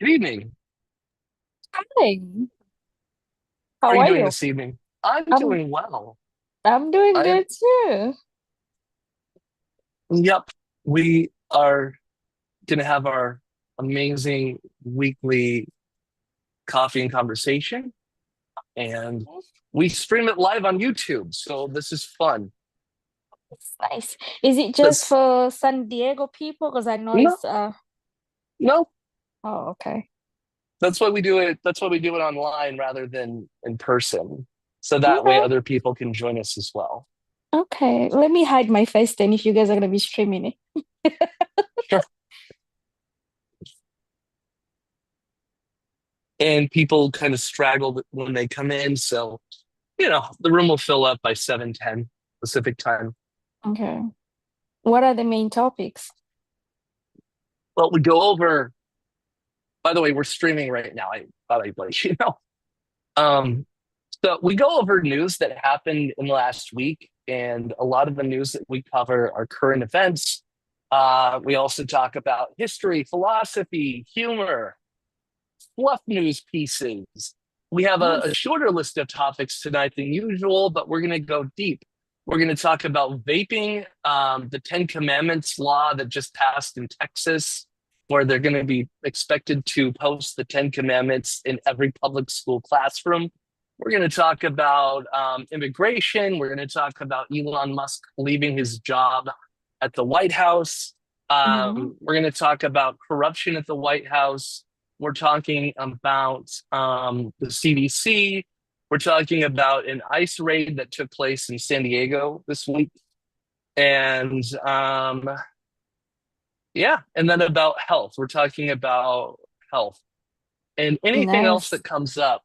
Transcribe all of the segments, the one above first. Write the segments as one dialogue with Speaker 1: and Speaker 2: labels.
Speaker 1: Good evening.
Speaker 2: Hi,
Speaker 1: How are
Speaker 2: how
Speaker 1: you
Speaker 2: are
Speaker 1: doing
Speaker 2: you?
Speaker 1: this evening? I'm
Speaker 2: I'm
Speaker 1: doing well.
Speaker 2: I'm doing
Speaker 1: I
Speaker 2: good too.
Speaker 1: Yep. We are gonna have our amazing weekly coffee and conversation, and we stream it live on YouTube. So this is fun.
Speaker 2: It's nice. Is it just
Speaker 1: This
Speaker 2: for San Diego people? Because I know
Speaker 1: no,
Speaker 2: it's
Speaker 1: no.
Speaker 2: oh, okay.
Speaker 1: That's why we do it. That's why we do it online rather than in person. So that way
Speaker 2: Okay.
Speaker 1: other people can join us as well.
Speaker 2: Okay. Let me hide my face then if you guys are gonna be streaming it.
Speaker 1: Sure. And people kind of straggle when they come in. So, the room will fill up by 7:10 Pacific time.
Speaker 2: Okay. What are the main topics?
Speaker 1: Well, we go over, by the way, we're streaming right now. I thought I'd let you know. Um, so we go over news that happened in the last week, and a lot of the news that we cover are current events. We also talk about history, philosophy, humor, fluff news pieces. We have a
Speaker 2: Nice.
Speaker 1: shorter list of topics tonight than usual, but we're going to go deep. We're going to talk about vaping, the Ten Commandments law that just passed in Texas, where they're going to be expected to post the Ten Commandments in every public school classroom. We're going to talk about immigration. We're going to talk about Elon Musk leaving his job at the White House.
Speaker 2: Hmm.
Speaker 1: We're going to talk about corruption at the White House. We're talking about the CDC. We're talking about an ICE raid that took place in San Diego this week. And yeah, and then about health. We're talking about health and anything else
Speaker 2: Nice.
Speaker 1: that comes up.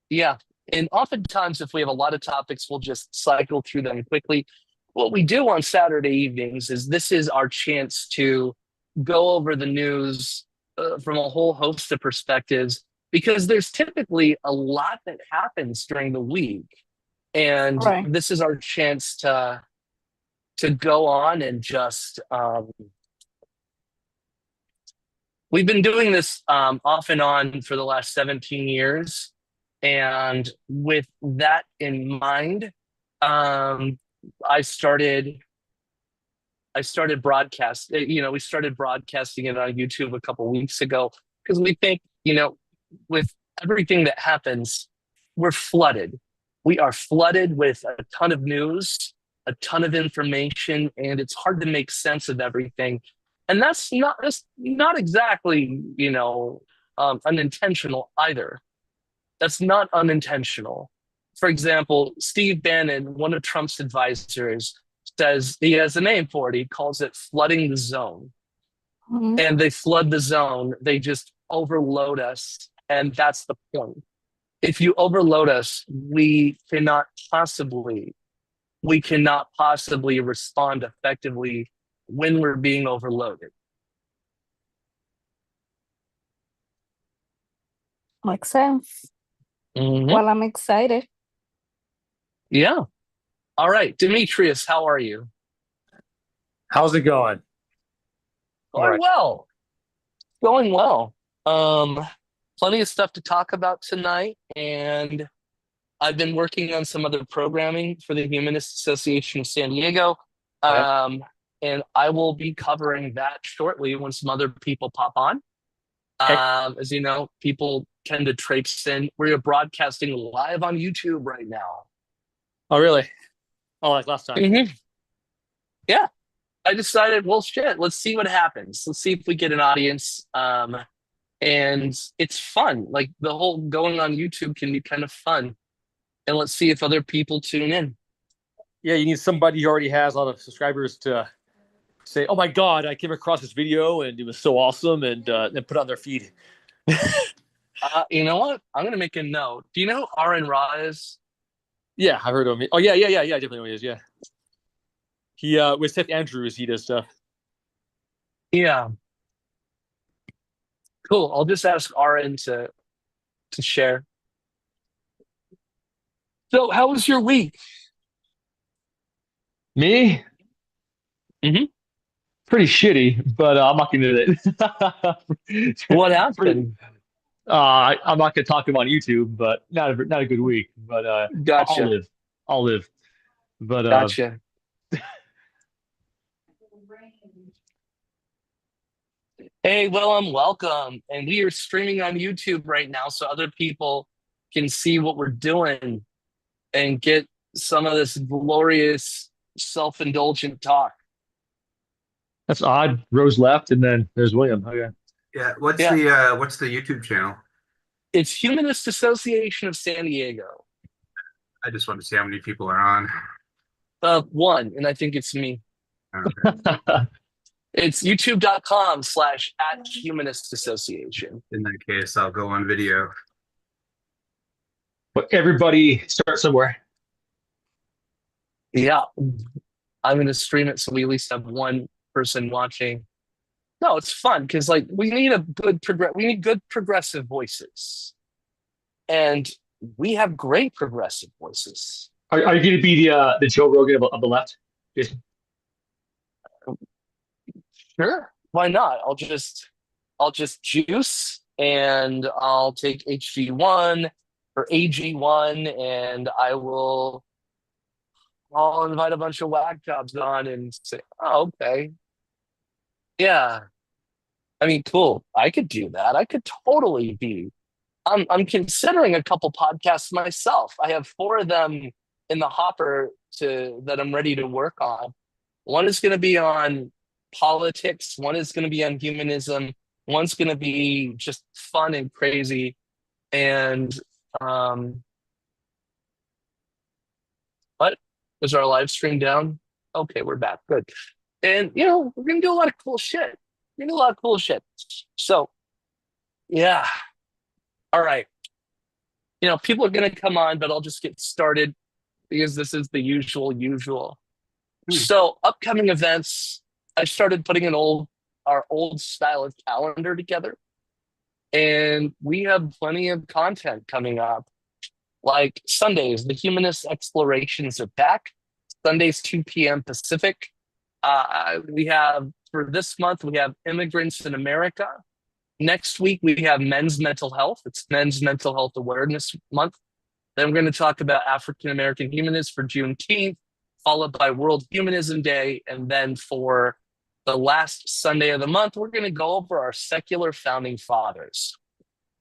Speaker 1: Yeah. And oftentimes, if we have a lot of topics, we'll just cycle through them quickly. What we do on Saturday evenings is this is our chance to go over the news from a whole host of perspectives because there's typically a lot that happens during the week. And
Speaker 2: Right.
Speaker 1: this is our chance to go on and just we've been doing this off and on for the last 17 years. And with that in mind, um, I started I started broadcast. We started broadcasting it on YouTube a couple weeks ago because we think, with everything that happens, we're flooded. We are flooded with a ton of news, a ton of information, and it's hard to make sense of everything. And that's not exactly, unintentional either. That's not unintentional. For example, Steve Bannon, one of Trump's advisors, says he has a name for it. He calls it flooding the zone.
Speaker 2: Mhm.
Speaker 1: And they flood the zone, they just overload us. And that's the point. If you overload us, we cannot possibly respond effectively when we're being overloaded.
Speaker 2: Makes sense.
Speaker 1: Hmm.
Speaker 2: Well, I'm excited.
Speaker 1: Yeah. All right. Demetrius, how are you?
Speaker 3: How's it going? All
Speaker 1: Going
Speaker 3: right.
Speaker 1: well. Going well. Um, Plenty of stuff to talk about tonight, and I've been working on some other programming for the Humanist Association of San Diego.
Speaker 3: Okay.
Speaker 1: Um, and I will be covering that shortly when some other people pop on.
Speaker 3: Okay.
Speaker 1: As you know, people tend to traipse in. We're broadcasting live on YouTube right now.
Speaker 3: Oh, really? Oh, like last time.
Speaker 1: Hmm. Yeah, I decided, well, shit, let's see what happens. Let's see if we get an audience. And it's fun. Like the whole going on YouTube can be kind of fun. And let's see if other people tune in.
Speaker 3: Yeah, you need somebody who already has a lot of subscribers to say, "Oh my God, I came across this video and it was so awesome," and put it on their feed.
Speaker 1: You know what? I'm gonna make a note. Do you know who Aaron Ra is?
Speaker 3: Yeah, I've heard of him. Oh yeah, yeah, yeah, yeah. I definitely know who he is. Yeah, he with Seth Andrews, he does stuff.
Speaker 1: Yeah, cool. I'll just ask Aaron to share. So, how was your week?
Speaker 3: Me?
Speaker 1: Hmm.
Speaker 3: pretty shitty, but I'm not gonna do it.
Speaker 1: What
Speaker 3: Pretty,
Speaker 1: happened?
Speaker 3: I'm not gonna talk him on YouTube, but not a good week. But I'll
Speaker 1: Gotcha.
Speaker 3: live. I'll live. But
Speaker 1: Gotcha. Hey, Willem, welcome. And we are streaming on YouTube right now so other people can see what we're doing and get some of this glorious self-indulgent talk.
Speaker 3: that's odd. Rose left, and then there's William. Okay.
Speaker 4: Yeah,
Speaker 1: Yeah,
Speaker 4: what's the YouTube channel?
Speaker 1: it's Humanist Association of San Diego.
Speaker 4: I just want to see how many people are on.
Speaker 1: One, and I think it's me.
Speaker 4: Okay.
Speaker 1: It's youtube.com/@Humanist Association.
Speaker 4: In that case, I'll go on video.
Speaker 3: But everybody start somewhere.
Speaker 1: Yeah, I'm going to stream it so we at least have one person watching. No, it's fun because like we need good progressive voices, and we have great progressive voices.
Speaker 3: Are you going to be the Joe Rogan of the left, Jason?
Speaker 1: Sure, why not? I'll just juice and I'll take HG1 or AG1 and I'll invite a bunch of whack jobs on and say, oh, okay. Yeah. I mean, cool. I could do that. I could totally be. I'm considering a couple podcasts myself. I have four of them in the hopper that I'm ready to work on. One is going to be on politics, one is going to be on humanism, one's going to be just fun and crazy. And what is our live stream down? Okay, we're back. Good. And we're gonna do a lot of cool shit. We're gonna do a lot of cool shit. So yeah. All right. People are gonna come on, but I'll just get started because this is the usual. So upcoming events, I started putting our old style of calendar together. And we have plenty of content coming up. Like Sundays, the Humanist Explorations are back. Sundays, 2 p.m. Pacific. For this month, we have Immigrants in America. Next week, we have Men's Mental Health. It's Men's Mental Health Awareness Month. Then we're going to talk about African American humanists for Juneteenth, followed by World Humanism Day. And then for the last Sunday of the month, we're going to go over our secular founding fathers.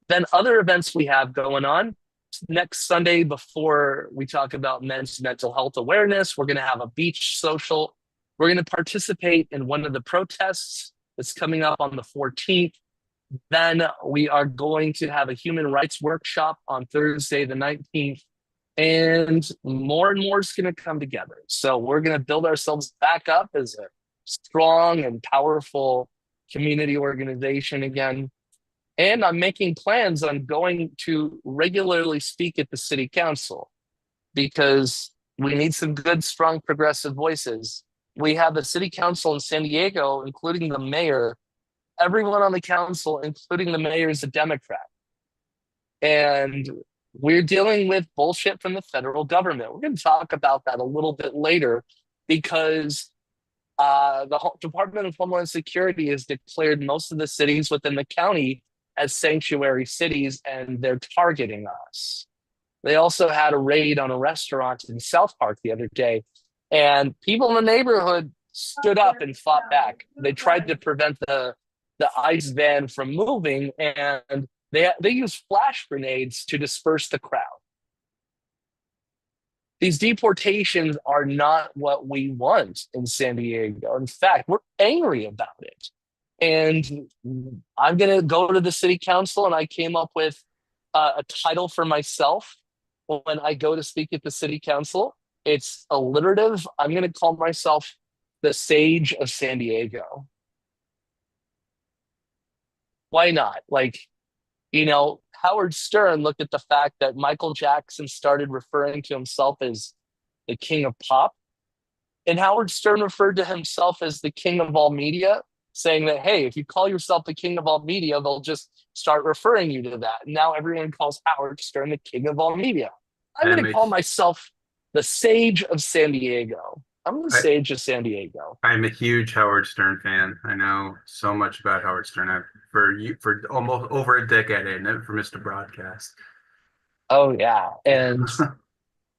Speaker 1: Then other events we have going on. Next Sunday, before we talk about Men's Mental Health Awareness, we're going to have a beach social. We're going to participate in one of the protests that's coming up on the 14th. Then we are going to have a human rights workshop on Thursday, the 19th. And more is going to come together. So we're going to build ourselves back up as a strong and powerful community organization again. And I'm making plans on going to regularly speak at the city council because we need some good, strong, progressive voices. We have a city council in San Diego, including the mayor. Everyone on the council, including the mayor, is a Democrat. And we're dealing with bullshit from the federal government. We're going to talk about that a little bit later because the Department of Homeland Security has declared most of the cities within the county as sanctuary cities, and they're targeting us. They also had a raid on a restaurant in South Park the other day, and people in the neighborhood stood up and fought back. They tried to prevent the ICE van from moving, and they used flash grenades to disperse the crowd. These deportations are not what we want in San Diego. In fact, we're angry about it. And I'm going to go to the city council, and I came up with a title for myself when I go to speak at the city council. It's alliterative. I'm going to call myself the Sage of San Diego. Why not? Howard Stern looked at the fact that Michael Jackson started referring to himself as the king of pop. And Howard Stern referred to himself as the king of all media, saying that, hey, if you call yourself the king of all media, they'll just start referring you to that. And now everyone calls Howard Stern the king of all media. I'm going to call myself the Sage of San Diego. I'm gonna
Speaker 4: I,
Speaker 1: say just San Diego.
Speaker 4: I'm a huge Howard Stern fan. I know so much about Howard Stern. For almost over a decade, I never missed a broadcast.
Speaker 1: Oh yeah, and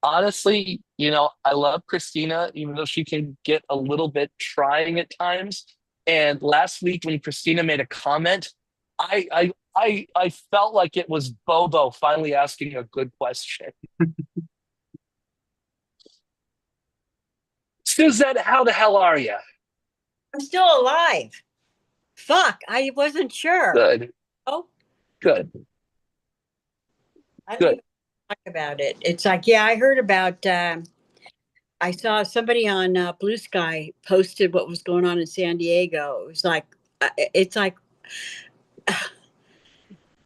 Speaker 1: honestly, I love Christina, even though she can get a little bit trying at times. And last week when Christina made a comment, I felt like it was Bobo finally asking a good question. Suzette, how the hell are you?
Speaker 5: I'm still alive. Fuck, I wasn't sure.
Speaker 1: Good,
Speaker 5: Oh,
Speaker 1: good,
Speaker 5: I didn't
Speaker 1: good.
Speaker 5: even talk about it. It's like, yeah, I heard about. I saw somebody on Blue Sky posted what was going on in San Diego. It's like,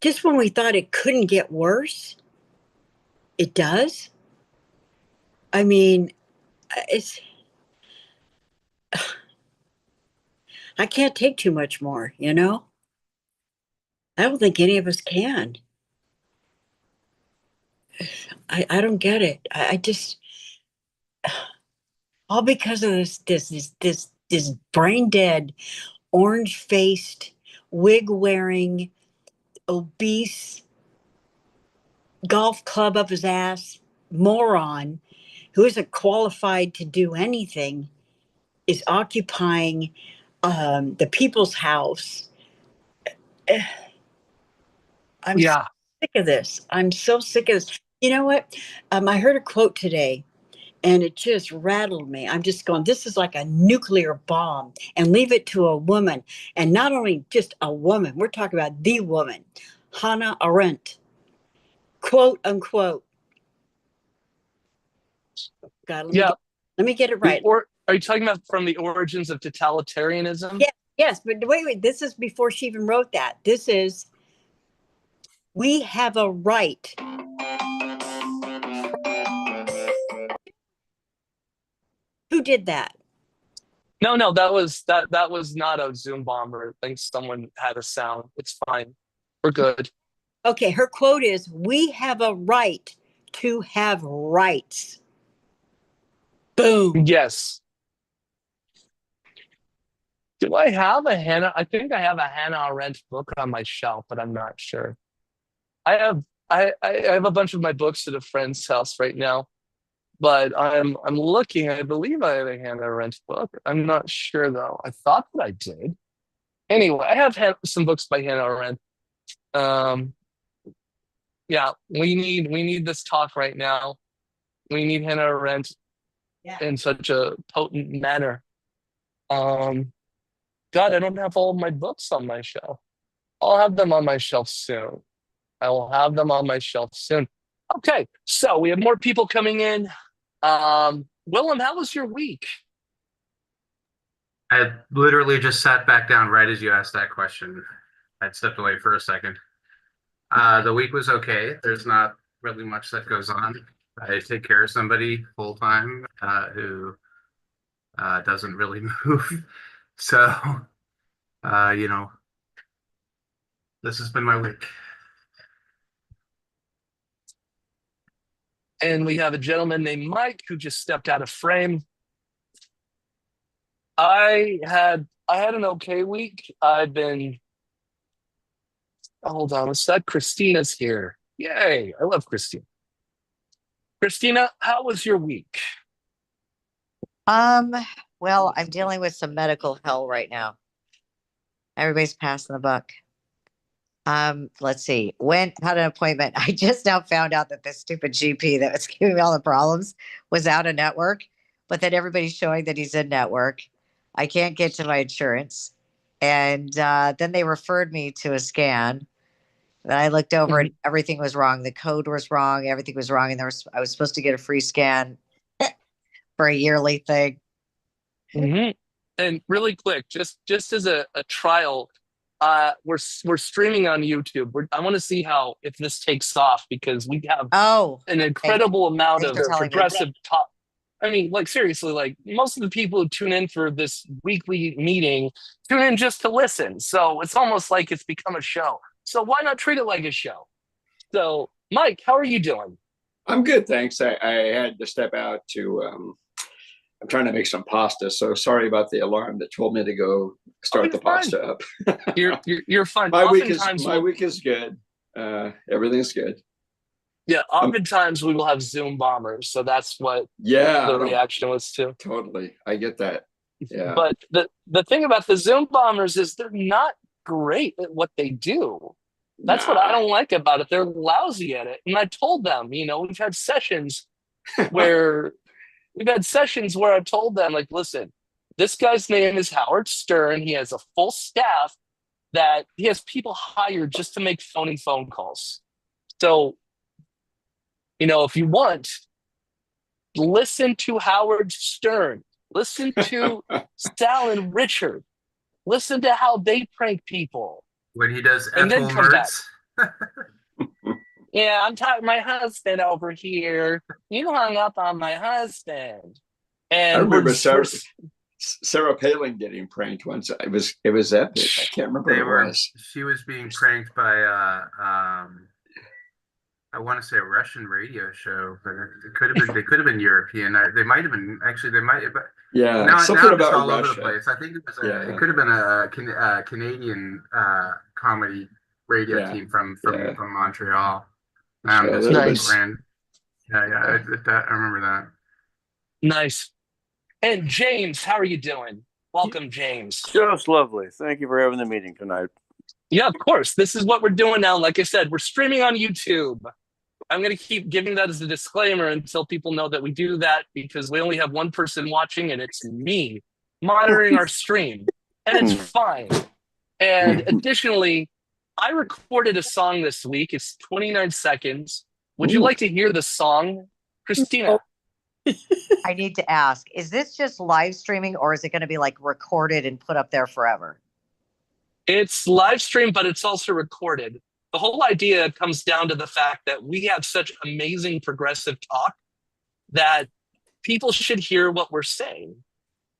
Speaker 5: just when we thought it couldn't get worse, it does. I mean, it's. I can't take too much more. I don't think any of us can. I don't get it. I just all because of this brain dead, orange faced, wig wearing, obese, golf club up his ass moron who isn't qualified to do anything is occupying the people's house. Eh, I'm
Speaker 1: Yeah,
Speaker 5: sick of this. I'm so sick of this. You know what? I heard a quote today and it just rattled me. I'm just going, this is like a nuclear bomb, and leave it to a woman. And not only just a woman, we're talking about the woman, Hannah Arendt, quote unquote. God,
Speaker 1: yeah.
Speaker 5: let me get it right.
Speaker 1: Are you talking about from the origins of totalitarianism?
Speaker 5: Yes, but wait. This is before she even wrote that. This is, we have a right. Who did that?
Speaker 1: No, that was not a Zoom bomber. I think someone had a sound. It's fine. We're good.
Speaker 5: Okay, her quote is, we have a right to have rights. Boom.
Speaker 1: Yes. Do I have a Hannah? I think I have a Hannah Arendt book on my shelf, but I'm not sure. I have I have a bunch of my books at a friend's house right now, but I'm looking. I believe I have a Hannah Arendt book. I'm not sure though. I thought that I did. Anyway, I have some books by Hannah Arendt. Um, yeah, we need this talk right now. We need Hannah Arendt
Speaker 5: Yeah.
Speaker 1: in such a potent manner. Um, God, I don't have all of my books on my shelf. I'll have them on my shelf soon. I will have them on my shelf soon. Okay, so we have more people coming in. Willem, how was your week?
Speaker 4: I literally just sat back down right as you asked that question. I'd stepped away for a second. The week was okay. There's not really much that goes on. I take care of somebody full time who doesn't really move. So, you know, this has been my week.
Speaker 1: And we have a gentleman named Mike who just stepped out of frame. I had an okay week. Hold on a sec. Christina's here. Yay. I love Christina. Christina, how was your week?
Speaker 6: Um, well, I'm dealing with some medical hell right now. Everybody's passing the buck. Let's see. Had an appointment. I just now found out that this stupid GP that was giving me all the problems was out of network, but then everybody's showing that he's in network. I can't get to my insurance. And then they referred me to a scan. And I looked over and everything was wrong. The code was wrong. Everything was wrong. And I was supposed to get a free scan for a yearly thing.
Speaker 1: Mm-hmm. And really quick, just as a trial, we're streaming on YouTube. I want to see if this takes off because we have an incredible amount of progressive talk. I mean, like seriously, like most of the people who tune in for this weekly meeting tune in just to listen. So it's almost like it's become a show. So why not treat it like a show? So, Mike, how are you doing?
Speaker 7: I'm good, thanks. I had to step out to I'm trying to make some pasta. So sorry about the alarm that told me to go start
Speaker 1: you're
Speaker 7: the
Speaker 1: fine.
Speaker 7: pasta up.
Speaker 1: You're fine.
Speaker 7: My
Speaker 1: Oftentimes
Speaker 7: week is good. Everything's good.
Speaker 1: yeah, oftentimes we will have Zoom bombers, so that's what
Speaker 7: Yeah,
Speaker 1: the reaction was to.
Speaker 7: totally. I get that. Yeah.
Speaker 1: But the thing about the Zoom bombers is they're not great at what they do. That's what I don't like about it. They're lousy at it. And I told them, you know, we've had sessions where I've told them, like, listen, this guy's name is Howard Stern. He has a full staff that he has people hired just to make phony phone calls. So, you know, if you want, listen to Howard Stern, listen to Sal and Richard, listen to how they prank people.
Speaker 4: When he does
Speaker 1: And then
Speaker 4: Ethel
Speaker 1: come back.
Speaker 4: Mertz.
Speaker 1: Yeah, I'm talking my husband over here. You hung up on my husband. And
Speaker 7: I remember
Speaker 1: we're-
Speaker 7: Sarah Palin getting pranked once. It was epic. I can't remember what it was.
Speaker 4: She was being pranked by I want to say a Russian radio show, but it could have been they could have been European. They might have been actually. They might, but
Speaker 7: Yeah,
Speaker 4: now
Speaker 7: something
Speaker 4: it's
Speaker 7: about
Speaker 4: all
Speaker 7: Russia.
Speaker 4: over the place. I think it was
Speaker 7: Yeah.
Speaker 4: it could have been a Canadian comedy radio
Speaker 7: Yeah.
Speaker 4: team from
Speaker 7: Yeah.
Speaker 4: Montreal.
Speaker 7: Yeah,
Speaker 4: It's
Speaker 7: that
Speaker 1: Nice.
Speaker 4: brand. Yeah, I remember that.
Speaker 1: nice. And James, how are you doing? Welcome, James.
Speaker 8: Just lovely. Thank you for having the meeting tonight.
Speaker 1: Yeah, of course. This is what we're doing now. Like I said, we're streaming on YouTube. I'm going to keep giving that as a disclaimer until people know that we do that, because we only have one person watching, and it's me monitoring our stream. And it's fine. And additionally, I recorded a song this week. It's 29 seconds. Would you like to hear the song, Christina?
Speaker 6: I need to ask, is this just live streaming or is it going to be like recorded and put up there forever?
Speaker 1: It's live stream, but it's also recorded. The whole idea comes down to the fact that we have such amazing progressive talk that people should hear what we're saying.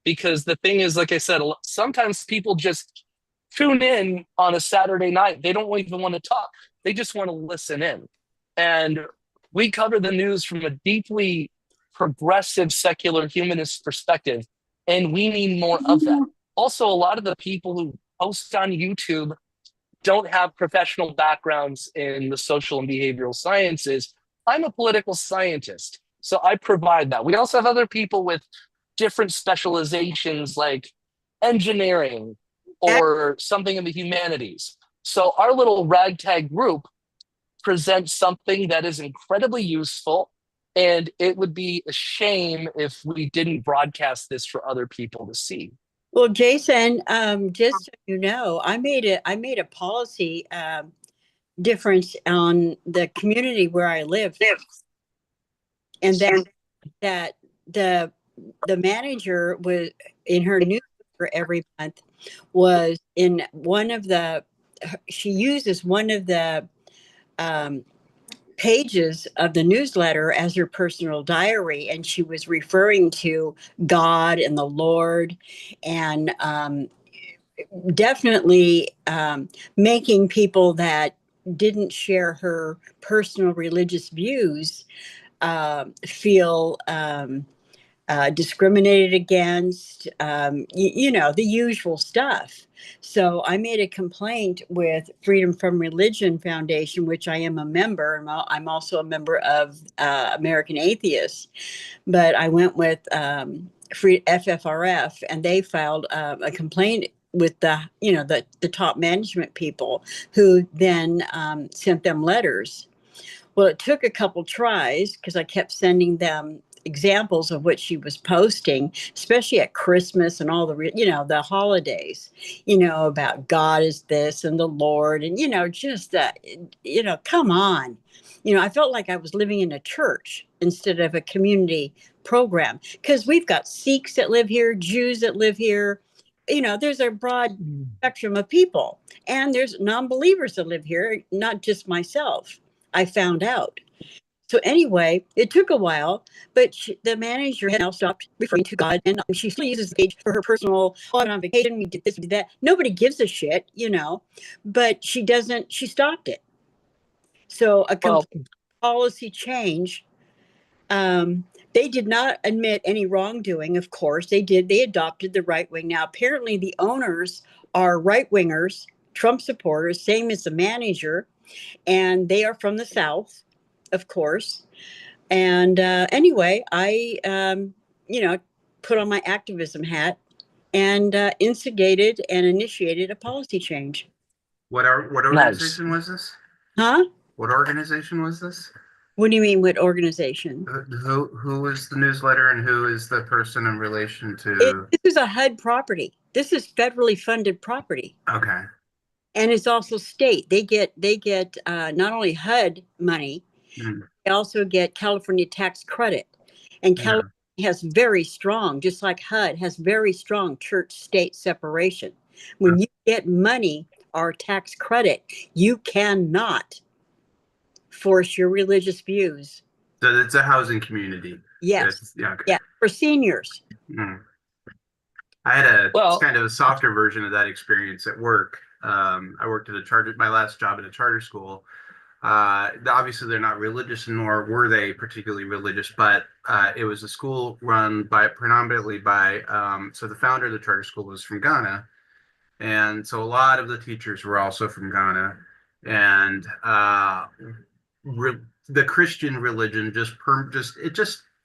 Speaker 1: Because the thing is, like I said, sometimes people just tune in on a Saturday night. They don't even want to talk. They just want to listen in. And we cover the news from a deeply progressive, secular, humanist perspective. And we need more of that. Also, a lot of the people who post on YouTube don't have professional backgrounds in the social and behavioral sciences. I'm a political scientist, so I provide that. We also have other people with different specializations like engineering or something in the humanities. So our little ragtag group presents something that is incredibly useful, and it would be a shame if we didn't broadcast this for other people to see.
Speaker 5: Well, Jason, just so you know, I made a policy difference on the community where I live, and that the manager was in her newsletter every month was in one of the she uses one of the pages of the newsletter as her personal diary, and she was referring to God and the Lord, and definitely making people that didn't share her personal religious views feel discriminated against, you know, the usual stuff. So I made a complaint with Freedom from Religion Foundation, which I am a member, and I'm also a member of American Atheists. But I went with FFRF, and they filed a complaint with the top management people, who then sent them letters. Well, it took a couple tries because I kept sending them examples of what she was posting, especially at Christmas and all the holidays, about God is this and the Lord, and just that, come on. I felt like I was living in a church instead of a community program, because we've got Sikhs that live here, Jews that live here. There's a broad spectrum of people, and there's non-believers that live here, not just myself. I found out. So anyway, it took a while, but the manager had now stopped referring to God, and she still uses the page for her personal, I'm on vacation, we did this, we did that. Nobody gives a shit, but she stopped it. So a policy change They did not admit any wrongdoing, of course. They did. They adopted the right wing. Now, apparently, the owners are right wingers, Trump supporters, same as the manager, and they are from the South, of course. And anyway, I, put on my activism hat and instigated and initiated a policy change.
Speaker 4: What organization was this?
Speaker 5: Huh?
Speaker 4: What organization was this?
Speaker 5: What do you mean, what organization?
Speaker 4: Who is the newsletter and who is the person in relation to?
Speaker 5: This is a HUD property. This is federally funded property.
Speaker 4: Okay.
Speaker 5: And it's also state. They get not only HUD money, they also get California tax credit. And California has very strong, just like HUD has very strong church-state separation. When you get money or tax credit, you cannot force your religious views.
Speaker 4: So it's a housing community.
Speaker 5: Yes.
Speaker 4: Yeah. Okay.
Speaker 5: Yeah. For seniors.
Speaker 4: I had kind of a softer version of that experience at work. I worked at my last job at a charter school. Obviously they're not religious, nor were they particularly religious, but it was a school run predominantly by, so the founder of the charter school was from Ghana. And so a lot of the teachers were also from Ghana. And the Christian religion just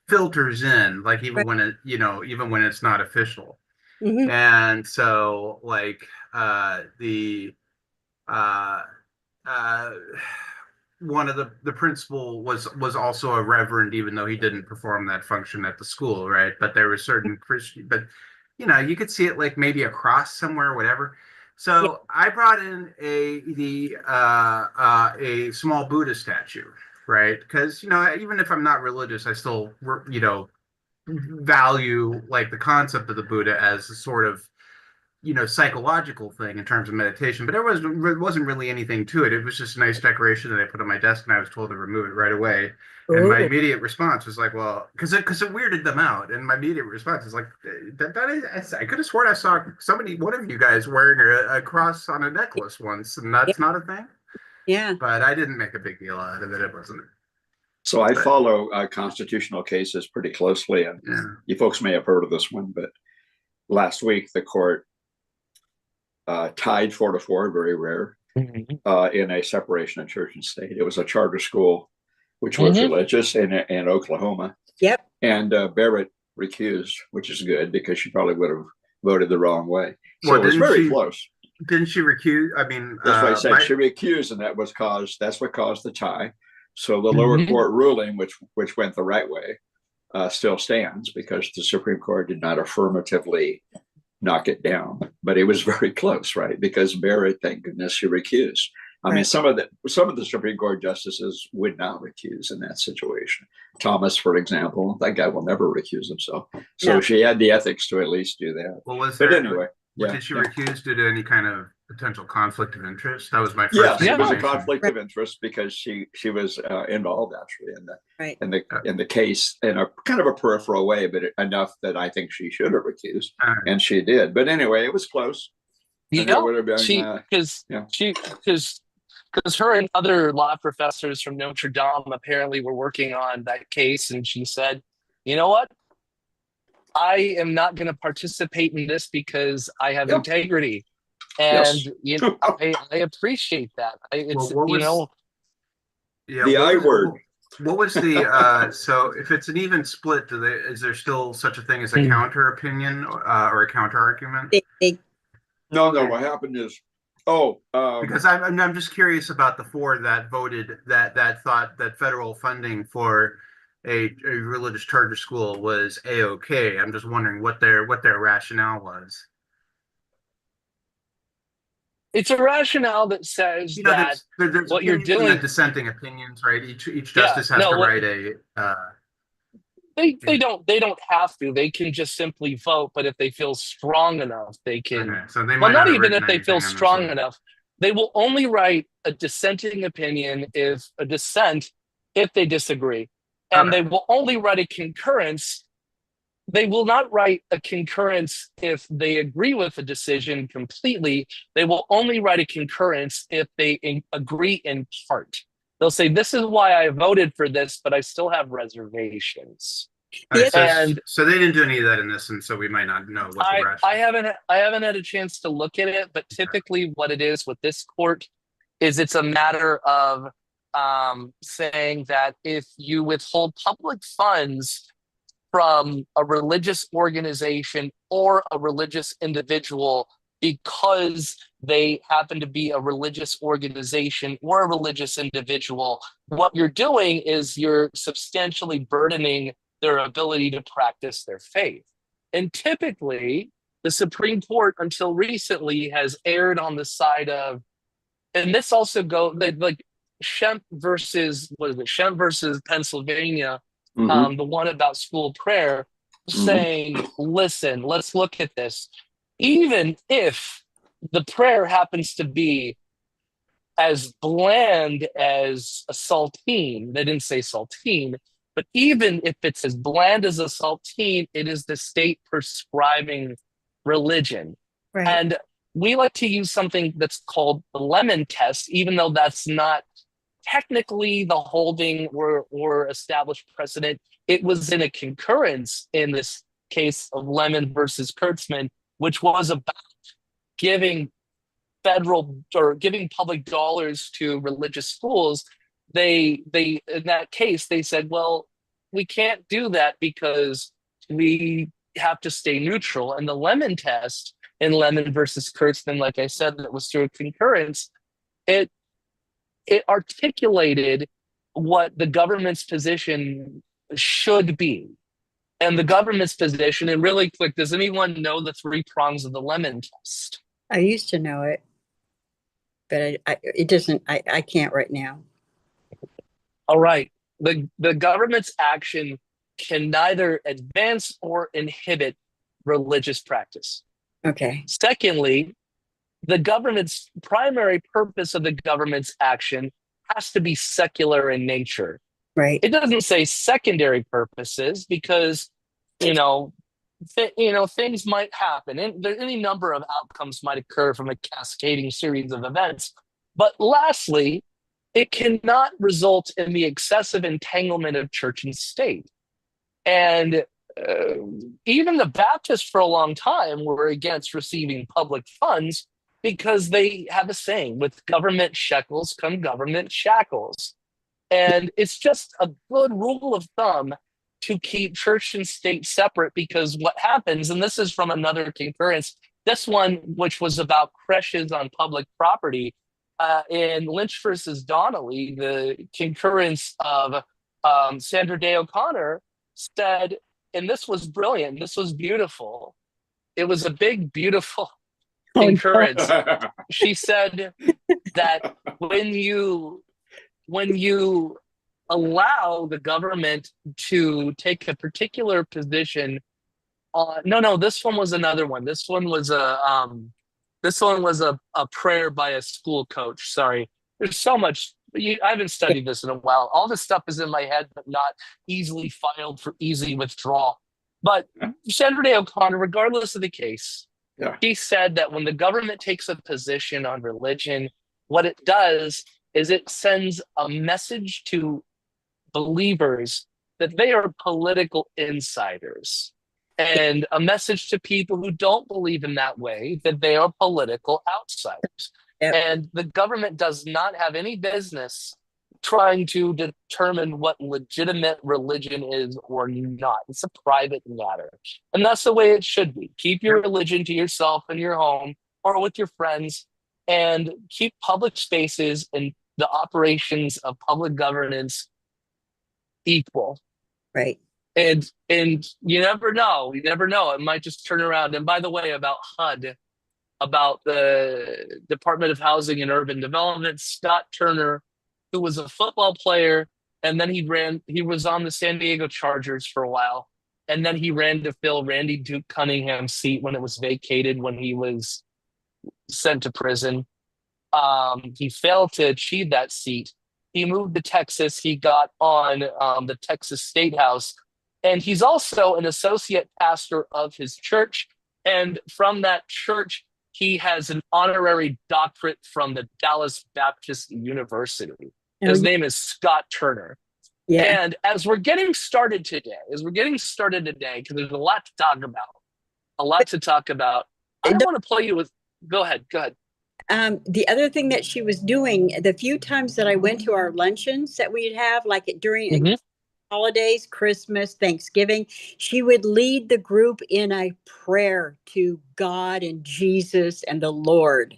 Speaker 4: filters in, like even when it's not official. And so like one of the principal was also a reverend, even though he didn't perform that function at the school, right? But there were certain Christian, but you could see it like maybe a cross somewhere, whatever. So I brought in a small Buddha statue, right? Because even if I'm not religious, I still value like the concept of the Buddha as a sort of psychological thing in terms of meditation, but there wasn't really anything to it. It was just a nice decoration that I put on my desk, and I was told to remove it right away. And my immediate response was like, well, because it weirded them out. And my immediate response is like, I could have sworn I saw one of you guys wearing a cross on a necklace once, and that's not a thing.
Speaker 5: Yeah.
Speaker 4: But I didn't make a big deal out of it. It wasn't.
Speaker 7: So I follow constitutional cases pretty closely, and you folks may have heard of this one, but last week the court tied 4-4, very rare, in a separation of church and state. It was a charter school, which was religious in Oklahoma. Yep. And Barrett recused, which is good because she probably would have voted the wrong way. So it was very close.
Speaker 4: Didn't she recuse? I mean,
Speaker 7: that's what I said. She recused, and that's what caused the tie. So the lower court ruling, which went the right way, still stands because the Supreme Court did not affirmatively knock it down, but it was very close, right? Because Barrett, thank goodness, she recused. I mean, some of the Supreme Court justices would not recuse in that situation. Thomas, for example, that guy will never recuse himself. So she had the ethics to at least do that.
Speaker 4: Well,
Speaker 7: but anyway,
Speaker 4: did she recuse due to any kind of potential conflict of interest? That was my first.
Speaker 7: Yeah, it was a conflict of interest because she was involved actually in the case in a kind of a peripheral way, but enough that I think she should have recused, and she did. But anyway, it was close.
Speaker 1: Because her and other law professors from Notre Dame apparently were working on that case, and she said, "You know what? I am not going to participate in this because I have integrity." And I appreciate that.
Speaker 7: The I word.
Speaker 4: What was the so if it's an even split, is there still such a thing as a counter opinion or a counter argument?
Speaker 7: No. What happened is,
Speaker 4: because I'm just curious about the 4 that voted that thought that federal funding for a religious charter school was A-OK. I'm just wondering what their rationale was.
Speaker 1: It's a rationale that says that
Speaker 4: there's
Speaker 1: what you're doing,
Speaker 4: dissenting opinions, right? Each justice has to write a.
Speaker 1: They don't have to. They can just simply vote. But if they feel strong enough, they can.
Speaker 4: Okay, so they might
Speaker 1: not even if they feel strong enough. They will only write a dissenting opinion if they disagree, and they will only write a concurrence. They will not write a concurrence if they agree with the decision completely. They will only write a concurrence if they agree in part. They'll say, "This is why I voted for this, but I still have reservations."
Speaker 4: All right,
Speaker 1: And
Speaker 4: so they didn't do any of that in this, and so we might not know what the
Speaker 1: I
Speaker 4: rationale.
Speaker 1: haven't had a chance to look at it, but typically what it is with this court is it's a matter of saying that if you withhold public funds from a religious organization or a religious individual because they happen to be a religious organization or a religious individual, what you're doing is you're substantially burdening their ability to practice their faith. And typically, the Supreme Court, until recently, has erred on the side of, and this also go like Shemp versus what is it? Shemp versus Pennsylvania,
Speaker 7: Mhm.
Speaker 1: the one about school prayer, saying, "Listen, let's look at this. Even if the prayer happens to be as bland as a saltine, they didn't say saltine, but even if it's as bland as a saltine, it is the state prescribing religion."
Speaker 5: Right.
Speaker 1: And we like to use something that's called the Lemon test, even though that's not technically the holding or established precedent. It was in a concurrence in this case of Lemon versus Kurtzman, which was about giving federal or giving public dollars to religious schools. They in that case they said, well, we can't do that because we have to stay neutral. And the Lemon test in Lemon versus Kurtzman, like I said, that was through a concurrence, it it articulated what the government's position should be. And the government's position, and really quick, does anyone know the three prongs of the Lemon test?
Speaker 5: I used to know it, but it doesn't, I can't right now.
Speaker 1: All right. The government's action can neither advance or inhibit religious practice.
Speaker 5: Okay.
Speaker 1: Secondly, the government's primary purpose of the government's action has to be secular in nature.
Speaker 5: Right.
Speaker 1: It doesn't say secondary purposes because, you know, things might happen, and any number of outcomes might occur from a cascading series of events. But lastly, it cannot result in the excessive entanglement of church and state. And even the Baptists for a long time were against receiving public funds because they have a saying, with government shekels come government shackles. And it's just a good rule of thumb to keep church and state separate, because what happens, and this is from another concurrence, this one, which was about creches on public property, in Lynch versus Donnelly, the concurrence of Sandra Day O'Connor said, and this was brilliant, this was beautiful. It was a big, beautiful concurrence. She said that when you allow the government to take a particular position on, no, this one was another one. This one was a prayer by a school coach. Sorry. There's so much. I haven't studied this in a while. All this stuff is in my head, but not easily filed for easy withdrawal. But Sandra Day O'Connor, regardless of the case, she said that when the government takes a position on religion, what it does is it sends a message to believers that they are political insiders, and a message to people who don't believe in that way that they are political outsiders.
Speaker 5: Yep.
Speaker 1: And the government does not have any business trying to determine what legitimate religion is or not. It's a private matter. And that's the way it should be. Keep your religion to yourself in your home or with your friends, and keep public spaces and the operations of public governance equal.
Speaker 5: Right.
Speaker 1: And you never know. It might just turn around. And by the way, about HUD, about the Department of Housing and Urban Development, Scott Turner, who was a football player, and then he was on the San Diego Chargers for a while, and then he ran to fill Randy Duke Cunningham's seat when it was vacated when he was sent to prison. He failed to achieve that seat. He moved to Texas. He got on the Texas State House, and he's also an associate pastor of his church. And from that church, he has an honorary doctorate from the Dallas Baptist University. His name is Scott Turner.
Speaker 5: Yeah.
Speaker 1: And as we're getting started today, because there's a lot to talk about, I want to play you with. Go ahead.
Speaker 5: The other thing that she was doing, the few times that I went to our luncheons that we'd have, like during
Speaker 1: Mhm.
Speaker 5: holidays, Christmas, Thanksgiving, she would lead the group in a prayer to God and Jesus and the Lord.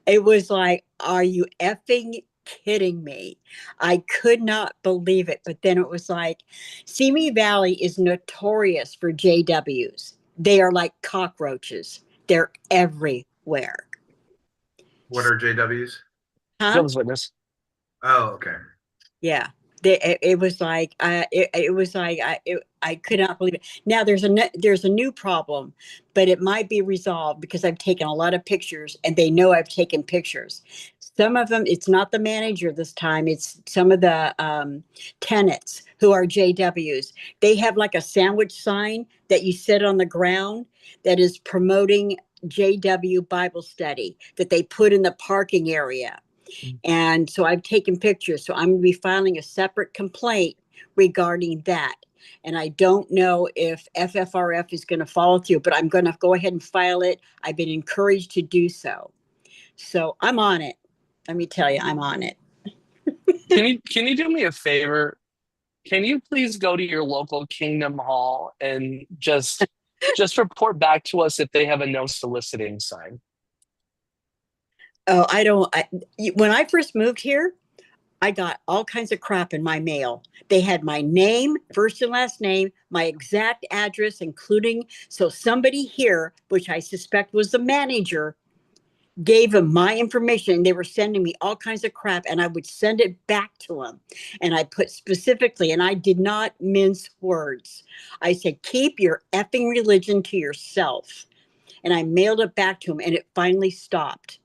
Speaker 5: It was like, are you effing kidding me? I could not believe it. But then it was like, Simi Valley is notorious for JWs. They are like cockroaches. They're everywhere.
Speaker 4: What are JWs?
Speaker 5: Huh?
Speaker 1: Jehovah's Witness.
Speaker 4: Oh, okay.
Speaker 5: Yeah. It was like it was like I could not believe it. Now there's a new problem, but it might be resolved because I've taken a lot of pictures and they know I've taken pictures. Some of them, it's not the manager this time. It's some of the tenants who are JWs. They have like a sandwich sign that you sit on the ground that is promoting JW Bible study that they put in the parking area. And so I've taken pictures. So I'm going to be filing a separate complaint regarding that. And I don't know if FFRF is going to follow through, but I'm going to go ahead and file it. I've been encouraged to do so. So I'm on it. Let me tell you, I'm on it.
Speaker 1: Can you do me a favor? Can you please go to your local Kingdom Hall and just report back to us if they have a no soliciting sign?
Speaker 5: Oh, when I first moved here, I got all kinds of crap in my mail. They had my name, first and last name, my exact address, including, so somebody here, which I suspect was the manager, gave them my information. They were sending me all kinds of crap, and I would send it back to them. And I put specifically, and I did not mince words. I said, keep your effing religion to yourself. And I mailed it back to them, and it finally stopped.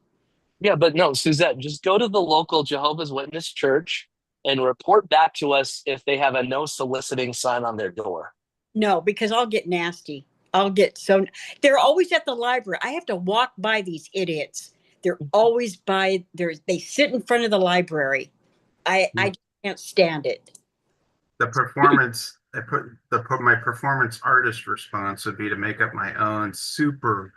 Speaker 1: Yeah, but no, Suzette, just go to the local Jehovah's Witness church and report back to us if they have a no soliciting sign on their door.
Speaker 5: No, because I'll get nasty. I'll get so they're always at the library. I have to walk by these idiots. They're always by they sit in front of the library. I can't stand it.
Speaker 4: The performance, my performance artist response would be to make up my own super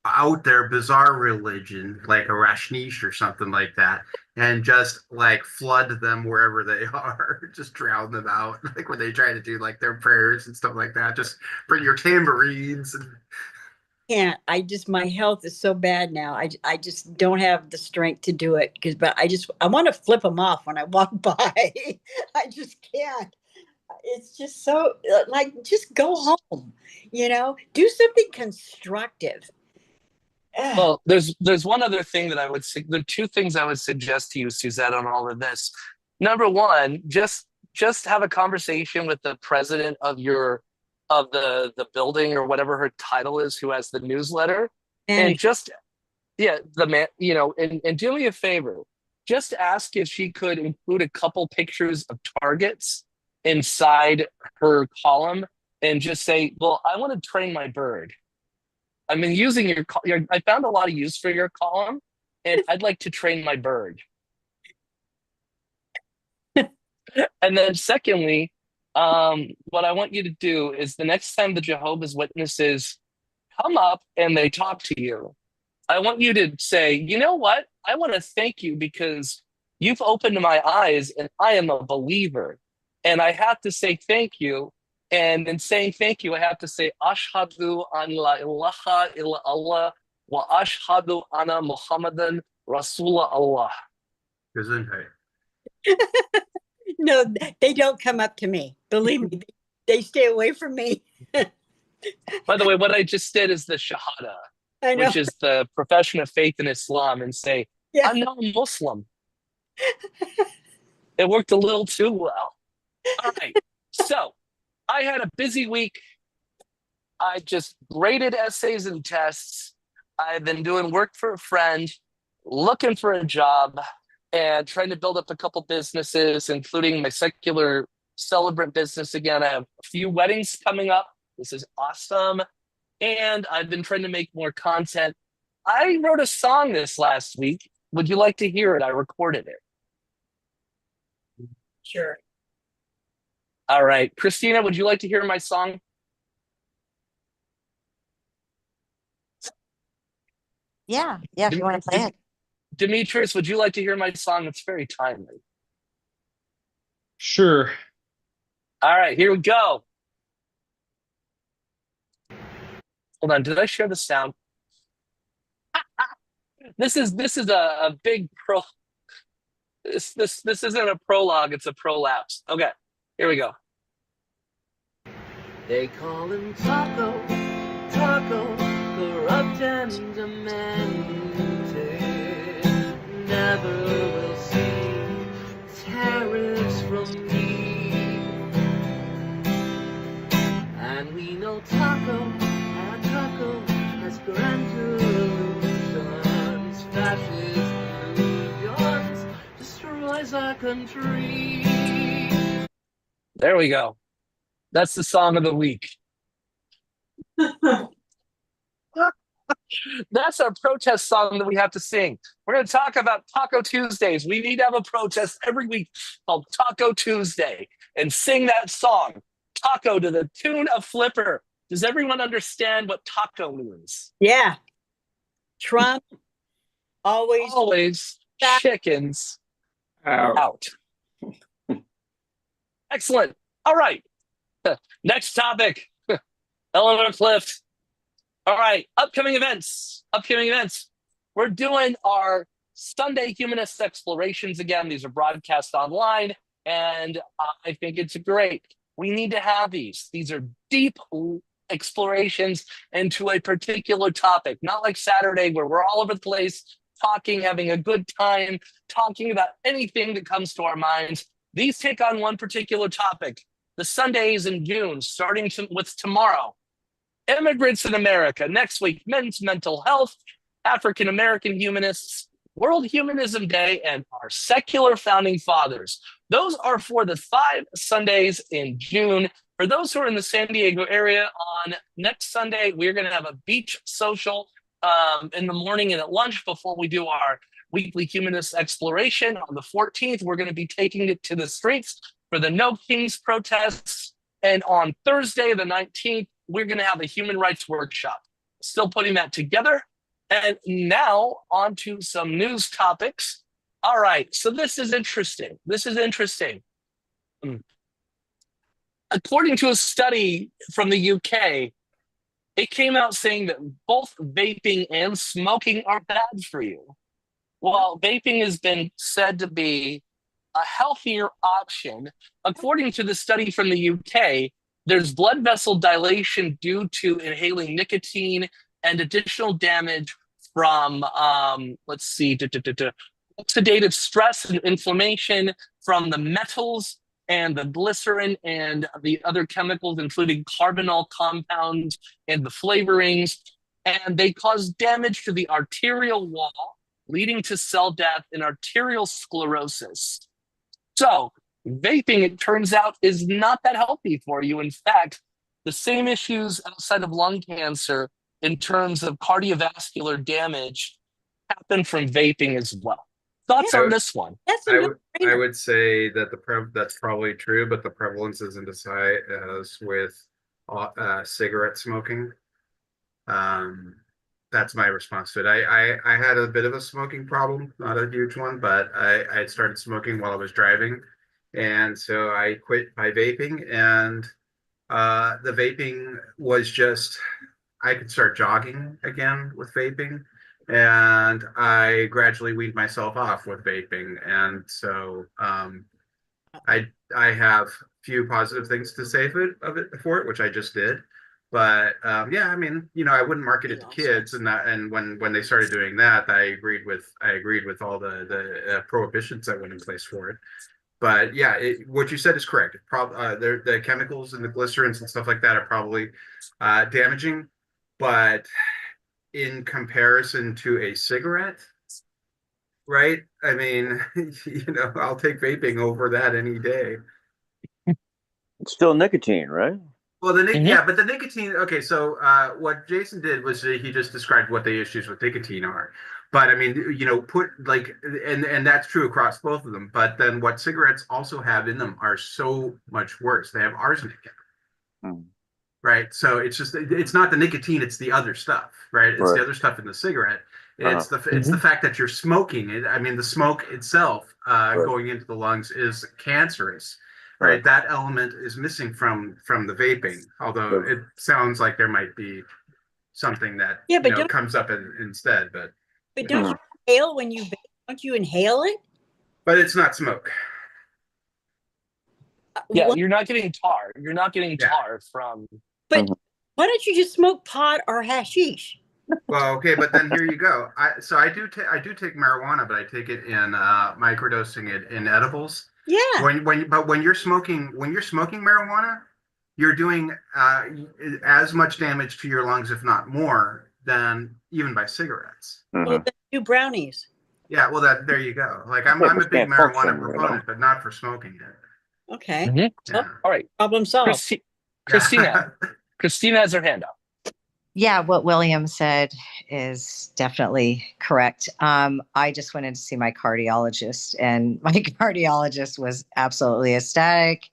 Speaker 4: out there bizarre religion, like a Rashnish or something like that, and just like flood them wherever they are, just drown them out, like when they try to do like their prayers and stuff like that. Just bring your tambourines and
Speaker 5: Can't. My health is so bad now. I just don't have the strength to do it but I want to flip them off when I walk by. I just can't. It's just so like just go home, do something constructive.
Speaker 1: Well, there's one other thing that there are two things I would suggest to you, Suzette, on all of this. Number one, just have a conversation with the president of the building or whatever her title is, who has the newsletter, and just the man, and do me a favor, just ask if she could include a couple pictures of targets inside her column, and just say, well, I want to train my bird. I've been using I found a lot of use for your column, and I'd like to train my bird. And then secondly, what I want you to do is the next time the Jehovah's Witnesses come up and they talk to you, I want you to say, you know what? I want to thank you because you've opened my eyes and I am a believer. And I have to say thank you. And in saying thank you, I have to say, Ashhadu an la ilaha illa Allah wa ashhadu anna Muhammadan Rasulullah Allah.
Speaker 4: Gesundheit.
Speaker 5: No, they don't come up to me. Believe me, they stay away from me.
Speaker 1: By the way, what I just did is the Shahada,
Speaker 5: I know.
Speaker 1: which is the profession of faith in Islam, and say,
Speaker 5: Yeah.
Speaker 1: I'm not a Muslim. It worked a little too well. All right. So I had a busy week. I just graded essays and tests. I've been doing work for a friend, looking for a job, and trying to build up a couple businesses, including my secular celebrant business again. I have a few weddings coming up. This is awesome. And I've been trying to make more content. I wrote a song this last week. Would you like to hear it? I recorded it.
Speaker 5: Sure.
Speaker 1: All right. Christina, would you like to hear my song?
Speaker 6: Yeah, if you want to play it.
Speaker 1: Demetrius, would you like to hear my song? It's very timely.
Speaker 3: Sure.
Speaker 1: All right, here we go. Hold on, did I share the sound? This is a big pro. This isn't a prologue, it's a prolapse. Okay, here we go.
Speaker 9: They call him Taco, corrupt and demented. Never will see tariffs from me. And we know Taco has grand illusions. Fascist illusions destroys our country.
Speaker 1: There we go. That's the song of the week. That's our protest song that we have to sing. We're going to talk about Taco Tuesdays. We need to have a protest every week called Taco Tuesday and sing that song, Taco, to the tune of Flipper. Does everyone understand what taco means?
Speaker 5: Yeah. Trump always
Speaker 1: chickens
Speaker 7: Out.
Speaker 1: out. Excellent. All right. Next topic. Eleanor Clift. All right. Upcoming events. We're doing our Sunday Humanist Explorations again. These are broadcast online, and I think it's great. We need to have these. These are deep explorations into a particular topic, not like Saturday where we're all over the place talking, having a good time, talking about anything that comes to our minds. These take on one particular topic. The Sundays in June, starting with tomorrow. Immigrants in America. Next week, men's mental health, African American humanists, World Humanism Day, and our secular founding fathers. Those are for the 5 Sundays in June. For those who are in the San Diego area, on next Sunday, we're going to have a beach social in the morning and at lunch before we do our weekly humanist exploration. On the 14th, we're going to be taking it to the streets for the No Kings protests. And on Thursday, the 19th, we're going to have a human rights workshop. Still putting that together. And now on to some news topics. All right, so this is interesting. According to a study from the UK, it came out saying that both vaping and smoking are bad for you. While vaping has been said to be a healthier option, according to the study from the UK, there's blood vessel dilation due to inhaling nicotine and additional damage from, oxidative stress and inflammation from the metals and the glycerin and the other chemicals, including carbonyl compounds and the flavorings. And they cause damage to the arterial wall, leading to cell death and arterial sclerosis. So vaping, it turns out, is not that healthy for you. In fact, the same issues outside of lung cancer in terms of cardiovascular damage happen from vaping as well. Thoughts on this one?
Speaker 5: That's a
Speaker 4: I
Speaker 5: no-brainer.
Speaker 4: would say that that's probably true, but the prevalence isn't as high as with cigarette smoking. That's my response to it. I had a bit of a smoking problem, not a huge one, but I started smoking while I was driving, and so I quit by vaping. And the vaping was just, I could start jogging again with vaping. And I gradually weaned myself off with vaping, and so I have few positive things to say for it, which I just did. But yeah, I mean, I wouldn't market it to kids, and when they started doing that, I agreed with all the prohibitions that went in place for it. But yeah, what you said is correct. The chemicals and the glycerins and stuff like that are probably damaging, but in comparison to a cigarette, right? I mean, I'll take vaping over that any day.
Speaker 8: It's still nicotine, right?
Speaker 4: Well, yeah, but the nicotine. Okay, so what Jason did was he just described what the issues with nicotine are. But I mean, put like, and that's true across both of them. But then what cigarettes also have in them are so much worse. They have arsenic in them,
Speaker 8: Mm.
Speaker 4: right? So it's not the nicotine, it's the other stuff, right? It's
Speaker 8: Right.
Speaker 4: the other stuff in the cigarette.
Speaker 8: Uh-huh.
Speaker 4: It's the fact that you're smoking it. I mean, the smoke itself going into the lungs is cancerous, right?
Speaker 8: Right.
Speaker 4: That element is missing from the vaping. Although
Speaker 8: Right.
Speaker 4: it sounds like there might be something that
Speaker 5: Yeah, but
Speaker 4: comes up instead, but
Speaker 5: don't you inhale when you vape? Don't you inhale it?
Speaker 4: it's not smoke.
Speaker 1: Yeah,
Speaker 5: What-
Speaker 1: you're not getting tar. You're not getting
Speaker 4: Yeah.
Speaker 1: tar from.
Speaker 5: But why don't you just smoke pot or hashish?
Speaker 4: Well, okay, but then here you go. I do take marijuana, but I take it in microdosing it in edibles.
Speaker 5: Yeah.
Speaker 4: When you're smoking marijuana, you're doing as much damage to your lungs, if not more, than even by cigarettes.
Speaker 5: Well,
Speaker 8: Mhm.
Speaker 5: then do brownies.
Speaker 4: Yeah, well, there you go. Like I'm
Speaker 8: Yeah,
Speaker 4: a
Speaker 8: but
Speaker 4: big
Speaker 8: can't
Speaker 4: marijuana
Speaker 8: function,
Speaker 4: proponent, but not for smoking it.
Speaker 5: Okay.
Speaker 1: Mhm.
Speaker 4: Yeah.
Speaker 1: All right,
Speaker 5: Problem solved.
Speaker 1: Christina. Christina has her hand up.
Speaker 6: Yeah, what William said is definitely correct. I just went in to see my cardiologist, and my cardiologist was absolutely ecstatic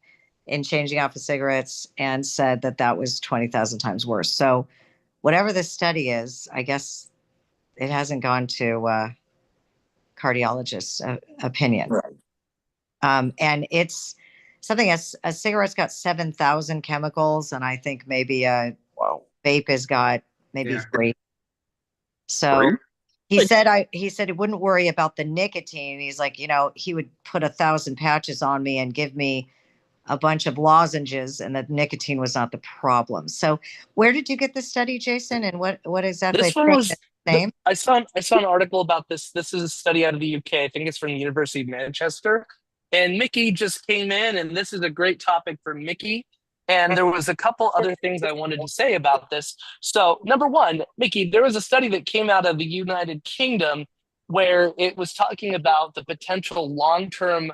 Speaker 6: in changing off of cigarettes and said that that was 20,000 times worse. So, whatever this study is, I guess it hasn't gone to cardiologist's opinion.
Speaker 7: Right.
Speaker 6: And it's something as a cigarette's got 7,000 chemicals, and I think maybe a
Speaker 8: Wow.
Speaker 6: vape has got maybe
Speaker 4: Yeah.
Speaker 6: 3. So
Speaker 7: Three?
Speaker 6: he said he wouldn't worry about the nicotine. He's like, he would put 1,000 patches on me and give me a bunch of lozenges, and that nicotine was not the problem. So where did you get this study, Jason? And what exactly?
Speaker 1: This one was
Speaker 6: name?
Speaker 1: I saw an article about this. This is a study out of the UK. I think it's from the University of Manchester. And Mickey just came in, and this is a great topic for Mickey. And there was a couple other things I wanted to say about this. So, number one, Mickey, there was a study that came out of the United Kingdom where it was talking about the potential long-term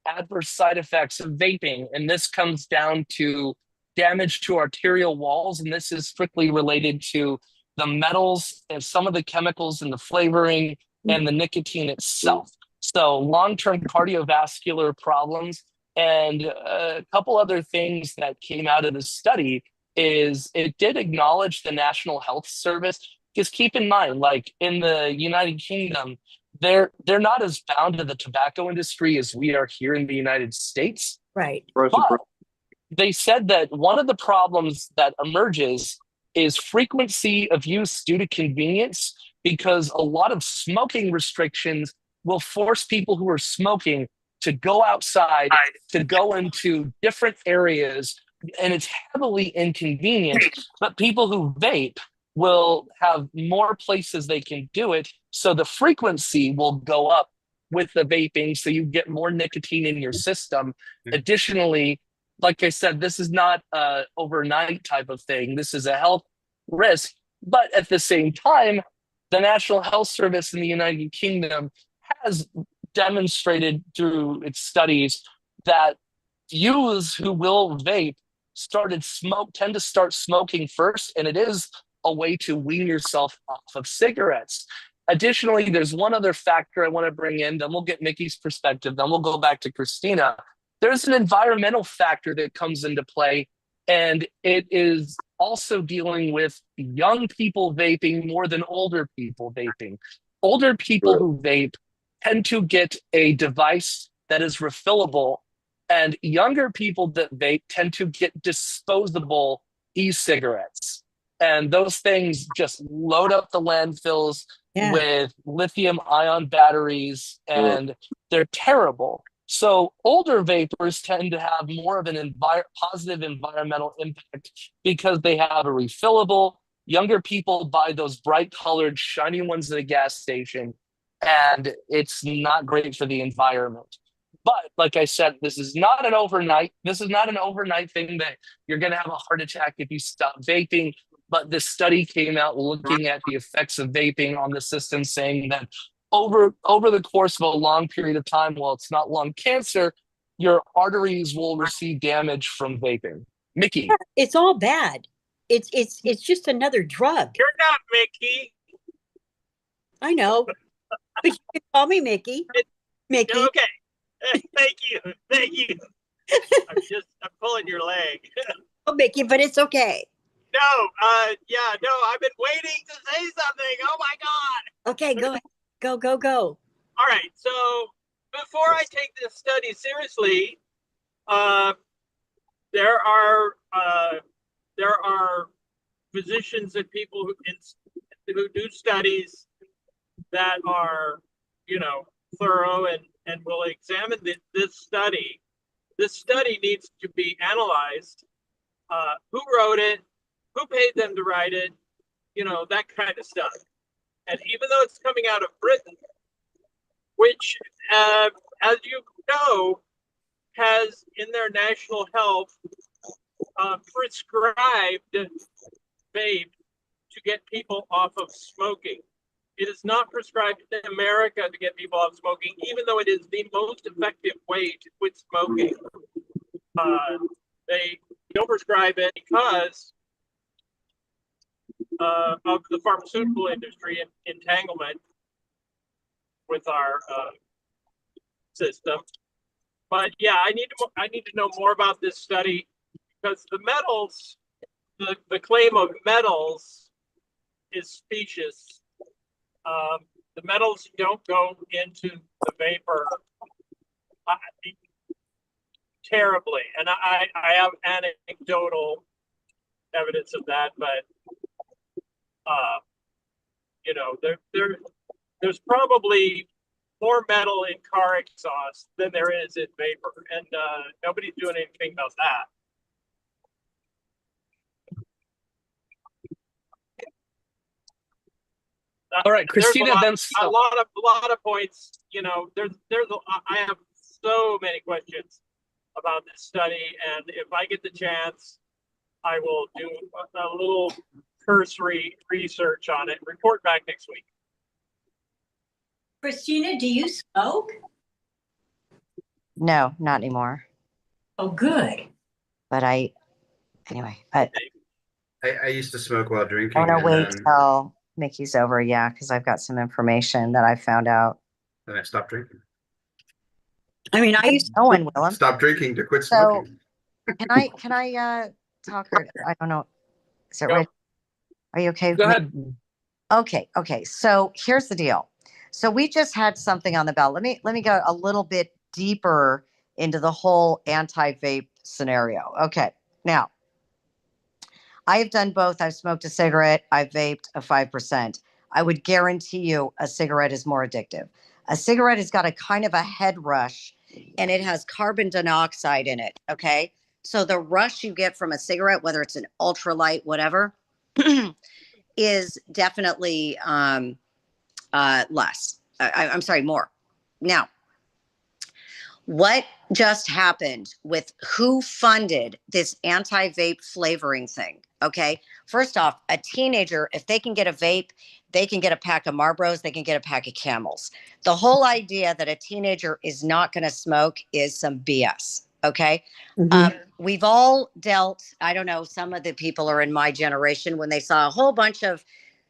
Speaker 1: adverse side effects of vaping. And this comes down to damage to arterial walls. And this is strictly related to the metals and some of the chemicals in the flavoring and the nicotine itself. So long-term cardiovascular problems. And a couple other things that came out of the study is it did acknowledge the National Health Service. Because keep in mind, like in the United Kingdom, they're not as bound to the tobacco industry as we are here in the United States.
Speaker 5: Right.
Speaker 1: But they said that one of the problems that emerges is frequency of use due to convenience, because a lot of smoking restrictions will force people who are smoking to go outside, to go into different areas, and it's heavily inconvenient. But people who vape will have more places they can do it, so the frequency will go up with the vaping, so you get more nicotine in your system. Additionally, like I said, this is not a overnight type of thing. This is a health risk, but at the same time, the National Health Service in the United Kingdom has demonstrated through its studies that youths who will vape tend to start smoking first, and it is a way to wean yourself off of cigarettes. Additionally, there's one other factor I want to bring in, then we'll get Mickey's perspective, then we'll go back to Christina. There's an environmental factor that comes into play, and it is also dealing with young people vaping more than older people vaping. Older people who vape tend to get a device that is refillable, and younger people that vape tend to get disposable e-cigarettes. And those things just load up the landfills with lithium ion batteries, and they're terrible. So older vapors tend to have more of an positive environmental impact because they have a refillable. Younger people buy those bright colored, shiny ones at a gas station, and it's not great for the environment. But like I said, this is not an overnight thing that you're going to have a heart attack if you stop vaping. But this study came out looking at the effects of vaping on the system, saying that over the course of a long period of time, while it's not lung cancer, your arteries will receive damage from vaping. Mickey.
Speaker 5: It's all bad. It's just another drug.
Speaker 3: You're not Mickey.
Speaker 5: I know. You can call me Mickey. Mickey.
Speaker 10: Okay. Thank you. Thank you. I'm pulling your leg.
Speaker 5: Oh, Mickey, but it's okay.
Speaker 10: No, yeah, no, I've been waiting to say something. Oh my God.
Speaker 5: Okay, go ahead. Go.
Speaker 10: All right. So before I take this study seriously, there are physicians and people who do studies that are, thorough and will examine this study. This study needs to be analyzed. Who wrote it? Who paid them to write it? That kind of stuff. And even though it's coming out of Britain, which, as you know, has in their national health prescribed vape to get people off of smoking. It is not prescribed in America to get people off smoking, even though it is the most effective way to quit smoking. They don't prescribe it because of the pharmaceutical industry entanglement with our system. But yeah, I need to know more about this study because the metals, the claim of metals is specious. The metals don't go into the vapor terribly, and I have anecdotal evidence of that, but there's probably more metal in car exhaust than there is in vapor, and nobody's doing anything about that.
Speaker 1: All right, Christina,
Speaker 10: there's a lot of points. I have so many questions about this study, and if I get the chance, I will do a little cursory research on it. Report back next week.
Speaker 5: Christina, do you smoke?
Speaker 6: No, not anymore.
Speaker 5: Oh, good.
Speaker 6: But anyway,
Speaker 4: I used to smoke while drinking.
Speaker 6: I want to wait
Speaker 4: then
Speaker 6: till Mickey's over. Yeah, because I've got some information that I found out.
Speaker 4: I stopped drinking.
Speaker 5: I mean, I used to.
Speaker 6: Owen, Willem.
Speaker 4: Stop drinking to quit
Speaker 6: So,
Speaker 4: smoking.
Speaker 6: can I talk or I don't know. Is it
Speaker 10: Go.
Speaker 6: right? Are you okay?
Speaker 1: Go ahead.
Speaker 6: Okay. So here's the deal. So we just had something on the ballot. Let me go a little bit deeper into the whole anti-vape scenario. Okay. Now, I have done both. I've smoked a cigarette. I've vaped a 5%. I would guarantee you a cigarette is more addictive. A cigarette has got a kind of a head rush and it has carbon dioxide in it. Okay. So the rush you get from a cigarette, whether it's an ultralight, whatever, is definitely less. I'm sorry, more. Now, what just happened with who funded this anti-vape flavoring thing? Okay. First off, a teenager, if they can get a vape, they can get a pack of Marlboros, they can get a pack of Camels. The whole idea that a teenager is not going to smoke is some BS. Okay. We've all dealt, I don't know, some of the people are in my generation when they saw a whole bunch of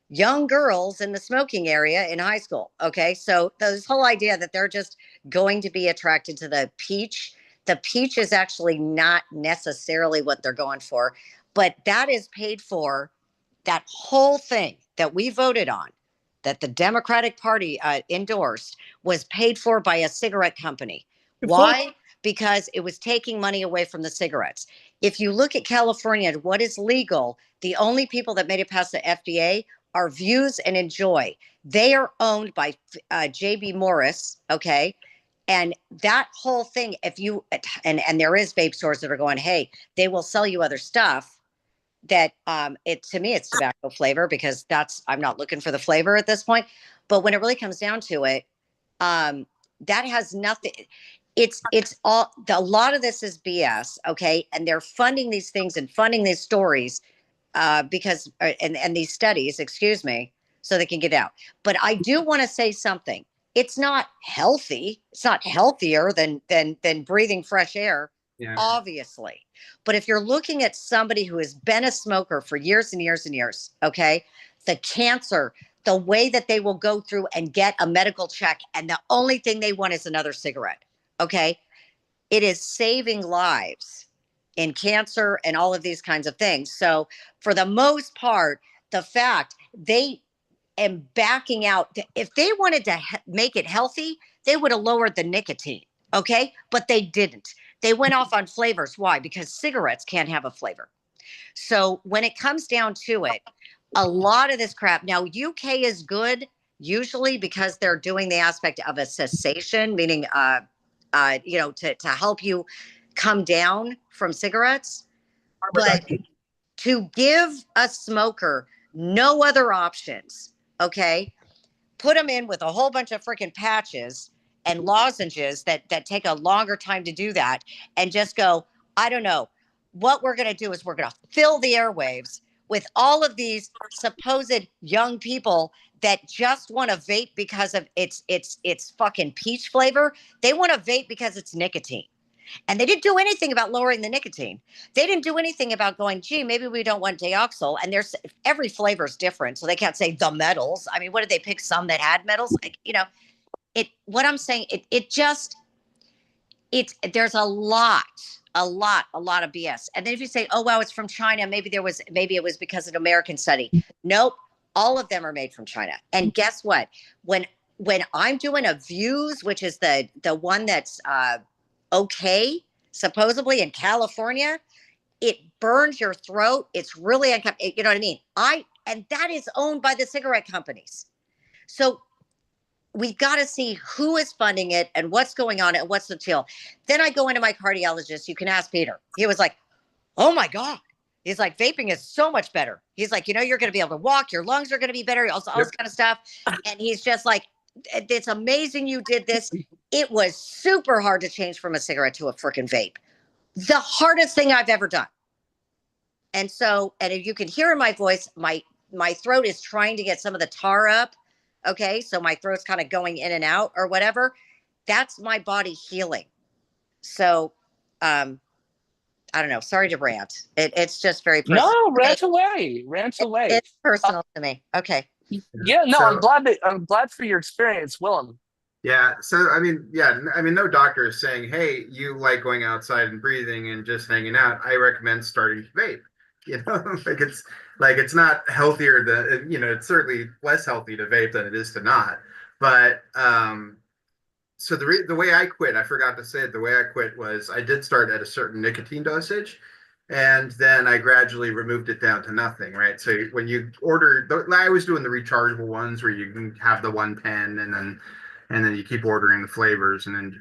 Speaker 6: young girls in the smoking area in high school. Okay. So this whole idea that they're just going to be attracted to the peach is actually not necessarily what they're going for, but that is paid for. That whole thing that we voted on, that the Democratic Party endorsed, was paid for by a cigarette company. Why? Because it was taking money away from the cigarettes. If you look at California, what is legal, the only people that made it past the FDA are Views and Enjoy. They are owned by JB Morris, okay? And that whole thing, if you, and there is vape stores that are going, hey, they will sell you other stuff that to me, it's tobacco flavor because I'm not looking for the flavor at this point. But when it really comes down to it, that has nothing. It's all, a lot of this is BS. Okay. And they're funding these things and funding these stories because, and these studies, excuse me, so they can get out. But I do want to say something. It's not healthy. It's not healthier than breathing fresh air. Yeah. Obviously. But if you're looking at somebody who has been a smoker for years and years and years, okay, the cancer, the way that they will go through and get a medical check, and the only thing they want is another cigarette. Okay. It is saving lives in cancer and all of these kinds of things. So, for the most part, the fact they am backing out, if they wanted to make it healthy, they would have lowered the nicotine. Okay. But they didn't. They went off on flavors. Why? Because cigarettes can't have a flavor. So, when it comes down to it, a lot of this crap now, UK is good usually because they're doing the aspect of a cessation, meaning, to help you come down from cigarettes. But to give a smoker no other options, okay, put them in with a whole bunch of freaking patches and lozenges that take a longer time to do that, and just go, I don't know. What we're going to do is we're going to fill the airwaves with all of these supposed young people that just want to vape because of it's fucking peach flavor. They want to vape because it's nicotine. And they didn't do anything about lowering the nicotine. They didn't do anything about going, gee, maybe we don't want Dioxyl. And there's every flavor is different. So they can't say the metals. I mean, what did they pick? Some that had metals? Like, what I'm saying, there's a lot of BS. And then if you say, oh, wow, it's from China, maybe it was because of an American study. Nope. All of them are made from China. And guess what? When I'm doing a Views, which is the one that's okay, supposedly in California, it burns your throat. It's really uncomfortable. You know what I mean? And that is owned by the cigarette companies. So we've got to see who is funding it and what's going on and what's the deal. Then I go into my cardiologist. You can ask Peter. He was like, oh my God. He's like, vaping is so much better. He's like, you're going to be able to walk. Your lungs are going to be better. All this kind of stuff. And he's just like, it's amazing you did this. It was super hard to change from a cigarette to a freaking vape. The hardest thing I've ever done. And so, and if you can hear in my voice, my throat is trying to get some of the tar up. Okay. So my throat's kind of going in and out or whatever. That's my body healing. So, I don't know. Sorry to rant. It's just very personal.
Speaker 1: No, rant away. Rant away.
Speaker 6: It's personal to me. Okay.
Speaker 1: Yeah, no,
Speaker 4: So-
Speaker 1: I'm glad for your experience, Willem.
Speaker 4: Yeah. So, no doctor is saying, hey, you like going outside and breathing and just hanging out. I recommend starting to vape. It's not healthier it's certainly less healthy to vape than it is to not. But, so the way I quit, I forgot to say it, the way I quit was I did start at a certain nicotine dosage, and then I gradually removed it down to nothing, right? So when you order, I was doing the rechargeable ones where you can have the one pen and then you keep ordering the flavors and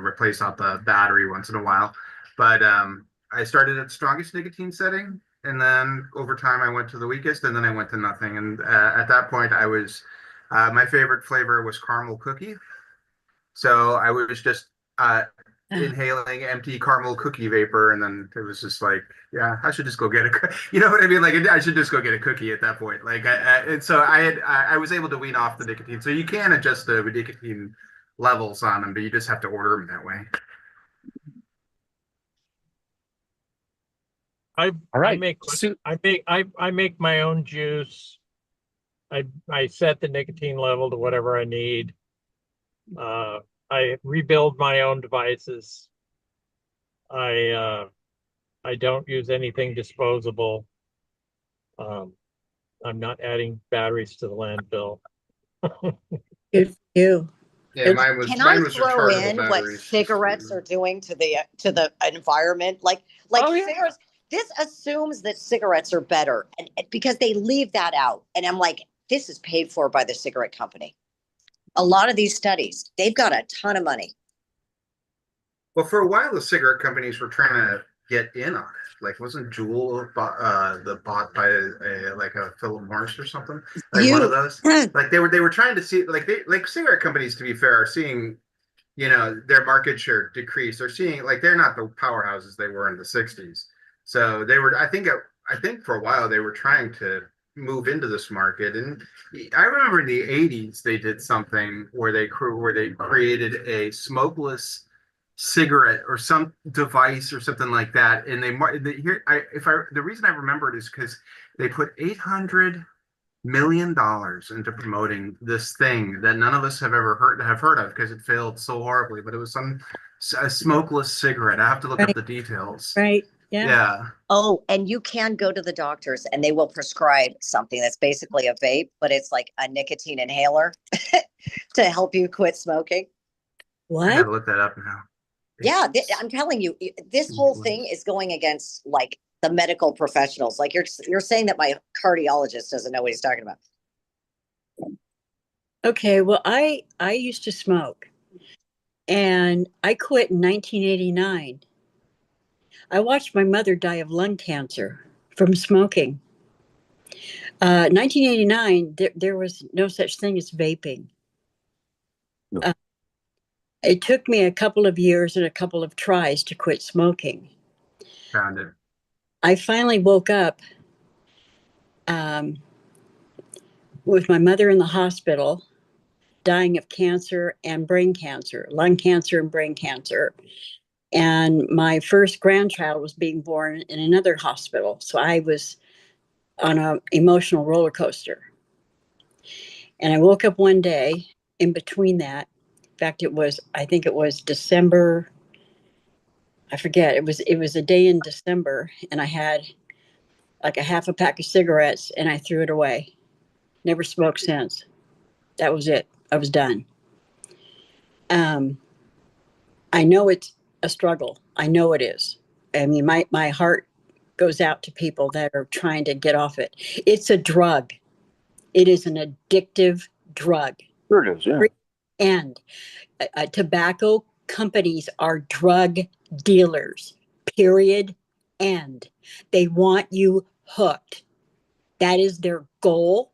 Speaker 4: replace out the battery once in a while. But I started at the strongest nicotine setting, and then over time I went to the weakest, and then I went to nothing. And at that point I was, my favorite flavor was caramel cookie. So I was just inhaling empty caramel cookie vapor, and then it was just like, yeah, I should just go get you know what I mean? Like, I should just go get a cookie at that point. Like, and so I was able to wean off the nicotine. So you can adjust the nicotine levels on them, but you just have to order them that way.
Speaker 1: All right.
Speaker 10: I make my own juice. I set the nicotine level to whatever I need. I rebuild my own devices. I don't use anything disposable. I'm not adding batteries to the landfill.
Speaker 5: Good for you.
Speaker 4: Yeah, mine was
Speaker 6: Can I
Speaker 4: rechargeable
Speaker 6: throw in what
Speaker 4: batteries.
Speaker 6: cigarettes are doing to the environment? Like
Speaker 1: Oh, yeah.
Speaker 6: cigarettes. This assumes that cigarettes are better, and because they leave that out. And I'm like, this is paid for by the cigarette company. A lot of these studies, they've got a ton of money.
Speaker 4: Well, for a while, the cigarette companies were trying to get in on it. Like, wasn't Juul bought by a Philip Morris or something? Like one of those. Like they were trying to see like cigarette companies, to be fair, are seeing, their market share decrease. They're seeing they're not the powerhouses they were in the 60s. So they were. I think for a while they were trying to move into this market. And I remember in the 80s they did something where they created a smokeless cigarette or some device or something like that. And the reason I remember it is because they put 800 million into promoting this thing that none of us have ever heard of because it failed so horribly. But it was a smokeless cigarette. I have to look up
Speaker 5: Right.
Speaker 4: the details.
Speaker 5: Right. Yeah.
Speaker 4: Yeah.
Speaker 6: Oh, and you can go to the doctors and they will prescribe something that's basically a vape, but it's like a nicotine inhaler to help you quit smoking.
Speaker 4: I
Speaker 5: What?
Speaker 4: gotta look that up now.
Speaker 6: Yeah, I'm telling you, this whole thing is going against like the medical professionals. Like you're saying that my cardiologist doesn't know what he's talking about.
Speaker 5: Okay, well, I used to smoke, and I quit in 1989. I watched my mother die of lung cancer from smoking. 1989, there was no such thing as vaping.
Speaker 8: No.
Speaker 5: It took me a couple of years and a couple of tries to quit smoking.
Speaker 4: Found it.
Speaker 5: I finally woke up with my mother in the hospital, dying of cancer and brain cancer, lung cancer and brain cancer. And my first grandchild was being born in another hospital. So I was on an emotional roller coaster. And I woke up one day in between that. In fact, I think it was December. I forget. It was a day in December, and I had like a half a pack of cigarettes, and I threw it away. Never smoked since. That was it. I was done. I know it's a struggle. I know it is. I mean, my heart goes out to people that are trying to get off it. It's a drug. It is an addictive drug.
Speaker 8: Sure it is, yeah.
Speaker 5: And tobacco companies are drug dealers, period, end. They want you hooked. That is their goal.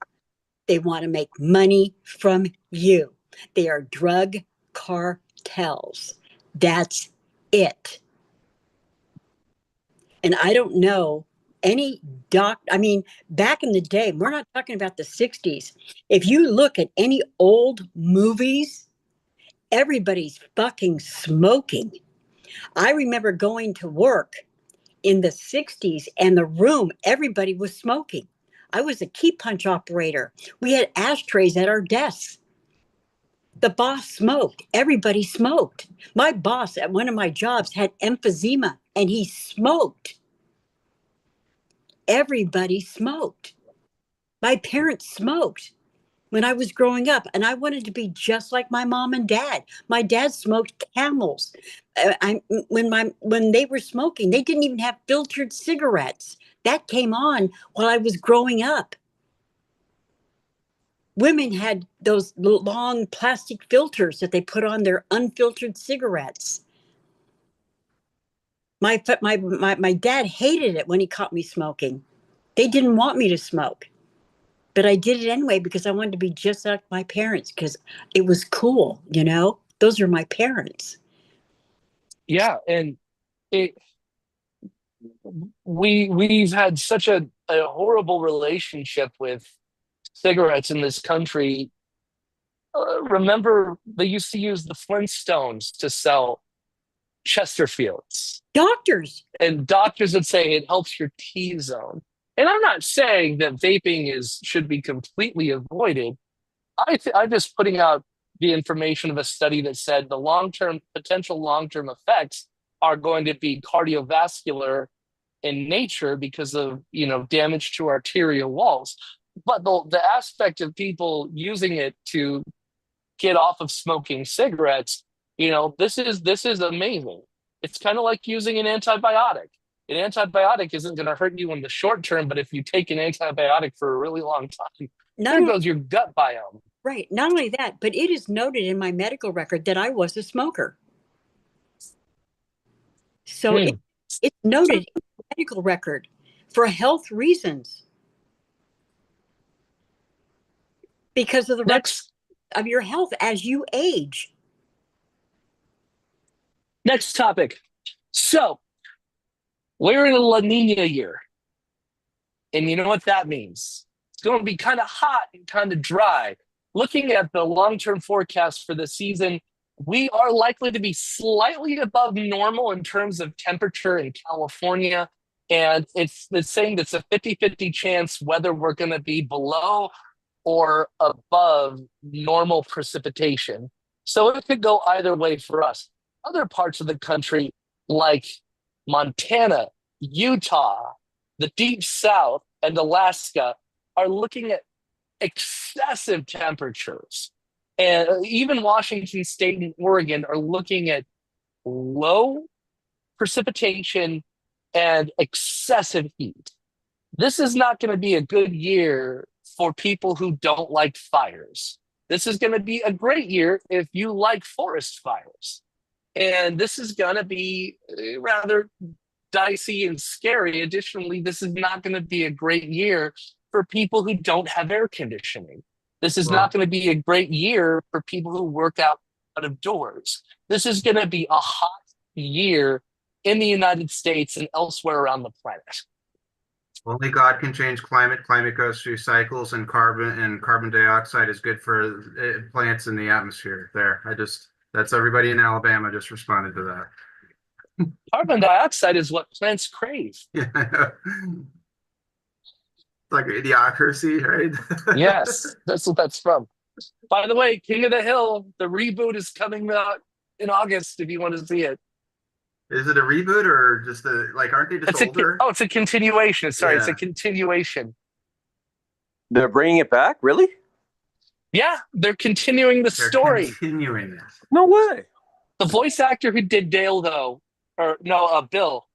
Speaker 5: They want to make money from you. They are drug cartels. That's it. And I don't know any I mean, back in the day, we're not talking about the 60s. If you look at any old movies, everybody's fucking smoking. I remember going to work in the 60s and the room, everybody was smoking. I was a key punch operator. We had ashtrays at our desks. The boss smoked. Everybody smoked. My boss at one of my jobs had emphysema and he smoked. Everybody smoked. My parents smoked when I was growing up, and I wanted to be just like my mom and dad. My dad smoked Camels. When they were smoking, they didn't even have filtered cigarettes. That came on while I was growing up. Women had those long plastic filters that they put on their unfiltered cigarettes. My dad hated it when he caught me smoking. They didn't want me to smoke, but I did it anyway because I wanted to be just like my parents because it was cool, you know? Those are my parents.
Speaker 1: Yeah, and we've had such a horrible relationship with cigarettes in this country. Remember, they used to use the Flintstones to sell Chesterfields.
Speaker 5: Doctors.
Speaker 1: And doctors would say it helps your T-zone. And I'm not saying that vaping should be completely avoided. I'm just putting out the information of a study that said the potential long-term effects are going to be cardiovascular in nature because of damage to arterial walls. But the aspect of people using it to get off of smoking cigarettes, this is amazing. It's kind of like using an antibiotic. An antibiotic isn't going to hurt you in the short term, but if you take an antibiotic for a really long time, there goes your gut biome.
Speaker 5: Right. Not only that, but it is noted in my medical record that I was a smoker. So it's noted in the medical record for health reasons. Because of the rest of your health as you age.
Speaker 1: Next topic. So, we're in a La Nina year. And you know what that means? It's going to be kind of hot and kind of dry. Looking at the long-term forecast for the season, we are likely to be slightly above normal in terms of temperature in California. And it's saying that's a 50-50 chance whether we're going to be below or above normal precipitation. So it could go either way for us. Other parts of the country, like Montana, Utah, the Deep South, and Alaska, are looking at excessive temperatures. And even Washington State and Oregon are looking at low precipitation and excessive heat. This is not going to be a good year for people who don't like fires. This is going to be a great year if you like forest fires. And this is going to be rather dicey and scary. Additionally, this is not going to be a great year for people who don't have air conditioning. This is not going to be a great year for people who work out of doors. This is going to be a hot year in the United States and elsewhere around the planet.
Speaker 4: Only God can change climate. Climate goes through cycles, and carbon dioxide is good for plants in the atmosphere. That's everybody in Alabama just responded to that.
Speaker 1: Carbon dioxide is what plants crave.
Speaker 4: Yeah, like idiocracy, right?
Speaker 1: Yes, that's what that's from. By the way, King of the Hill, the reboot is coming out in August if you want to see it.
Speaker 4: Is it a reboot or just aren't they just older?
Speaker 1: It's a continuation. Sorry, it's
Speaker 4: Yeah.
Speaker 1: a continuation.
Speaker 8: They're bringing it back? Really?
Speaker 1: Yeah, they're continuing the
Speaker 4: They're
Speaker 1: story.
Speaker 4: continuing this.
Speaker 8: No way.
Speaker 1: The voice actor who did Dale, though, Dale.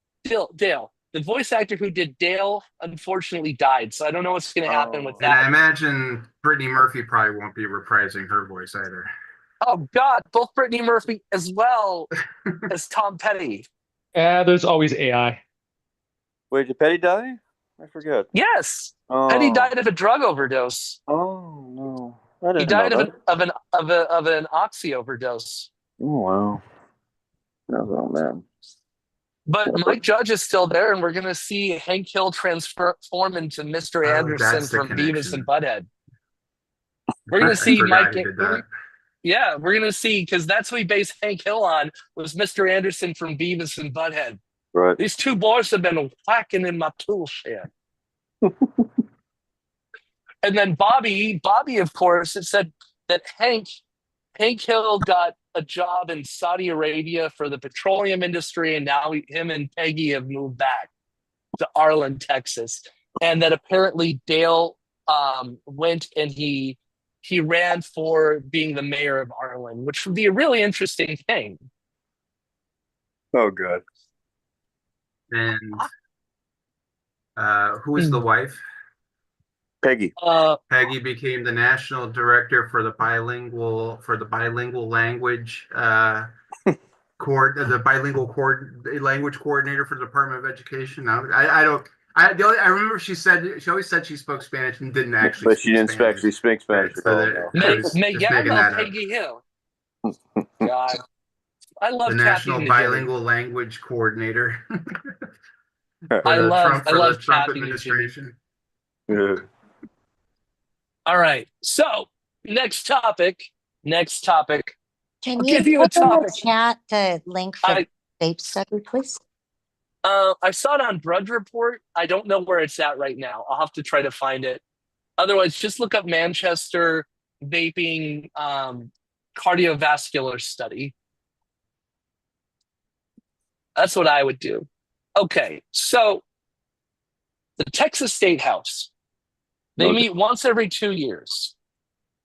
Speaker 1: The voice actor who did Dale unfortunately died, so I don't know what's going to happen with
Speaker 4: And I
Speaker 1: that.
Speaker 4: imagine Brittany Murphy probably won't be reprising her voice either.
Speaker 1: Oh God, both Brittany Murphy as well as Tom Petty.
Speaker 3: There's always AI.
Speaker 8: Wait, did Petty die? I forget.
Speaker 1: Yes,
Speaker 8: Oh.
Speaker 1: Petty died of a drug overdose.
Speaker 8: Oh no. I didn't
Speaker 1: He died
Speaker 8: know that.
Speaker 1: of an oxy overdose.
Speaker 8: Oh wow. Oh man.
Speaker 1: But Mike Judge is still there, and we're going to see Hank Hill transform into Mr.
Speaker 4: Oh,
Speaker 1: Anderson
Speaker 4: that's the
Speaker 1: from Beavis
Speaker 4: connection.
Speaker 1: and Butthead. We're going to see
Speaker 4: forgot
Speaker 1: Mike.
Speaker 4: he did that.
Speaker 1: Yeah, we're going to see, because that's what we base Hank Hill on, was Mr. Anderson from Beavis and Butthead.
Speaker 8: Right.
Speaker 1: These two boys have been whacking in my tool shed. And then Bobby, of course, it said that Hank Hill got a job in Saudi Arabia for the petroleum industry, and now him and Peggy have moved back to Arlen, Texas. And that apparently Dale went and he ran for being the mayor of Arlen, which would be a really interesting thing.
Speaker 8: Oh good.
Speaker 4: And who is the wife?
Speaker 8: Peggy.
Speaker 4: Peggy became the national director for the bilingual language language coordinator for the Department of Education. Now I remember she always said she spoke Spanish and didn't actually.
Speaker 8: But she didn't actually speak Spanish.
Speaker 4: Right, so
Speaker 1: Me llamo Peggy Hill. God, I love
Speaker 4: the
Speaker 1: Kathy
Speaker 4: national
Speaker 1: Najimy.
Speaker 4: bilingual language coordinator.
Speaker 1: I love
Speaker 4: Trump
Speaker 1: Kathy
Speaker 4: administration.
Speaker 8: Yeah.
Speaker 1: All right, so next topic.
Speaker 6: Can
Speaker 1: I'll
Speaker 6: you
Speaker 1: give you a
Speaker 6: put in the
Speaker 1: topic.
Speaker 6: chat the link for the tape study, please?
Speaker 1: I saw it on Drudge Report. I don't know where it's at right now. I'll have to try to find it. Otherwise, just look up Manchester vaping cardiovascular study. That's what I would do. Okay, so the Texas State House, they meet once every 2 years.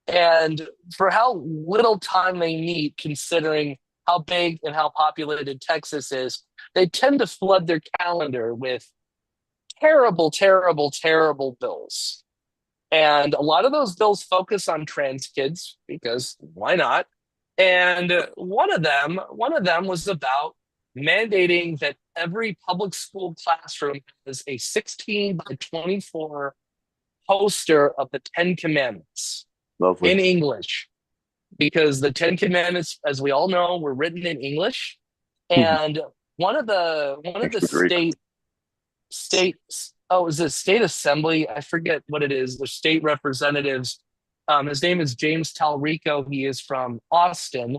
Speaker 1: And for how little time they meet, considering how big and how populated Texas is, they tend to flood their calendar with terrible, terrible, terrible bills. And a lot of those bills focus on trans kids, because why not? And one of them was about mandating that every public school classroom has a 16 by 24 poster of the 10 Commandments.
Speaker 8: Lovely.
Speaker 1: In English, because the 10 Commandments, as we all know, were written in English. And one of the state assembly, I forget what it is, the state representatives, his name is James Talrico. He is from Austin.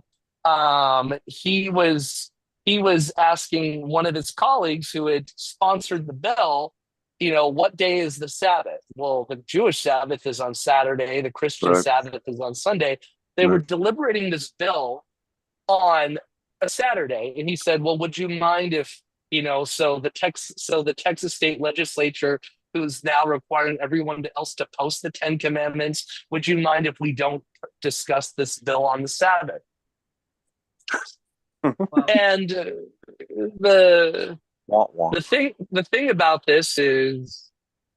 Speaker 1: He was he was asking one of his colleagues who had sponsored the bill, what day is the Sabbath? Well, the Jewish Sabbath is on Saturday, the Christian
Speaker 8: Right.
Speaker 1: Sabbath is on Sunday. They were
Speaker 8: Right.
Speaker 1: deliberating this bill on a Saturday, and he said, "Well, would you mind if so the Texas state legislature, who's now requiring everyone else to post the Ten Commandments, would you mind if we don't discuss this bill on the Sabbath?" And the
Speaker 8: Wah, wah.
Speaker 1: the thing about this is,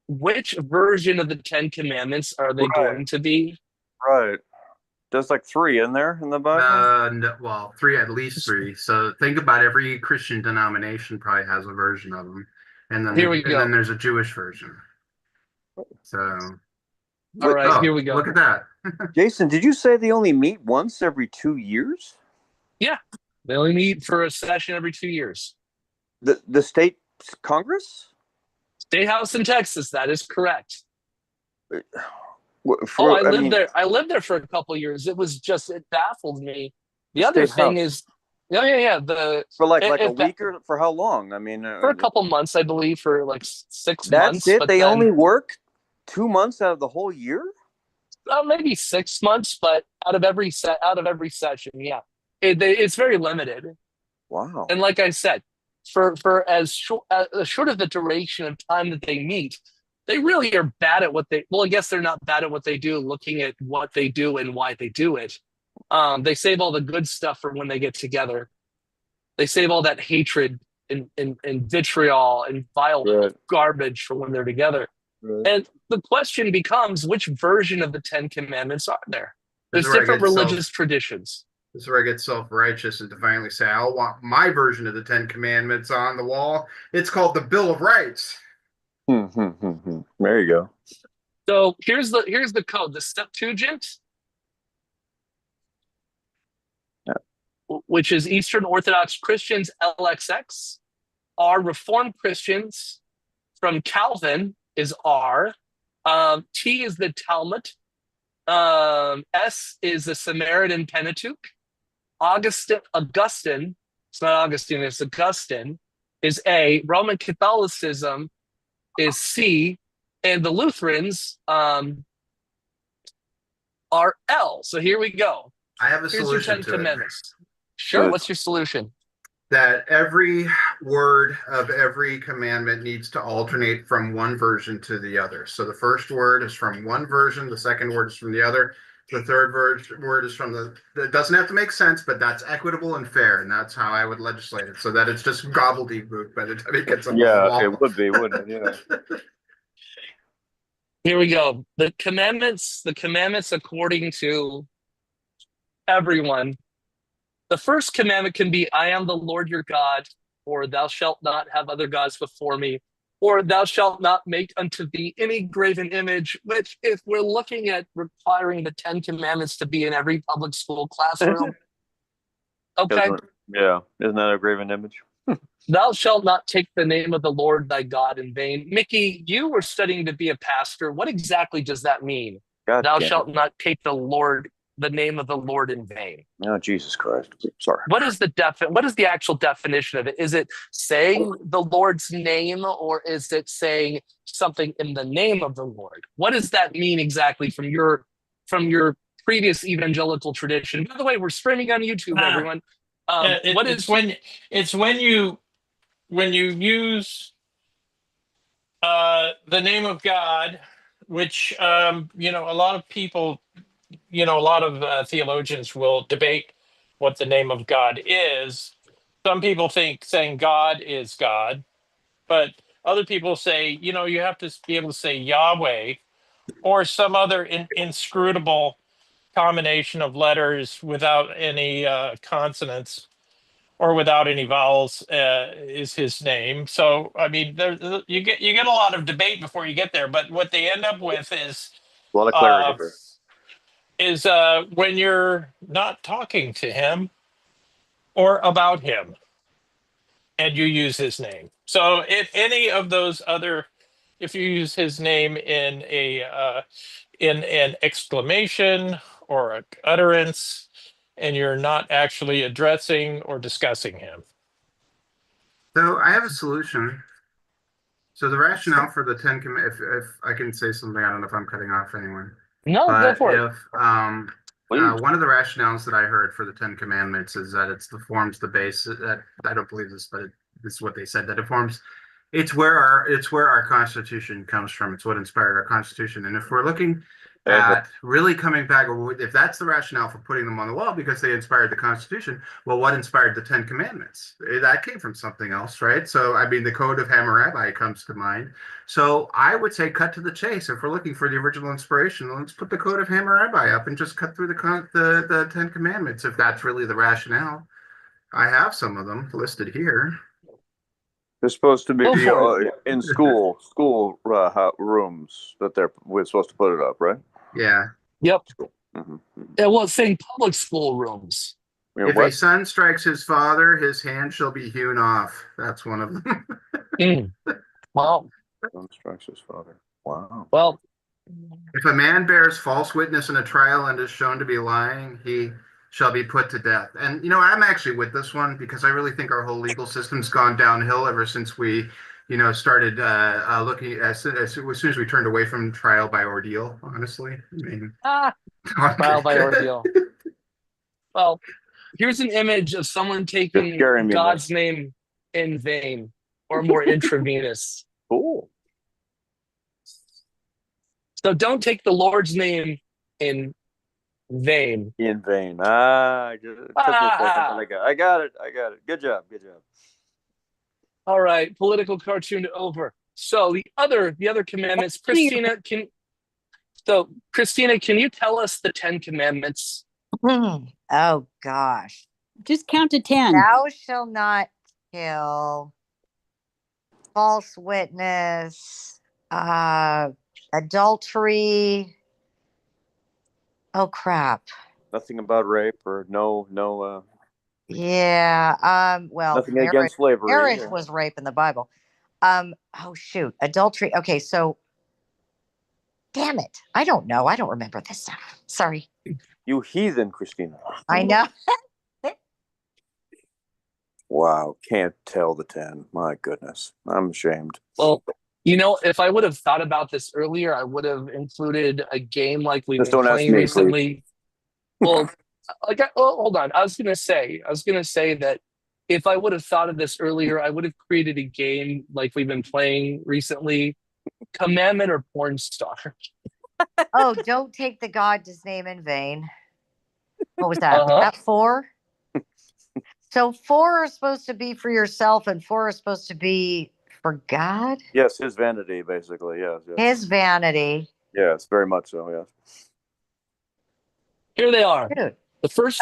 Speaker 1: which version of the Ten Commandments are they
Speaker 8: Right.
Speaker 1: going to be?
Speaker 8: Right. There's like 3 in there in the Bible.
Speaker 4: No, well, at least three. So think about every Christian denomination probably has a version of them, and then
Speaker 1: Here we go.
Speaker 4: there's a Jewish version. So
Speaker 1: All right,
Speaker 4: oh,
Speaker 1: here we go.
Speaker 4: look at that.
Speaker 8: Jason, did you say they only meet once every 2 years?
Speaker 1: They only meet for a session every 2 years.
Speaker 8: The state Congress?
Speaker 1: State House in Texas, that is correct.
Speaker 8: For,
Speaker 1: I lived
Speaker 8: mean,
Speaker 1: there. I lived there for a couple of years. It baffled me. The other
Speaker 8: State
Speaker 1: thing
Speaker 8: House.
Speaker 1: is, yeah.
Speaker 8: for like
Speaker 1: it-
Speaker 8: a
Speaker 1: it-
Speaker 8: week or for how long? I mean,
Speaker 1: For a couple months, I believe, for like 6
Speaker 8: that's
Speaker 1: months.
Speaker 8: it.
Speaker 1: But
Speaker 8: They
Speaker 1: then,
Speaker 8: only work 2 months out of the whole year.
Speaker 1: maybe 6 months, but out of every session, yeah, it's very limited.
Speaker 8: Wow.
Speaker 1: And like I said, for as short of the duration of time that they meet, they really are bad at what they. Well, I guess they're not bad at what they do. Looking at what they do and why they do it, they save all the good stuff for when they get together. They save all that hatred and vitriol and vile
Speaker 8: Right.
Speaker 1: garbage for when they're together.
Speaker 8: Right.
Speaker 1: And the question becomes, which version of the Ten Commandments are there?
Speaker 4: This
Speaker 1: There's
Speaker 4: is where I
Speaker 1: different
Speaker 4: get
Speaker 1: religious traditions.
Speaker 4: This is where I get self-righteous and defiantly say, I'll want my version of the Ten Commandments on the wall. It's called the Bill of Rights.
Speaker 8: There you go.
Speaker 1: So here's the code. The Septuagint,
Speaker 8: Yeah.
Speaker 1: which is Eastern Orthodox Christians LXX, R Reformed Christians from Calvin is R. T is the Talmud. S is the Samaritan Pentateuch. Augustine, it's not Augustine, it's Augustine, is A. Roman Catholicism is C. And the Lutherans are L. So here we go.
Speaker 4: I have a
Speaker 1: Here's your
Speaker 4: solution
Speaker 1: Ten
Speaker 4: to it.
Speaker 1: Commandments. Sure,
Speaker 8: Good.
Speaker 1: what's your solution?
Speaker 4: That every word of every commandment needs to alternate from one version to the other. So the first word is from one version, the second word is from the other, the third word is from it doesn't have to make sense, but that's equitable and fair, and that's how I would legislate it, so that it's just gobbledygook by the time it gets on
Speaker 8: Yeah,
Speaker 4: the wall.
Speaker 8: it would be, wouldn't it? Yeah.
Speaker 1: Here we go. The commandments according to everyone. The first commandment can be, I am the Lord your God, or thou shalt not have other gods before me, or thou shalt not make unto thee any graven image, which if we're looking at requiring the Ten Commandments to be in every public school classroom, okay.
Speaker 8: Yeah. Isn't that a graven image?
Speaker 1: Thou shalt not take the name of the Lord thy God in vain. Mickey, you were studying to be a pastor. What exactly does that mean?
Speaker 8: God
Speaker 1: Thou
Speaker 8: damn
Speaker 1: shalt
Speaker 8: it.
Speaker 1: not take the name of the Lord in vain.
Speaker 8: Oh, Jesus Christ. Sorry.
Speaker 1: What is the actual definition of it? Is it saying the Lord's name, or is it saying something in the name of the Lord? What does that mean exactly from your previous evangelical tradition? By the way, we're streaming on YouTube, everyone.
Speaker 10: It's when you use the name of God, which a lot of people, a lot of theologians will debate what the name of God is. Some people think saying God is God, but other people say you have to be able to say Yahweh or some other inscrutable combination of letters without any consonants or without any vowels is his name. So I mean, you get a lot of debate before you get there. But what they end up with is
Speaker 8: A lot of clarity here.
Speaker 10: when you're not talking to him or about him, and you use his name. So if any of those if you use his name in an exclamation or an utterance, and you're not actually addressing or discussing him.
Speaker 4: So I have a solution. So the rationale for the if I can say something, I don't know if I'm cutting off anyone.
Speaker 1: No, go
Speaker 4: But
Speaker 1: for it.
Speaker 4: if one of the rationales that I heard for the Ten Commandments is that forms the base. That I don't believe this, but this is what they said, that it forms. It's where our Constitution comes from. It's what inspired our Constitution. And if we're looking at really coming back, if that's the rationale for putting them on the wall because they inspired the Constitution, well, what inspired the Ten Commandments? That came from something else, right? So, I mean, the Code of Hammurabi comes to mind. So I would say cut to the chase. If we're looking for the original inspiration, let's put the Code of Hammurabi up and just cut through the Ten Commandments, if that's really the rationale. I have some of them listed here.
Speaker 8: They're supposed to be
Speaker 1: Go for
Speaker 8: in school rooms that we're supposed to put it up, right?
Speaker 4: Yeah.
Speaker 1: Yep.
Speaker 8: Mm-hmm.
Speaker 1: Yeah, well, it's saying public school rooms.
Speaker 4: If a son strikes his father, his hand shall be hewn off. That's one of them.
Speaker 1: Wow.
Speaker 8: Son strikes his father. Wow.
Speaker 1: Well,
Speaker 4: if a man bears false witness in a trial and is shown to be lying, he shall be put to death. And, I'm actually with this one because I really think our whole legal system's gone downhill ever since we, started looking as soon as we turned away from trial by ordeal, honestly. I mean,
Speaker 1: trial by ordeal. Well, here's an image of someone taking God's name in vain or more intravenous.
Speaker 8: Cool.
Speaker 1: So don't take the Lord's name in vain.
Speaker 8: In vain. It took me a second, but I got it. Good job.
Speaker 1: All right, political cartoon over. So the other commandments, Christina, can you tell us the 10 commandments?
Speaker 6: Oh gosh.
Speaker 5: Just count to 10.
Speaker 6: Thou shalt not kill, false witness, adultery. Oh crap.
Speaker 8: Nothing about rape or no.
Speaker 6: Yeah. Well,
Speaker 8: nothing against slavery.
Speaker 6: Marriage was rape in the Bible. Oh shoot, adultery. Okay, so damn it, I don't know. I don't remember this stuff. Sorry.
Speaker 8: You heathen, Christina.
Speaker 6: I know.
Speaker 8: Wow, can't tell the 10. My goodness, I'm ashamed.
Speaker 1: Well, if I would have thought about this earlier, I would have included a game like we've been playing recently. Well, hold on. I was gonna say that if I would have thought of this earlier, I would have created a game like we've been playing recently, Commandment or Porn Star.
Speaker 6: Oh, don't take the God's name in vain. What was that? That 4? So 4 is supposed to be for yourself, and 4 is supposed to be for God?
Speaker 8: Yes, his vanity, basically. Yes.
Speaker 6: His vanity.
Speaker 8: Yes, very much so, yes.
Speaker 1: Here they are.
Speaker 6: Dude.
Speaker 1: The first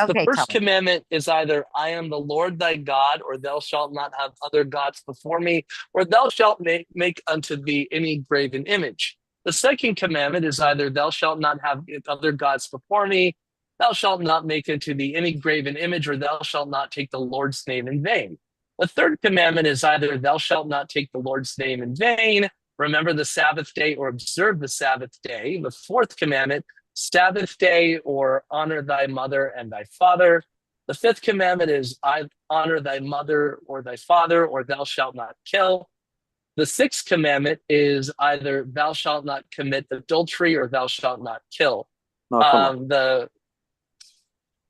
Speaker 1: commandment is either I am the Lord thy God, or thou shalt not have other gods before me, or thou shalt make unto thee any graven image. The second commandment is either thou shalt not have other gods before me, thou shalt not make unto thee any graven image, or thou shalt not take the Lord's name in vain. The third commandment is either thou shalt not take the Lord's name in vain, remember the Sabbath day, or observe the Sabbath day. The fourth commandment, Sabbath day, or honor thy mother and thy father. The fifth commandment is I honor thy mother or thy father, or thou shalt not kill. The sixth commandment is either thou shalt not commit adultery or thou shalt not kill.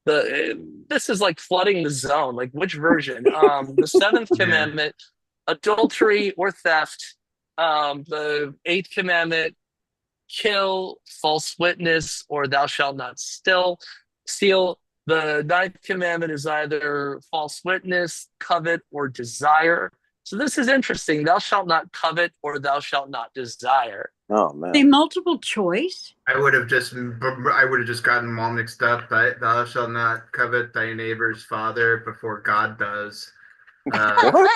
Speaker 1: This is like flooding the zone. Like, which version? The seventh commandment, adultery or theft. The eighth commandment, kill, false witness, or thou shalt not steal. The ninth commandment is either false witness, covet, or desire. So this is interesting. Thou shalt not covet, or thou shalt not desire.
Speaker 8: Oh man!
Speaker 5: They multiple choice.
Speaker 4: I would have just gotten them all mixed up. Thou shalt not covet thy neighbor's father before God does.
Speaker 6: Oh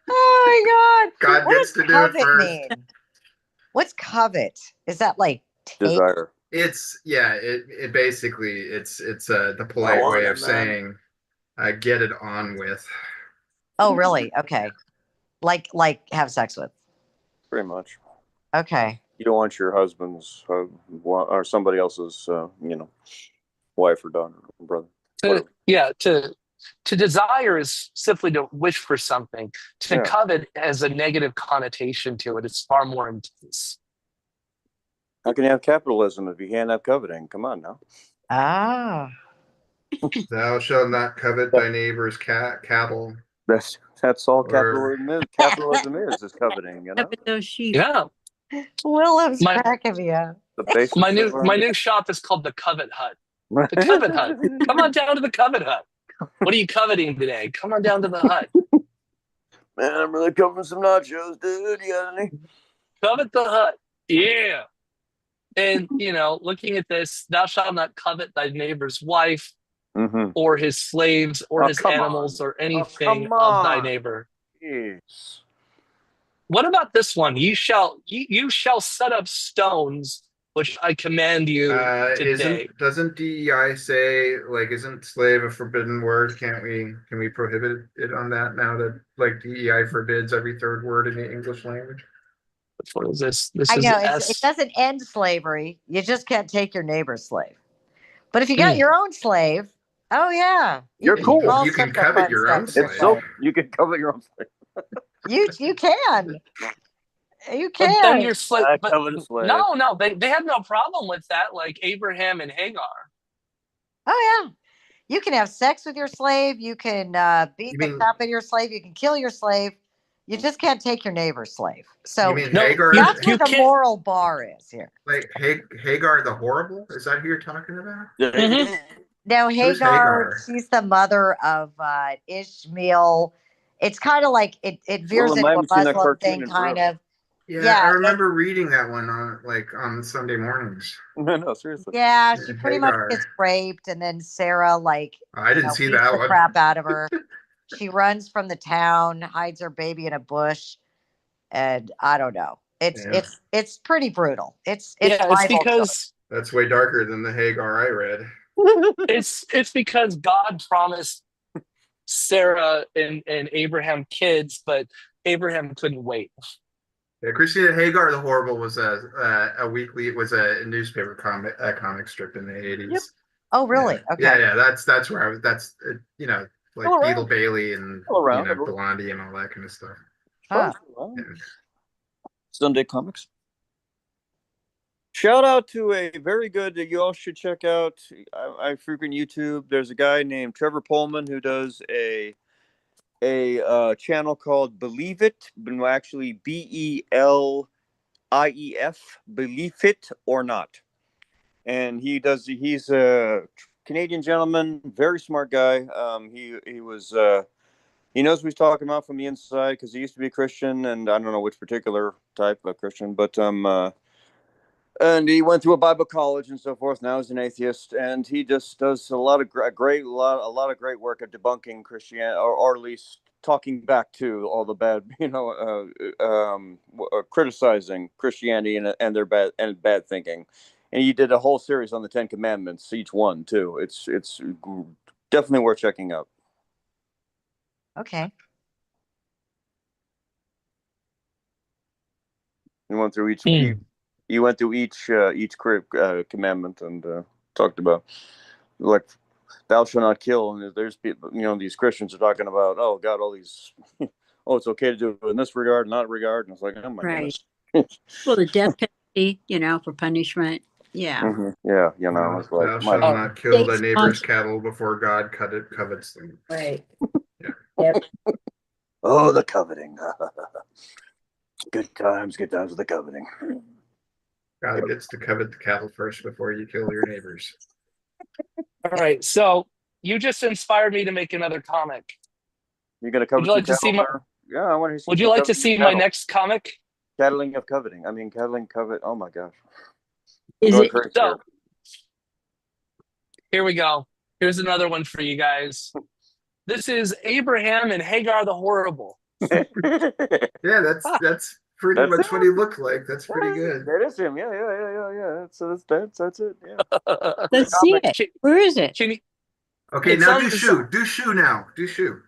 Speaker 6: my God!
Speaker 4: God
Speaker 6: what
Speaker 4: gets to do it first.
Speaker 6: Mean? What's covet? Is that like
Speaker 8: desire?
Speaker 4: It basically it's the polite way of saying get it on with.
Speaker 6: Oh really? Okay. Like have sex with.
Speaker 8: Pretty much.
Speaker 6: Okay.
Speaker 8: You don't want your husband's or somebody else's wife or daughter or brother.
Speaker 1: To desire is simply to wish for something. To
Speaker 8: Yeah.
Speaker 1: covet has a negative connotation to it. It's far more intense.
Speaker 8: How can you have capitalism if you can't have coveting? Come on now.
Speaker 6: Ah,
Speaker 4: Thou shalt not covet thy neighbor's cattle.
Speaker 8: That's all
Speaker 4: Or-
Speaker 8: capitalism is. Capitalism is coveting, you know?
Speaker 5: Up at those sheep.
Speaker 1: Yeah.
Speaker 6: Willem's
Speaker 1: My-
Speaker 6: cracking me up.
Speaker 8: The basics
Speaker 1: My
Speaker 8: of,
Speaker 1: new shop is called the Covet Hut. The Covet Hut. Come on down to the Covet Hut. What are you coveting today? Come on down to the hut.
Speaker 8: Man, I'm really covering some nachos, dude. You got any?
Speaker 1: Covet the hut. Yeah. And, looking at this, thou shalt not covet thy neighbor's wife
Speaker 8: Mm-hmm.
Speaker 1: or his slaves or
Speaker 8: Oh,
Speaker 1: his
Speaker 8: come
Speaker 1: animals
Speaker 8: on.
Speaker 1: or anything
Speaker 8: come
Speaker 1: of thy
Speaker 8: on.
Speaker 1: neighbor.
Speaker 8: Jeez.
Speaker 1: What about this one? You shall set up stones, which I command you today.
Speaker 4: Doesn't DEI say, like, isn't slave a forbidden word? Can we prohibit it on that now that, like, DEI forbids every third word in the English language?
Speaker 1: What is this? This
Speaker 6: I
Speaker 1: is
Speaker 6: know
Speaker 1: S.
Speaker 6: it doesn't end slavery. You just can't take your neighbor's slave. But if you got
Speaker 1: Mm.
Speaker 6: your own slave, oh yeah,
Speaker 8: You're
Speaker 6: can
Speaker 8: cool.
Speaker 6: do all
Speaker 4: You can
Speaker 6: sorts of
Speaker 4: covet
Speaker 6: fun
Speaker 4: your
Speaker 6: stuff
Speaker 4: own
Speaker 6: with your
Speaker 8: It's
Speaker 4: slave.
Speaker 8: so you can covet your own slave.
Speaker 6: You can. You
Speaker 1: But then
Speaker 6: can.
Speaker 1: you're slave.
Speaker 8: I
Speaker 1: But
Speaker 8: covet a slave.
Speaker 1: no, they had no problem with that, like Abraham and Hagar.
Speaker 6: Oh yeah. You can have sex with your slave. You can beat
Speaker 4: You
Speaker 6: the
Speaker 4: mean-
Speaker 6: crap out of your slave. You can kill your slave. You just can't take your neighbor's slave. So
Speaker 4: You mean
Speaker 1: No,
Speaker 4: Hagar?
Speaker 1: you-
Speaker 6: that's where the
Speaker 1: can't-
Speaker 6: moral bar is here.
Speaker 4: Like Hagar the horrible? Is that who you're talking about?
Speaker 1: Mhm.
Speaker 6: Now
Speaker 4: Who's
Speaker 6: Hagar,
Speaker 4: Hagar?
Speaker 6: she's the mother of Ishmael. It's kind of like it veers
Speaker 8: Well, I
Speaker 6: into a
Speaker 8: haven't seen that
Speaker 6: Muslim
Speaker 8: cartoon
Speaker 6: thing,
Speaker 8: in
Speaker 6: kind
Speaker 8: forever.
Speaker 6: of.
Speaker 4: Yeah,
Speaker 6: Yeah,
Speaker 4: I remember reading that one on Sunday mornings.
Speaker 8: No, seriously.
Speaker 6: Yeah, she pretty much
Speaker 4: Hagar.
Speaker 6: gets raped, and then Sarah
Speaker 4: I didn't see
Speaker 6: beats
Speaker 4: that
Speaker 6: the
Speaker 4: one.
Speaker 6: crap out of her. She runs from the town, hides her baby in a bush, and I don't know.
Speaker 4: Yeah.
Speaker 6: It's pretty brutal. It's
Speaker 1: Yeah, it's
Speaker 6: Bible
Speaker 1: because
Speaker 4: That's way darker than the Hagar I read.
Speaker 1: it's because God promised Sarah and Abraham kids, but Abraham couldn't wait.
Speaker 4: Yeah, Christina Hagar the Horrible was a weekly. It was a newspaper comic strip in the 80s.
Speaker 6: Yep. Oh, really?
Speaker 4: Yeah.
Speaker 6: Okay.
Speaker 4: Yeah, that's where I was. That's like
Speaker 8: All right.
Speaker 4: Beetle Bailey and
Speaker 8: All around.
Speaker 4: Blondie and all that kind of stuff.
Speaker 6: Huh.
Speaker 4: Yeah.
Speaker 8: Sunday Comics. Shout out to a very good that you all should check out. I frequent YouTube. There's a guy named Trevor Pullman who does a channel called Believe It, but actually BELIEF, Believe It or Not. And he's a Canadian gentleman, very smart guy. He knows what he's talking about from the inside because he used to be a Christian, and I don't know which particular type of Christian, but and he went through a Bible college and so forth. Now he's an atheist, and he just does a lot of great work at debunking Christianity, or at least talking back to all the bad, criticizing Christianity and their bad thinking. And he did a whole series on the 10 Commandments, each one too. It's definitely worth checking out.
Speaker 6: Okay.
Speaker 8: He went through each.
Speaker 1: Hmm.
Speaker 8: He went through each commandment and talked about, like, thou shalt not kill. And there's people, these Christians are talking about, oh God, all these, oh, it's okay to do it in this regard, not regard. And it's like, oh my
Speaker 5: Right.
Speaker 8: goodness.
Speaker 5: Well, the death penalty, for punishment. Yeah.
Speaker 8: Mhm. Yeah, it's
Speaker 4: Thou
Speaker 8: like
Speaker 4: shalt
Speaker 8: my,
Speaker 4: not kill thy
Speaker 5: Takes
Speaker 4: neighbor's
Speaker 5: on-
Speaker 4: cattle before God covets them.
Speaker 5: Right.
Speaker 8: oh, the coveting. Good times with the coveting.
Speaker 4: God gets to covet the cattle first before you kill your neighbors.
Speaker 1: All right, so you just inspired me to make another comic.
Speaker 8: You're gonna cover.
Speaker 1: Would you like to see my?
Speaker 8: Yeah, I want to see.
Speaker 1: Would you like to see my next comic?
Speaker 8: Cattling of coveting? I mean, cattling covet. Oh my gosh.
Speaker 5: Is it?
Speaker 1: So here we go. Here's another one for you guys. This is Abraham and Hagar the Horrible.
Speaker 4: Yeah, that's pretty
Speaker 8: That's
Speaker 4: much
Speaker 8: it.
Speaker 4: what he looked like. That's pretty good.
Speaker 8: That is him. Yeah. So that's it. Yeah.
Speaker 5: Let's see it. Where is it?
Speaker 1: Can you,
Speaker 4: Okay,
Speaker 1: It's
Speaker 4: now
Speaker 1: on
Speaker 4: do
Speaker 1: the
Speaker 4: shoe. Do shoe now. Do shoe.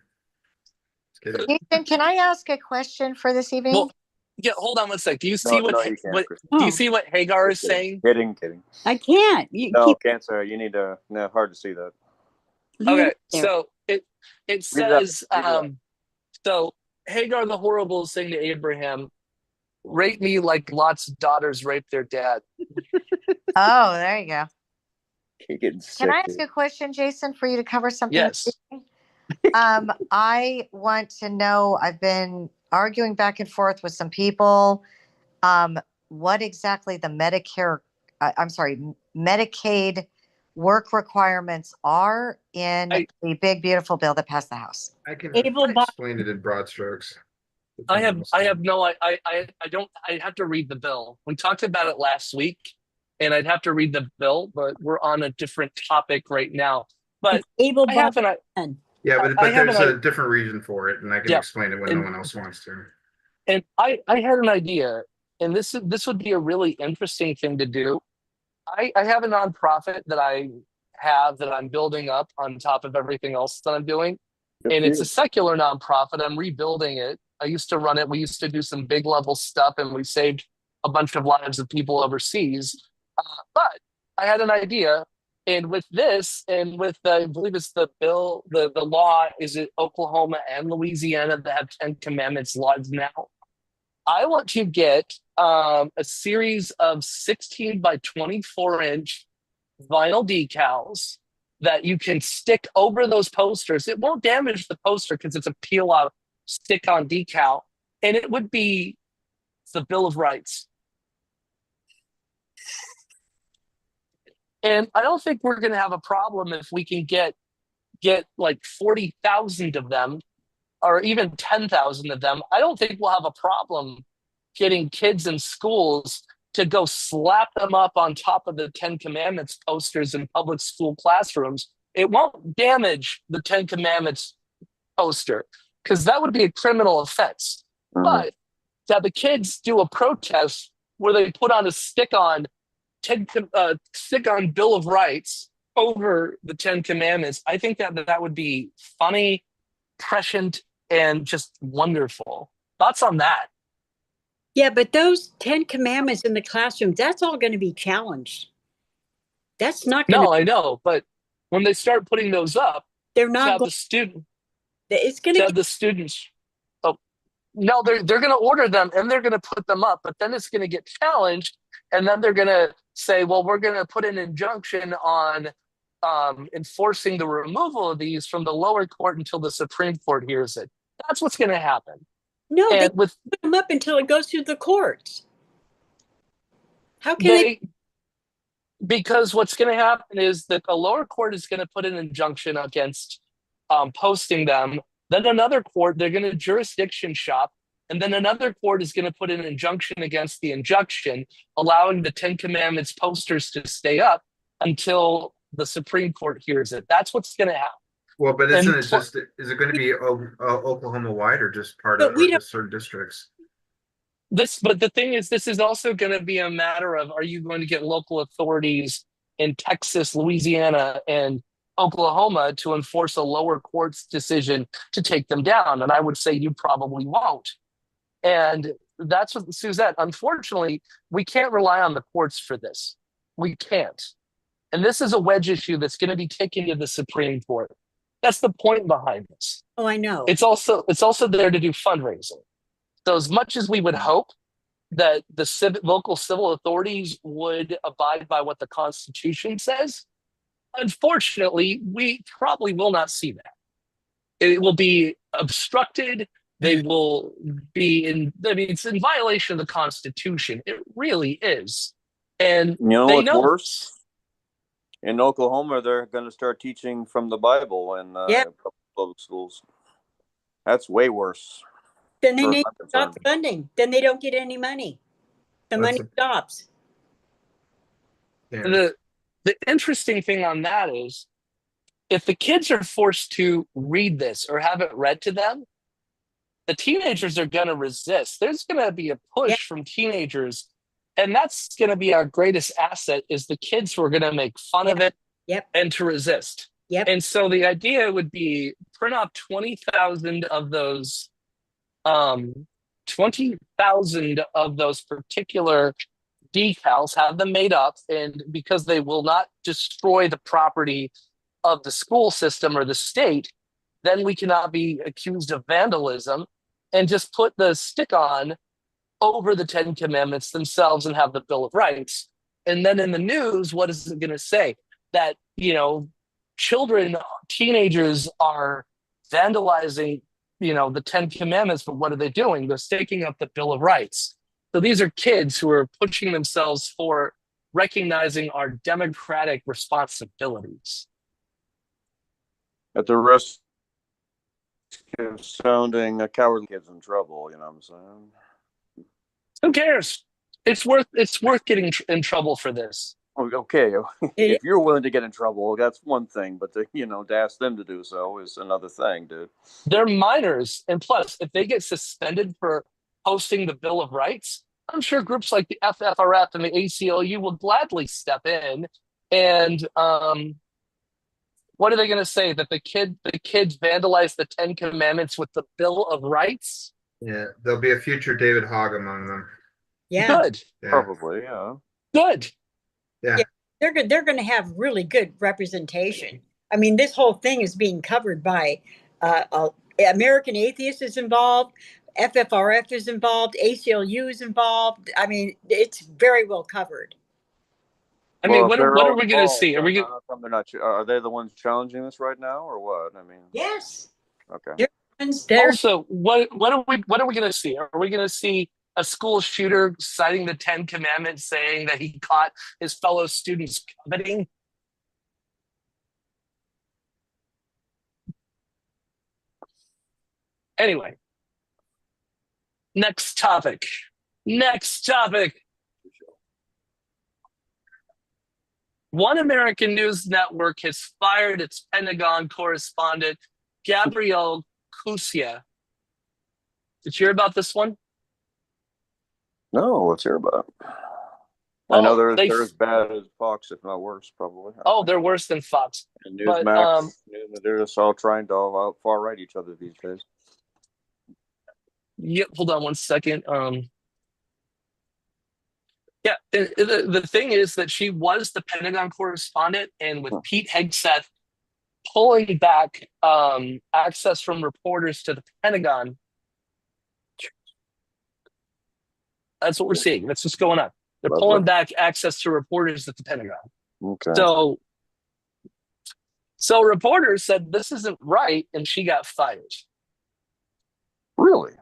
Speaker 4: Just kidding.
Speaker 6: Ethan, can I ask a question for this evening?
Speaker 1: well, yeah, hold on one sec. Do you see
Speaker 8: No, you can't,
Speaker 1: what
Speaker 8: Chris.
Speaker 1: do you
Speaker 5: Oh.
Speaker 1: see what Hagar is saying?
Speaker 8: Kidding.
Speaker 5: I can't. You
Speaker 8: No,
Speaker 5: keep
Speaker 8: cancer. You need to. No, hard to see that.
Speaker 5: here
Speaker 1: Okay,
Speaker 5: and there.
Speaker 1: so it
Speaker 8: Read that.
Speaker 1: says
Speaker 8: Read that.
Speaker 1: so Hagar the horrible is saying to Abraham, "Rape me like Lot's daughters raped their dad."
Speaker 6: Oh, there you go.
Speaker 8: You're getting
Speaker 6: Can I
Speaker 8: sick,
Speaker 6: ask
Speaker 8: dude.
Speaker 6: a question, Jason, for you to cover something?
Speaker 1: Yes.
Speaker 6: I want to know, I've been arguing back and forth with some people, what exactly the Medicaid work requirements are in the big, beautiful bill that passed the House.
Speaker 4: I can
Speaker 5: Able bodied.
Speaker 4: explain it in broad strokes.
Speaker 1: I have no I don't I have to read the bill. We talked about it last week and I'd have to read the bill, but we're on a different topic right now. But
Speaker 5: Able
Speaker 1: I have
Speaker 5: bodied.
Speaker 1: an
Speaker 4: Yeah,
Speaker 1: I
Speaker 4: but
Speaker 1: have
Speaker 4: there's
Speaker 1: an
Speaker 4: a different reason for it, and I can
Speaker 1: Yeah.
Speaker 4: explain it when no one else wants to.
Speaker 1: and I had an idea, and this would be a really interesting thing to do. I have a nonprofit that I'm building up on top of everything else that I'm doing.
Speaker 8: Good
Speaker 1: And
Speaker 8: for
Speaker 1: it's
Speaker 8: you.
Speaker 1: a secular nonprofit. I'm rebuilding it. I used to run it. We used to do some big level stuff, and we saved a bunch of lives of people overseas. But I had an idea, and with this, and with I believe it's the bill, the law is it Oklahoma and Louisiana that have 10 Commandments laws now. I want to get a series of 16 by 24-inch vinyl decals that you can stick over those posters. It won't damage the poster because it's a peel out stick on decal, and it would be the Bill of Rights. And I don't think we're going to have a problem if we can get like 40,000 of them or even 10,000 of them. I don't think we'll have a problem getting kids in schools to go slap them up on top of the 10 Commandments posters in public school classrooms. It won't damage the 10 Commandments poster because that would be a criminal offense. But to have the kids do a protest where they put on a stick on Bill of Rights over the 10 Commandments, I think that would be funny, prescient, and just wonderful. Thoughts on that?
Speaker 5: Yeah, but those 10 commandments in the classroom, that's all going to be challenged. That's not going
Speaker 1: No, I know, but when they start putting those up,
Speaker 5: they're
Speaker 1: to
Speaker 5: not
Speaker 1: have
Speaker 5: going
Speaker 1: the student,
Speaker 5: it's going
Speaker 1: to
Speaker 5: to
Speaker 1: have the students. Oh, no, they're going to order them and they're going to put them up, but then it's going to get challenged, and then they're going to say, "Well, we're going to put an injunction on enforcing the removal of these from the lower court until the Supreme Court hears it." That's what's going to happen.
Speaker 5: No, they
Speaker 1: And with
Speaker 5: put them up until it goes through the courts. How can they?
Speaker 1: Because what's going to happen is that a lower court is going to put an injunction against posting them. Then another court, they're going to jurisdiction shop. And then another court is going to put an injunction against the injunction, allowing the 10 Commandments posters to stay up until the Supreme Court hears it. That's what's going to happen.
Speaker 4: Well, but
Speaker 1: And
Speaker 4: isn't it just, is it going to be Oklahoma wide or just part
Speaker 5: But
Speaker 4: of
Speaker 5: we
Speaker 4: or
Speaker 5: don't-
Speaker 4: just certain districts?
Speaker 1: But the thing is, this is also going to be a matter of, are you going to get local authorities in Texas, Louisiana, and Oklahoma to enforce a lower court's decision to take them down? And I would say you probably won't. And that's what Suzette, unfortunately, we can't rely on the courts for this. We can't. And this is a wedge issue that's going to be taken to the Supreme Court. That's the point behind this.
Speaker 5: Oh, I know.
Speaker 1: It's also there to do fundraising. So as much as we would hope that the local civil authorities would abide by what the Constitution says, unfortunately, we probably will not see that. It will be obstructed. They will be it's in violation of the Constitution. It really is. And
Speaker 8: You know
Speaker 1: they
Speaker 8: what's
Speaker 1: know
Speaker 8: worse? In Oklahoma, they're going to start teaching from the Bible in public schools. That's way worse.
Speaker 5: Then they
Speaker 8: Sure,
Speaker 5: need
Speaker 8: I'm
Speaker 5: to stop
Speaker 8: concerned.
Speaker 5: funding. Then they don't get any money. The
Speaker 4: That's
Speaker 5: money stops.
Speaker 4: Yeah.
Speaker 1: The interesting thing on that is if the kids are forced to read this or have it read to them, the teenagers are going to resist. There's going to be a push from teenagers, and that's going to be our greatest asset is the kids who are going to make fun of it and to resist. And so the idea would be print off 20,000 of those 20,000 of those particular decals, have them made up, and because they will not destroy the property of the school system or the state, then we cannot be accused of vandalism, and just put the stick-on over the Ten Commandments themselves and have the Bill of Rights. And then in the news, what is it going to say? That, children, teenagers are vandalizing, the Ten Commandments, but what are they doing? They're staking up the Bill of Rights. So these are kids who are pushing themselves for recognizing our democratic responsibilities.
Speaker 8: At the risk of sounding a cowardly, kids in trouble, you know what I'm saying?
Speaker 1: Who cares? It's worth getting in trouble for this.
Speaker 8: Okay, if you're willing to get in trouble, that's one thing, but to ask them to do so is another thing, dude.
Speaker 1: They're minors, and plus, if they get suspended for posting the Bill of Rights, I'm sure groups like the FFRF and the ACLU will gladly step in. And what are they going to say? That the kids vandalized the Ten Commandments with the Bill of Rights?
Speaker 4: Yeah, there'll be a future David Hogg among them.
Speaker 5: Yeah.
Speaker 1: Good.
Speaker 4: Yeah.
Speaker 8: Probably, yeah.
Speaker 1: Good.
Speaker 4: Yeah.
Speaker 5: They're going to have really good representation. I mean, this whole thing is being covered by American Atheists is involved, FFRF is involved, ACLU is involved. I mean, it's very well covered.
Speaker 1: I mean,
Speaker 8: Well,
Speaker 1: what are we going to see? Are we
Speaker 8: how come they're not? Are they the ones challenging this right now, or what? I mean,
Speaker 5: Yes.
Speaker 8: okay.
Speaker 1: also what are we going to see? Are we going to see a school shooter citing the Ten Commandments, saying that he caught his fellow students coveting? Anyway, next topic. One American News Network has fired its Pentagon correspondent, Gabrielle Cusia. Did you hear about this one?
Speaker 8: No, let's hear about it.
Speaker 1: Well,
Speaker 8: I know they're as bad as Fox, if not worse, probably.
Speaker 1: Oh, they're worse than Fox.
Speaker 8: And
Speaker 1: But,
Speaker 8: Newsmax, they're just all trying to far right each other these days.
Speaker 1: Yep, hold on one second. Yeah, the thing is that she was the Pentagon correspondent, and with Pete Hegseth pulling back access from reporters to the Pentagon, that's what we're seeing. That's what's going on. They're
Speaker 8: Lovely.
Speaker 1: pulling back access to reporters at the Pentagon.
Speaker 8: Okay.
Speaker 1: So reporters said this isn't right, and she got fired.
Speaker 8: Really?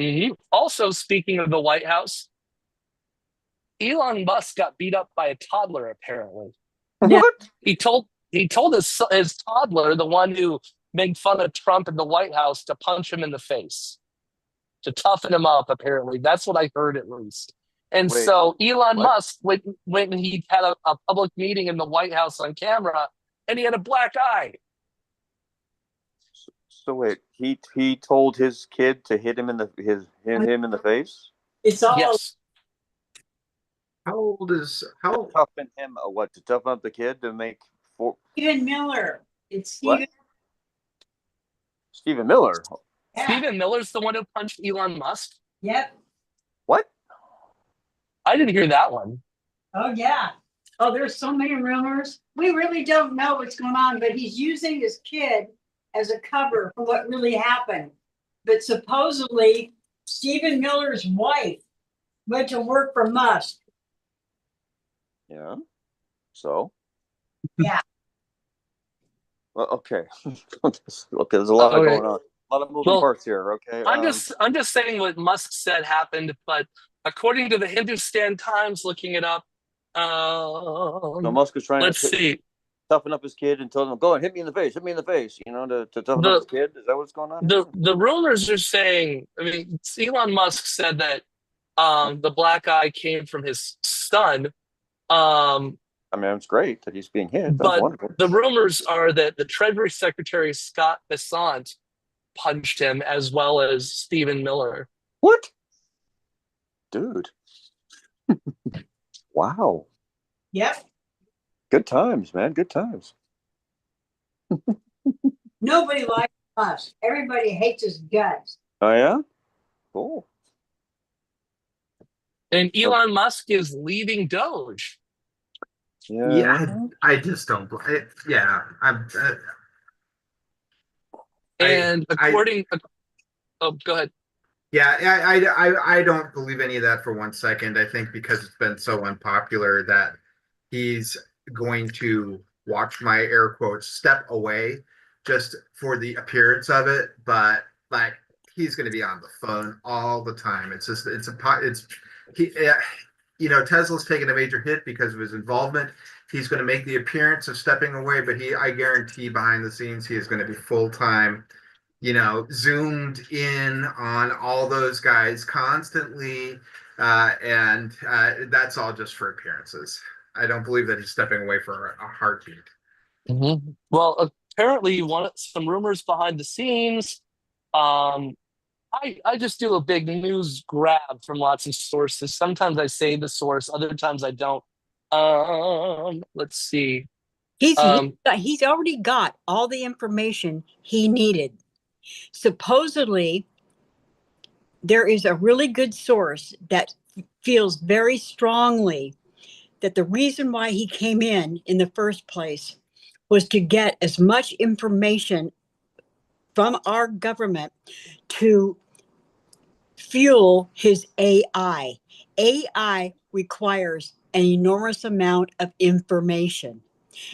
Speaker 1: Mm-hmm. Also, speaking of the White House, Elon Musk got beat up by a toddler, apparently.
Speaker 8: What?
Speaker 1: He told his toddler, the one who made fun of Trump in the White House, to punch him in the face, to toughen him up, apparently. That's what I heard, at least. And
Speaker 8: Wait,
Speaker 1: so Elon
Speaker 8: what?
Speaker 1: Musk, when he had a public meeting in the White House on camera, and he had a black eye.
Speaker 8: So wait, he told his kid to hit him in the face?
Speaker 5: It's all
Speaker 1: Yes.
Speaker 4: How
Speaker 8: Toughen him what? To toughen up the kid to make
Speaker 5: Stephen Miller. It's
Speaker 8: What? Stephen Miller.
Speaker 5: Yeah.
Speaker 1: Stephen Miller's the one who punched Elon Musk?
Speaker 5: Yep.
Speaker 8: What?
Speaker 1: I didn't hear that one.
Speaker 5: Oh, yeah. Oh, there's so many rumors. We really don't know what's going on, but he's using his kid as a cover for what really happened. But supposedly, Stephen Miller's wife went to work for Musk.
Speaker 8: Yeah. So.
Speaker 5: Yeah.
Speaker 8: Well, okay. Okay, there's a lot
Speaker 1: Okay.
Speaker 8: going on. A lot of moving parts here. Okay.
Speaker 1: I'm just saying what Musk said happened, but according to the Hindustan Times, looking it up,
Speaker 8: So Musk is trying
Speaker 1: let's
Speaker 8: to
Speaker 1: see.
Speaker 8: toughen up his kid and tell him, "Go and hit me in the face, to toughen up his kid." Is that what's going on?
Speaker 1: The rumors are saying, I mean, Elon Musk said that the black eye came from his son.
Speaker 8: I mean, it's great that he's being hit. That's
Speaker 1: But
Speaker 8: wonderful.
Speaker 1: the rumors are that the Treasury Secretary Scott Bessent punched him, as well as Stephen Miller.
Speaker 8: What? Dude. Wow.
Speaker 5: Yep.
Speaker 8: Good times, man. Good times.
Speaker 5: Nobody likes Musk. Everybody hates his guts.
Speaker 8: Oh, yeah? Cool.
Speaker 1: And Elon Musk is leaving Doge.
Speaker 8: Yeah.
Speaker 4: I just don't. Yeah, I'm.
Speaker 1: And oh, go ahead.
Speaker 4: Yeah, I don't believe any of that for 1 second. I think because it's been so unpopular that he's going to, watch my air quotes, step away just for the appearance of it. But like, he's going to be on the phone all the time. It's just Tesla's taken a major hit because of his involvement. He's going to make the appearance of stepping away, but I guarantee behind the scenes he is going to be full time, zoomed in on all those guys constantly, and that's all just for appearances. I don't believe that he's stepping away for a heartbeat.
Speaker 1: Mm-hmm. Well, apparently you wanted some rumors behind the scenes. I just do a big news grab from lots of sources. Sometimes I say the source, other times I don't. Let's see.
Speaker 5: He's already got all the information he needed. Supposedly, there is a really good source that feels very strongly that the reason why he came in the first place was to get as much information from our government to fuel his AI. AI requires an enormous amount of information,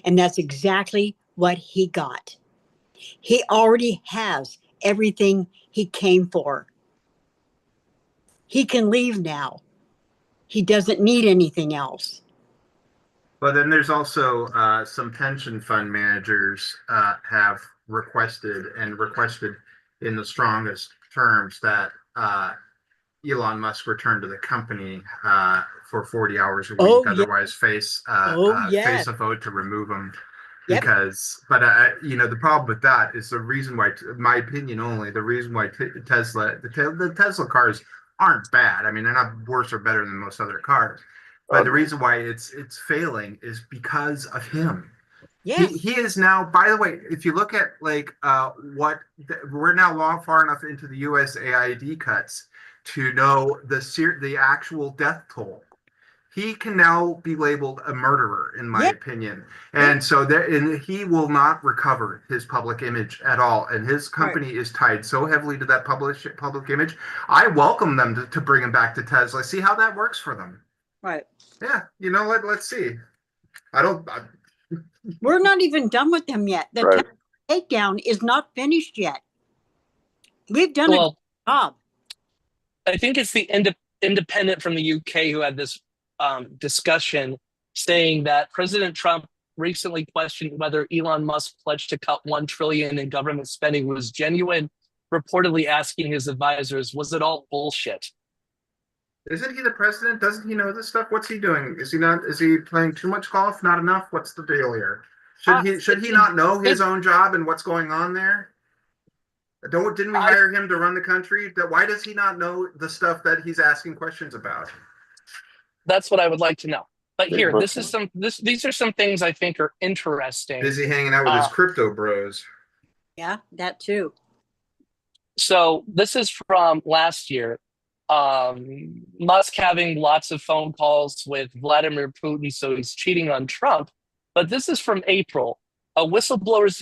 Speaker 5: and that's exactly what he got. He already has everything he came for. He can leave now. He doesn't need anything else.
Speaker 4: But then there's also some pension fund managers have requested in the strongest terms that Elon Musk return to the company for 40 hours a week.
Speaker 5: Oh, yeah.
Speaker 4: Otherwise, face
Speaker 5: yes.
Speaker 4: a vote to remove him.
Speaker 5: Yep.
Speaker 4: The problem with that is the reason why, my opinion only, the reason why the Tesla cars aren't bad. I mean, they're not worse or better than most other cars. But the reason why it's failing is because of him.
Speaker 5: Yes.
Speaker 4: He is now, by the way, if you look at we're now far enough into the USAID cuts to know the actual death toll. He can now be labeled a murderer, in my opinion. And so he will not recover his public image at all. And his company is tied so heavily to that public image. I welcome them to bring him back to Tesla. See how that works for them.
Speaker 5: Right.
Speaker 4: Yeah. Let's see.
Speaker 5: We're not even done with them yet. The takedown is not finished yet. We've done a good job.
Speaker 1: I think it's the independent from the UK who had this discussion saying that President Trump recently questioned whether Elon Musk pledged to cut $1 trillion in government spending was genuine, reportedly asking his advisors, was it all bullshit?
Speaker 4: Isn't he the president? Doesn't he know this stuff? What's he doing? Is he playing too much golf? Not enough? What's the deal here? Should he not know his own job and what's going on there? Didn't we hire him to run the country? Why does he not know the stuff that he's asking questions about?
Speaker 1: That's what I would like to know. But here, these are some things I think are interesting.
Speaker 4: Busy hanging out with his crypto bros.
Speaker 5: Yeah, that too.
Speaker 1: So this is from last year. Musk having lots of phone calls with Vladimir Putin, so he's cheating on Trump. But this is from April. A whistleblower's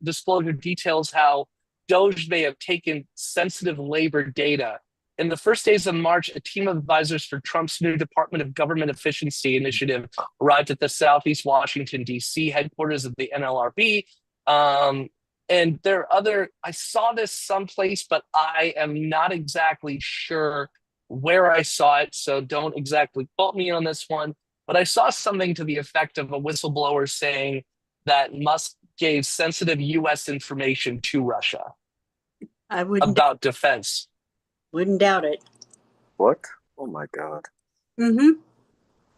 Speaker 1: disclosure details how Doge may have taken sensitive labor data. In the first days of March, a team of advisors for Trump's new Department of Government Efficiency initiative arrived at the Southeast Washington, D.C. headquarters of the NLRB. And I saw this someplace, but I am not exactly sure where I saw it, so don't exactly quote me on this one. But I saw something to the effect of a whistleblower saying that Musk gave sensitive U.S. information to Russia about defense.
Speaker 5: Wouldn't doubt it.
Speaker 8: What? Oh my God.
Speaker 5: Mm-hmm.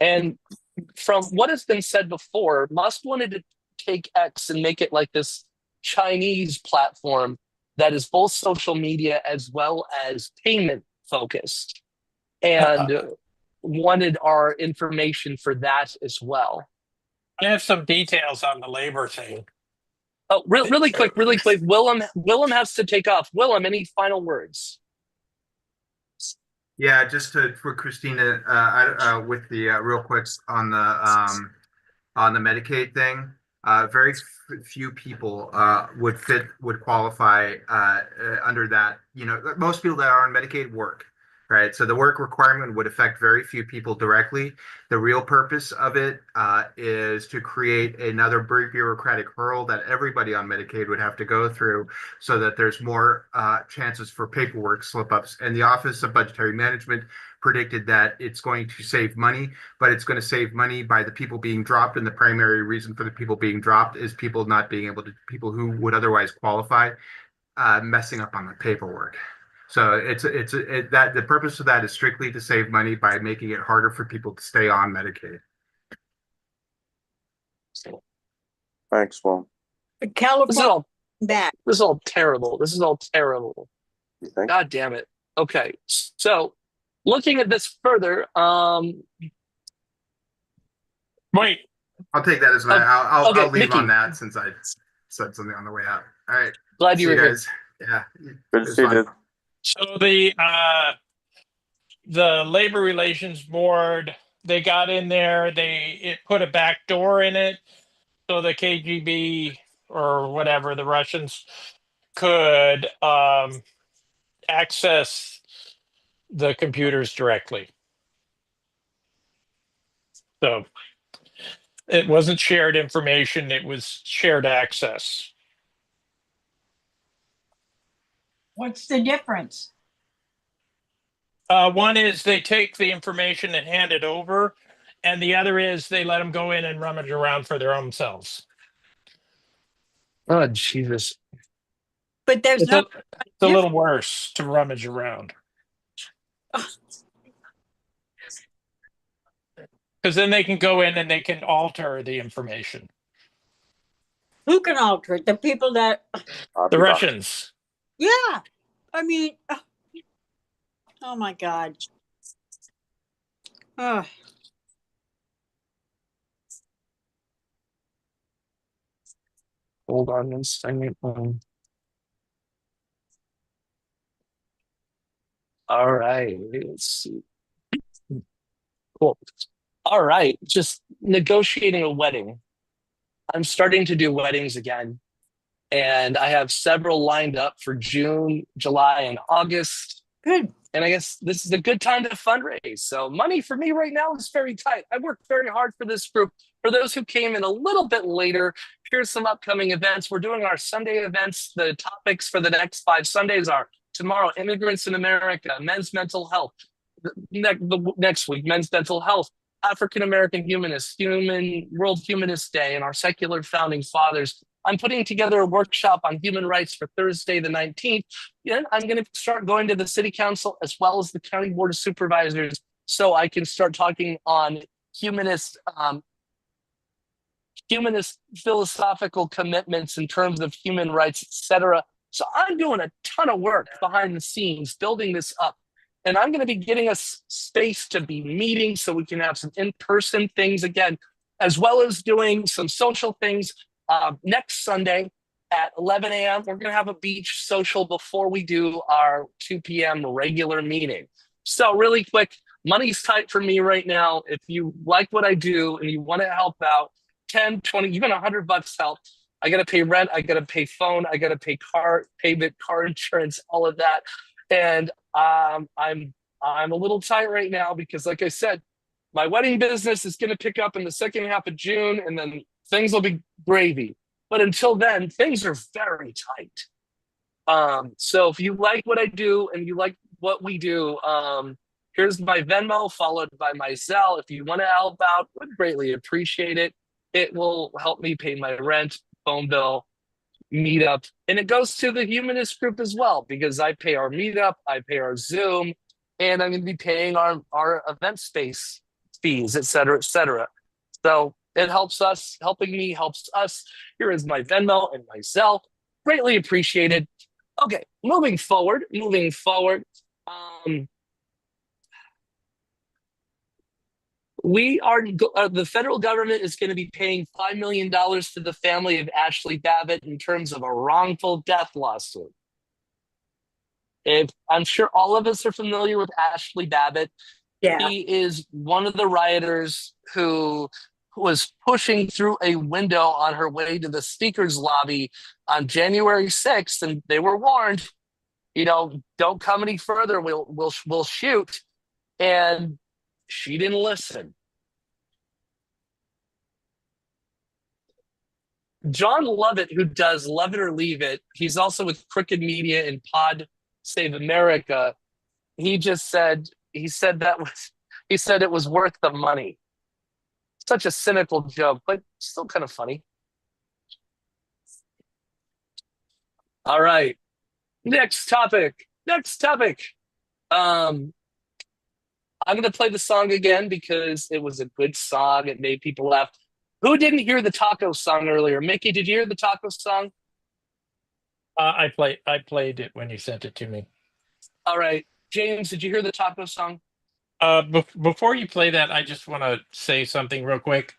Speaker 1: And from what has been said before, Musk wanted to take X and make it like this Chinese platform that is both social media as well as payment focused, and wanted our information for that as well.
Speaker 10: I have some details on the labor thing.
Speaker 1: Oh, really quick. Willem has to take off. Willem, any final words?
Speaker 4: Yeah, just for Christina, with the real quick on the Medicaid thing. very few people would qualify under that. You know, most people that are on Medicaid work, right? So the work requirement would affect very few people directly. The real purpose of it is to create another bureaucratic hurdle that everybody on Medicaid would have to go through, so that there's more chances for paperwork slip-ups. And the Office of Budgetary Management predicted that it's going to save money, but it's going to save money by the people being dropped. And the primary reason for the people being dropped is people not being able to, people who would otherwise qualify, messing up on the paperwork. So that the purpose of that is strictly to save money by making it harder for people to stay on Medicaid.
Speaker 8: Thanks, Well.
Speaker 5: California back.
Speaker 1: This is all terrible. This is all terrible.
Speaker 8: You think?
Speaker 1: God damn it. Okay, so looking at this further,
Speaker 10: Wait,
Speaker 4: I'll take that as my. I'll leave
Speaker 1: Mickey.
Speaker 4: on that since I said something on the way out. All right.
Speaker 1: Glad
Speaker 4: See
Speaker 1: you were
Speaker 4: you
Speaker 1: here.
Speaker 4: guys. Yeah.
Speaker 8: Good to see you, dude.
Speaker 10: so the Labor Relations Board, they got in there, it put a back door in it so the KGB or whatever, the Russians could access the computers directly. So it wasn't shared information, it was shared access.
Speaker 5: What's the difference?
Speaker 10: One is they take the information and hand it over, and the other is they let them go in and rummage around for their own selves.
Speaker 1: Oh, Jesus.
Speaker 5: But there's
Speaker 10: It's
Speaker 5: no.
Speaker 10: a little worse to rummage around. Because then they can go in and they can alter the information.
Speaker 5: Who can alter it? The people that.
Speaker 10: The Russians.
Speaker 5: Yeah. I mean. Oh my God. Oh.
Speaker 1: Hold on one second. All right. Let's see. Cool. All right. Just negotiating a wedding. I'm starting to do weddings again. And I have several lined up for June, July, and August.
Speaker 5: Good.
Speaker 1: And I guess this is a good time to fundraise. So money for me right now is very tight. I worked very hard for this group. For those who came in a little bit later, here's some upcoming events. We're doing our Sunday events. The topics for the next 5 Sundays are tomorrow, Immigrants in America, men's mental health. The next week, men's mental health, African American humanists, World Humanist Day, and our secular founding fathers. I'm putting together a workshop on human rights for Thursday, the 19th. And I'm going to start going to the city council as well as the county board of supervisors so I can start talking on humanist philosophical commitments in terms of human rights, etc. So I'm doing a ton of work behind the scenes, building this up. And I'm going to be getting us space to be meeting so we can have some in-person things again, as well as doing some social things. Next Sunday at 11 a.m., we're going to have a beach social before we do our 2 p.m. regular meeting. So really quick, money's tight for me right now. If you like what I do and you want to help out, 10, 20, even $100 help. I got to pay rent. I got to pay phone. I got to pay car insurance, all of that. And I'm a little tight right now because, like I said, my wedding business is going to pick up in the second half of June, and then things will be gravy. But until then, things are very tight. So if you like what I do and you like what we do, here's my Venmo followed by my Zelle. If you want to help out, would greatly appreciate it. It will help me pay my rent, phone bill, meetup, and it goes to the humanist group as well because I pay our meetup, I pay our Zoom, and I'm going to be paying our event space fees, et cetera, et cetera. So it helps us. Helping me helps us. Here is my Venmo and my Zelle. Greatly appreciated. Okay, moving forward. We are the federal government is going to be paying $5 million to the family of Ashley Babbitt in terms of a wrongful death lawsuit. I'm sure all of us are familiar with Ashley Babbitt.
Speaker 5: Yeah.
Speaker 1: He is one of the rioters who was pushing through a window on her way to the speaker's lobby on January 6th, and they were warned, don't come any further. We'll shoot. And she didn't listen. John Lovett, who does Love It or Leave It, he's also with Crooked Media and Pod Save America. He said it was worth the money. Such a cynical joke, but still kind of funny. All right. Next topic. I'm going to play the song again because it was a good song. It made people laugh. Who didn't hear the taco song earlier? Mickey, did you hear the taco song?
Speaker 10: I played it when you sent it to me.
Speaker 1: All right. James, did you hear the taco song?
Speaker 10: Before you play that, I just want to say something real quick.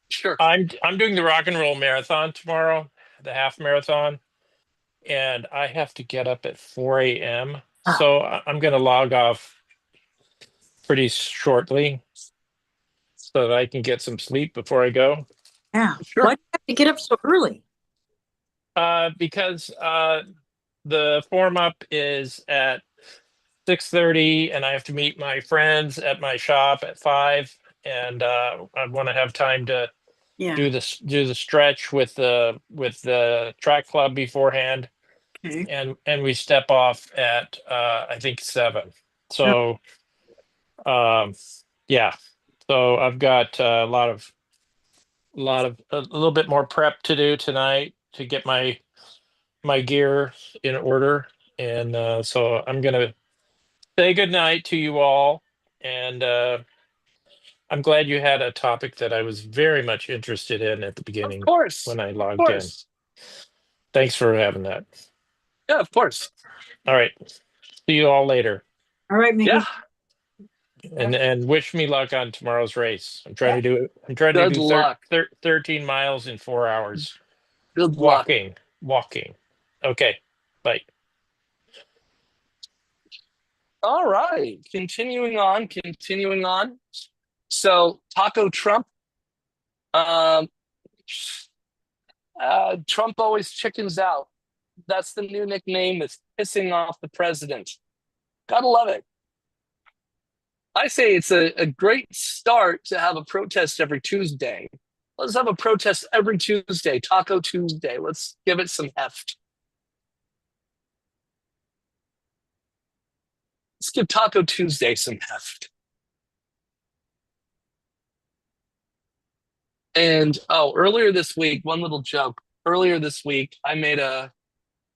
Speaker 1: Sure.
Speaker 10: I'm doing the rock and roll marathon tomorrow, the half marathon, and I have to get up at 4 a.m. So I'm going to log off pretty shortly so that I can get some sleep before I go.
Speaker 5: Yeah.
Speaker 1: Sure.
Speaker 5: Why do you have to get up so early?
Speaker 10: Because the form up is at 6:30, and I have to meet my friends at my shop at 5, and I want to have time to do the stretch with the track club beforehand, and we step off at I think 7. So yeah, so I've got a little bit more prep to do tonight to get my gear in order, and so I'm gonna say good night to you all, and I'm glad you had a topic that I was very much interested in at the beginning.
Speaker 1: Of course.
Speaker 10: When I logged in. Thanks for having that.
Speaker 1: Yeah, of course.
Speaker 10: All right. See you all later.
Speaker 5: All right, Mickey.
Speaker 1: Yeah.
Speaker 10: And wish me luck on tomorrow's race. I'm trying to do 13 miles in 4 hours.
Speaker 1: Good luck.
Speaker 10: Walking. Okay. Bye.
Speaker 1: All right. Continuing on. So Taco Trump. Trump always chickens out. That's the new nickname that's pissing off the president. Gotta love it. I say it's a great start to have a protest every Tuesday. Let's have a protest every Tuesday, Taco Tuesday. Let's give it some heft. Let's give Taco Tuesday some heft. And earlier this week, one little joke. Earlier this week, I made a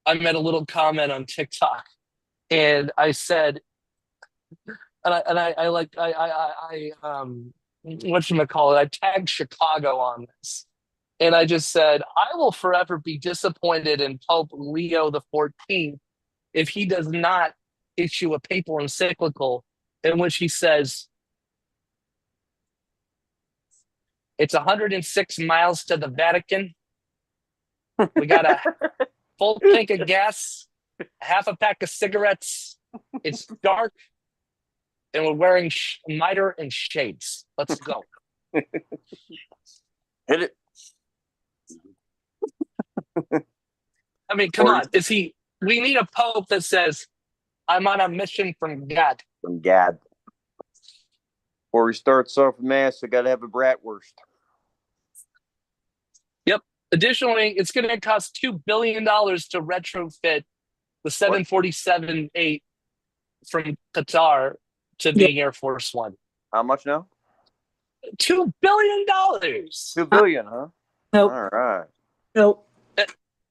Speaker 1: little comment on TikTok, and I said, I whatchamacallit, I tagged Chicago on this. And I just said, I will forever be disappointed in Pope Leo XIV if he does not issue a papal encyclical in which he says, it's 106 miles to the Vatican. We got a full tank of gas, half a pack of cigarettes. It's dark. And we're wearing mitre and shades. Let's go.
Speaker 8: Hit it.
Speaker 1: I mean, come on. We need a pope that says, I'm on a mission from God.
Speaker 8: From God. Before we start off mass, I got to have a bratwurst.
Speaker 1: Yep. Additionally, it's going to cost $2 billion to retrofit the 747-8 from Qatar to being Air Force One.
Speaker 8: How much now?
Speaker 1: $2 billion.
Speaker 8: $2 billion, huh?
Speaker 5: Nope.
Speaker 8: All right.
Speaker 5: Nope.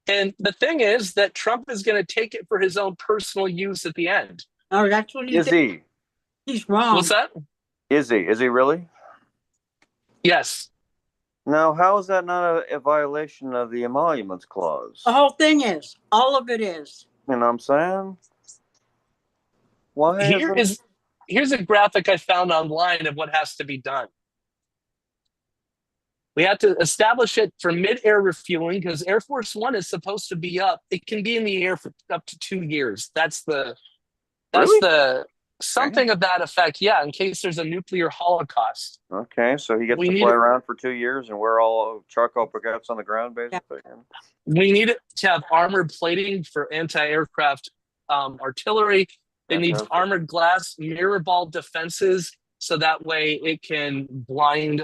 Speaker 1: And the thing is that Trump is going to take it for his own personal use at the end.
Speaker 5: Oh, that's what he
Speaker 8: Is he?
Speaker 5: He's wrong.
Speaker 1: What's that?
Speaker 8: Is he? Is he really?
Speaker 1: Yes.
Speaker 8: Now, how is that not a violation of the emoluments clause?
Speaker 5: The whole thing is. All of it is.
Speaker 8: You know what I'm saying? Why?
Speaker 1: Here's a graphic I found online of what has to be done. We have to establish it for mid-air refueling because Air Force One is supposed to be up. It can be in the air for up to 2 years. Something of that effect, yeah, in case there's a nuclear holocaust.
Speaker 8: Okay, so he gets
Speaker 1: We
Speaker 8: to
Speaker 1: need
Speaker 8: fly
Speaker 1: it-
Speaker 8: around for 2 years and wear all charcoal baguettes on the ground, basically.
Speaker 1: We need it to have armored plating for anti-aircraft artillery. It needs
Speaker 8: Fantastic.
Speaker 1: armored glass, mirror ball defenses, so that way it can blind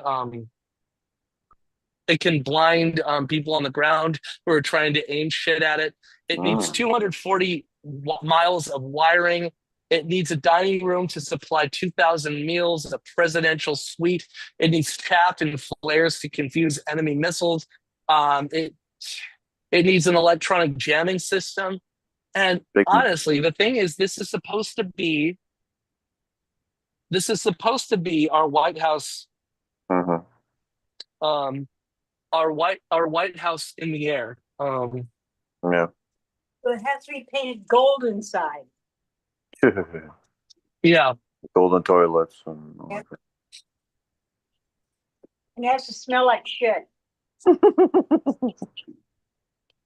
Speaker 1: people on the ground who are trying to aim shit at it. It needs 240 miles of wiring. It needs a dining room to supply 2,000 meals, a presidential suite. It needs chaff and flares to confuse enemy missiles. It needs an electronic jamming system. And honestly, the thing is, this is supposed to be our White House, our White House in the air.
Speaker 8: Yeah.
Speaker 5: So it has to be painted gold inside.
Speaker 1: Yeah.
Speaker 8: Golden toilets. And all
Speaker 5: Yep. And it has to smell like shit.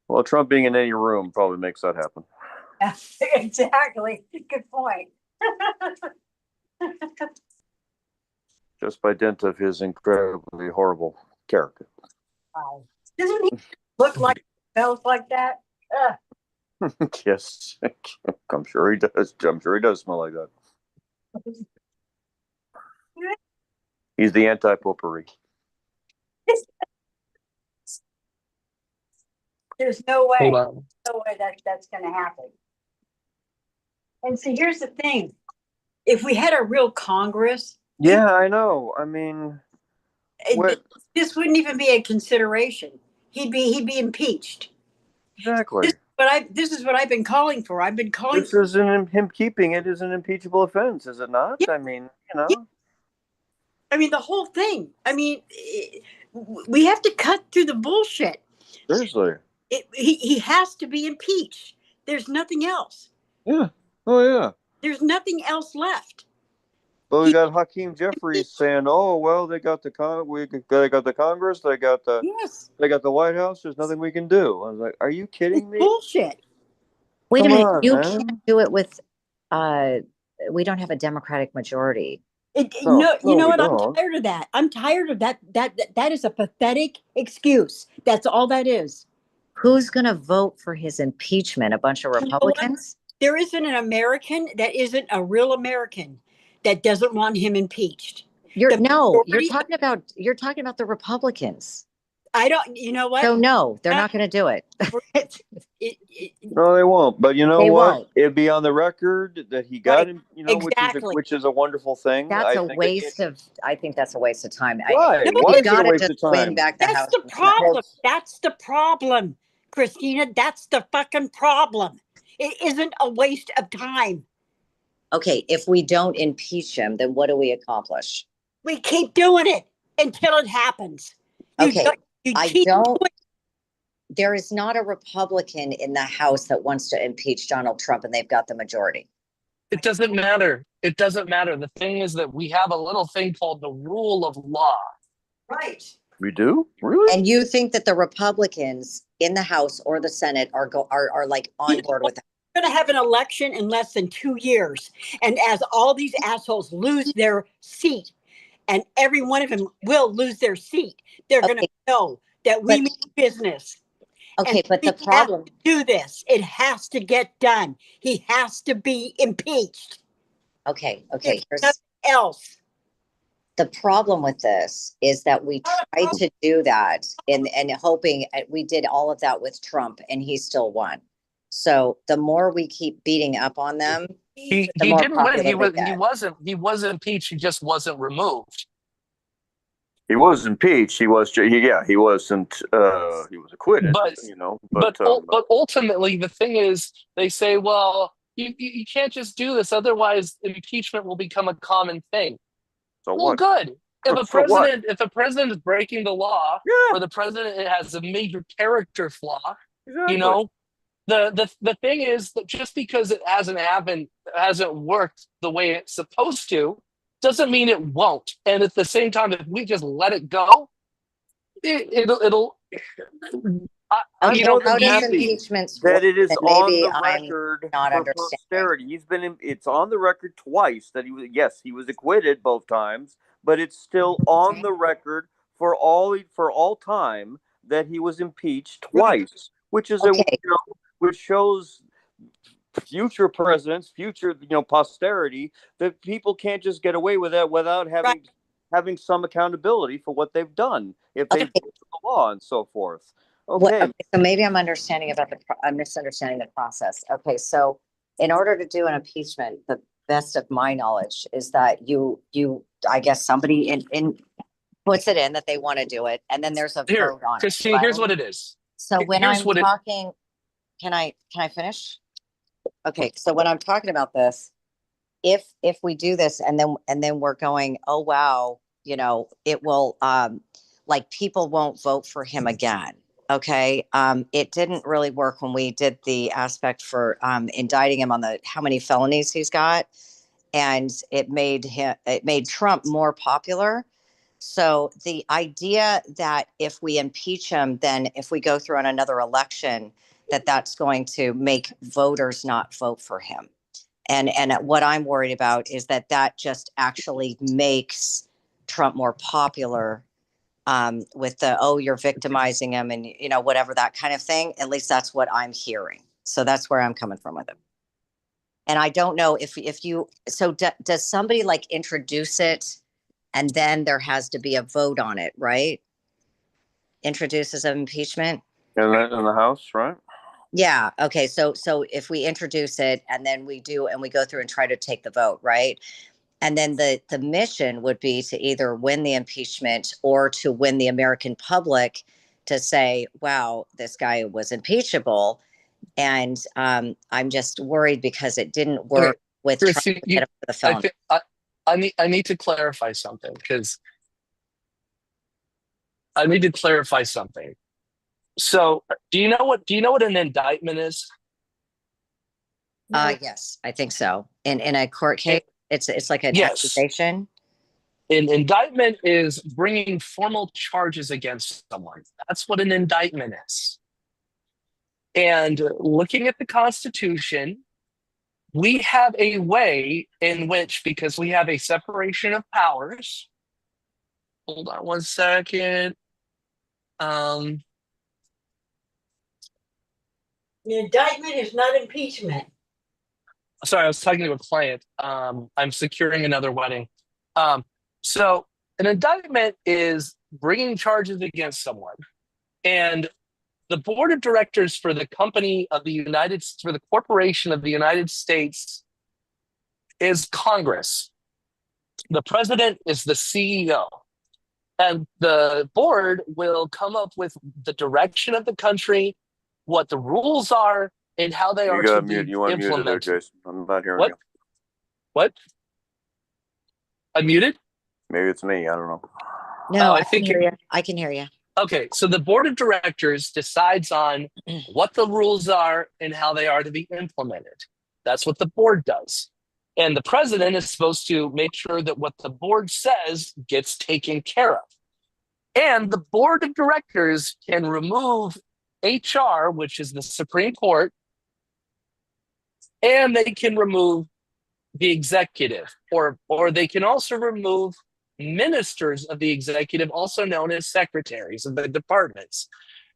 Speaker 8: Well, Trump being in any room probably makes that happen.
Speaker 5: Exactly. Good point.
Speaker 8: Just by dint of his incredibly horrible character.
Speaker 5: Wow. Doesn't he look like smells like that?
Speaker 8: Yes, I'm sure he does. I'm sure he does smell like that. He's the anti-potpourri.
Speaker 5: There's no way.
Speaker 1: Hold on.
Speaker 5: No way that's going to happen. And see, here's the thing: if we had a real Congress,
Speaker 8: Yeah, I know. I mean,
Speaker 5: this wouldn't even be a consideration. He'd be impeached.
Speaker 8: exactly.
Speaker 5: This is what I've been calling for. I've been calling.
Speaker 8: This isn't him keeping it is an impeachable offense, is it not?
Speaker 5: Yeah.
Speaker 8: I mean, you know.
Speaker 5: Yeah. I mean, the whole thing. I mean, we have to cut through the bullshit.
Speaker 8: Seriously.
Speaker 5: He has to be impeached. There's nothing else.
Speaker 8: Yeah. Oh yeah.
Speaker 5: There's nothing else left.
Speaker 8: But we got Hakeem Jeffries saying, "Oh well, they got the they got the Congress, they got the White House. There's nothing we can do." I was like, "Are you kidding me?"
Speaker 5: Bullshit.
Speaker 6: Wait a
Speaker 8: Come
Speaker 6: minute.
Speaker 8: on,
Speaker 6: You
Speaker 8: man.
Speaker 6: can't do it with. We don't have a Democratic majority.
Speaker 5: No, you know
Speaker 8: we
Speaker 5: what?
Speaker 8: don't.
Speaker 5: I'm tired of that. I'm tired of that. That is a pathetic excuse. That's all that is.
Speaker 6: Who's going to vote for his impeachment? A bunch of
Speaker 5: You know what?
Speaker 6: Republicans?
Speaker 5: There isn't an American that isn't a real American that doesn't want him impeached.
Speaker 6: You're
Speaker 5: The majority-
Speaker 6: you're talking about the Republicans.
Speaker 5: I don't. You know what?
Speaker 6: So no, they're not going to do it.
Speaker 8: No, they won't. But you know
Speaker 6: They
Speaker 8: what?
Speaker 6: won't.
Speaker 8: It'd be on the record that he got
Speaker 5: Right.
Speaker 8: him. You know,
Speaker 5: Exactly.
Speaker 8: which is a wonderful thing.
Speaker 6: That's
Speaker 8: I
Speaker 6: a
Speaker 8: think
Speaker 6: waste of. I think that's a waste of time.
Speaker 8: Why?
Speaker 5: No,
Speaker 8: Why
Speaker 6: You
Speaker 8: is it a
Speaker 6: gotta
Speaker 8: waste
Speaker 6: just
Speaker 8: of
Speaker 6: win
Speaker 8: time?
Speaker 6: back the
Speaker 5: That's
Speaker 6: House.
Speaker 5: the problem. That's the problem, Christina. That's the fucking problem. It isn't a waste of time.
Speaker 6: Okay, if we don't impeach him, then what do we accomplish?
Speaker 5: We keep doing it until it happens.
Speaker 6: Okay,
Speaker 5: You
Speaker 6: I
Speaker 5: keep
Speaker 6: don't.
Speaker 5: doing it.
Speaker 6: There is not a Republican in the House that wants to impeach Donald Trump, and they've got the majority.
Speaker 1: It doesn't matter. It doesn't matter. The thing is that we have a little thing called the rule of law.
Speaker 5: Right.
Speaker 8: We do? Really?
Speaker 6: And you think that the Republicans in the House or the Senate are like on board with that?
Speaker 5: We're going to have an election in less than 2 years. And as all these assholes lose their seat, and every one of them will lose their seat, they're going to know that we mean business.
Speaker 6: Okay,
Speaker 5: And
Speaker 6: but the
Speaker 5: we have
Speaker 6: problem.
Speaker 5: to do this. It has to get done. He has to be impeached.
Speaker 6: Okay.
Speaker 5: There's
Speaker 6: Here's,
Speaker 5: nothing else.
Speaker 6: the problem with this is that we tried to do that and hoping we did all of that with Trump, and he still won. So the more we keep beating up on them,
Speaker 1: He
Speaker 6: the more
Speaker 1: didn't win.
Speaker 6: popular they get.
Speaker 1: He was impeached. He just wasn't removed.
Speaker 8: He was impeached. He wasn't. He was acquitted.
Speaker 1: But
Speaker 8: you know.
Speaker 1: But ultimately, the thing is, they say, well, you can't just do this, otherwise impeachment will become a common thing.
Speaker 8: So
Speaker 1: well,
Speaker 8: what?
Speaker 1: good. If a president is breaking the law,
Speaker 8: Yeah.
Speaker 1: or the president has a major character flaw,
Speaker 8: Exactly.
Speaker 1: you know, the thing is that just because it hasn't worked the way it's supposed to, doesn't mean it won't. And at the same time, if we just let it go,
Speaker 8: I'm
Speaker 1: you
Speaker 8: more
Speaker 1: know,
Speaker 8: than
Speaker 6: How does
Speaker 8: happy
Speaker 6: impeachment
Speaker 8: that
Speaker 6: work?
Speaker 8: it is
Speaker 6: Then
Speaker 8: on
Speaker 6: maybe
Speaker 8: the
Speaker 6: I'm
Speaker 8: record
Speaker 6: not
Speaker 8: for
Speaker 6: understanding.
Speaker 8: posterity. It's on the record twice that he was acquitted both times, but it's still on the record for all time that he was impeached twice, which is
Speaker 6: Okay.
Speaker 8: which shows future presidents, future posterity, that people can't just get away with that without having some accountability for what they've done if they've
Speaker 6: Okay.
Speaker 8: broken the law and so forth.
Speaker 6: Okay,
Speaker 8: Okay.
Speaker 6: so maybe I'm misunderstanding the process. Okay, so in order to do an impeachment, the best of my knowledge is that I guess somebody in puts it in that they want to do it, and then there's a
Speaker 1: here,
Speaker 6: vote on it,
Speaker 1: Christine, here's
Speaker 6: right?
Speaker 1: what it is.
Speaker 6: So when
Speaker 1: Here's
Speaker 6: I'm
Speaker 1: what it.
Speaker 6: talking, can I finish? Okay, so when I'm talking about this, if we do this and then we're going, oh wow, it will like people won't vote for him again. Okay. It didn't really work when we did the aspect for indicting him on how many felonies he's got. And it made Trump more popular. So the idea that if we impeach him, then if we go through on another election, that's going to make voters not vote for him. And what I'm worried about is that just actually makes Trump more popular with you're victimizing him and, whatever, that kind of thing. At least that's what I'm hearing. So that's where I'm coming from with it. And I don't know if you, so does somebody like introduce it and then there has to be a vote on it, right? Introduces an impeachment.
Speaker 8: In the House, right?
Speaker 6: Yeah. Okay. So if we introduce it and then we go through and try to take the vote, right? And then the mission would be to either win the impeachment or to win the American public to say, wow, this guy was impeachable. And I'm just worried because it didn't work with Trump
Speaker 1: Christine,
Speaker 6: to get him for the felony.
Speaker 1: I need to clarify something because I need to clarify something. So, do you know what an indictment is?
Speaker 6: Yes, I think so. In a court case, it's like an
Speaker 1: Yes.
Speaker 6: accusation.
Speaker 1: An indictment is bringing formal charges against someone. That's what an indictment is. And looking at the Constitution, we have a way in which, because we have a separation of powers. Hold on one second.
Speaker 5: The indictment is not impeachment.
Speaker 1: Sorry, I was talking to a client. I'm securing another wedding. So an indictment is bringing charges against someone, and the board of directors for the corporation of the United States is Congress. The president is the CEO, and the board will come up with the direction of the country, what the rules are, and how they are to be implemented.
Speaker 8: There, Jason. I'm not hearing
Speaker 1: What?
Speaker 8: you.
Speaker 1: What? Unmuted?
Speaker 8: Maybe it's me. I don't know.
Speaker 6: No,
Speaker 1: I think
Speaker 6: I can hear you.
Speaker 1: Okay, so the board of directors decides on what the rules are and how they are to be implemented. That's what the board does. And the president is supposed to make sure that what the board says gets taken care of. And the board of directors can remove HR, which is the Supreme Court, and they can remove the executive, or they can also remove ministers of the executive, also known as secretaries of the departments.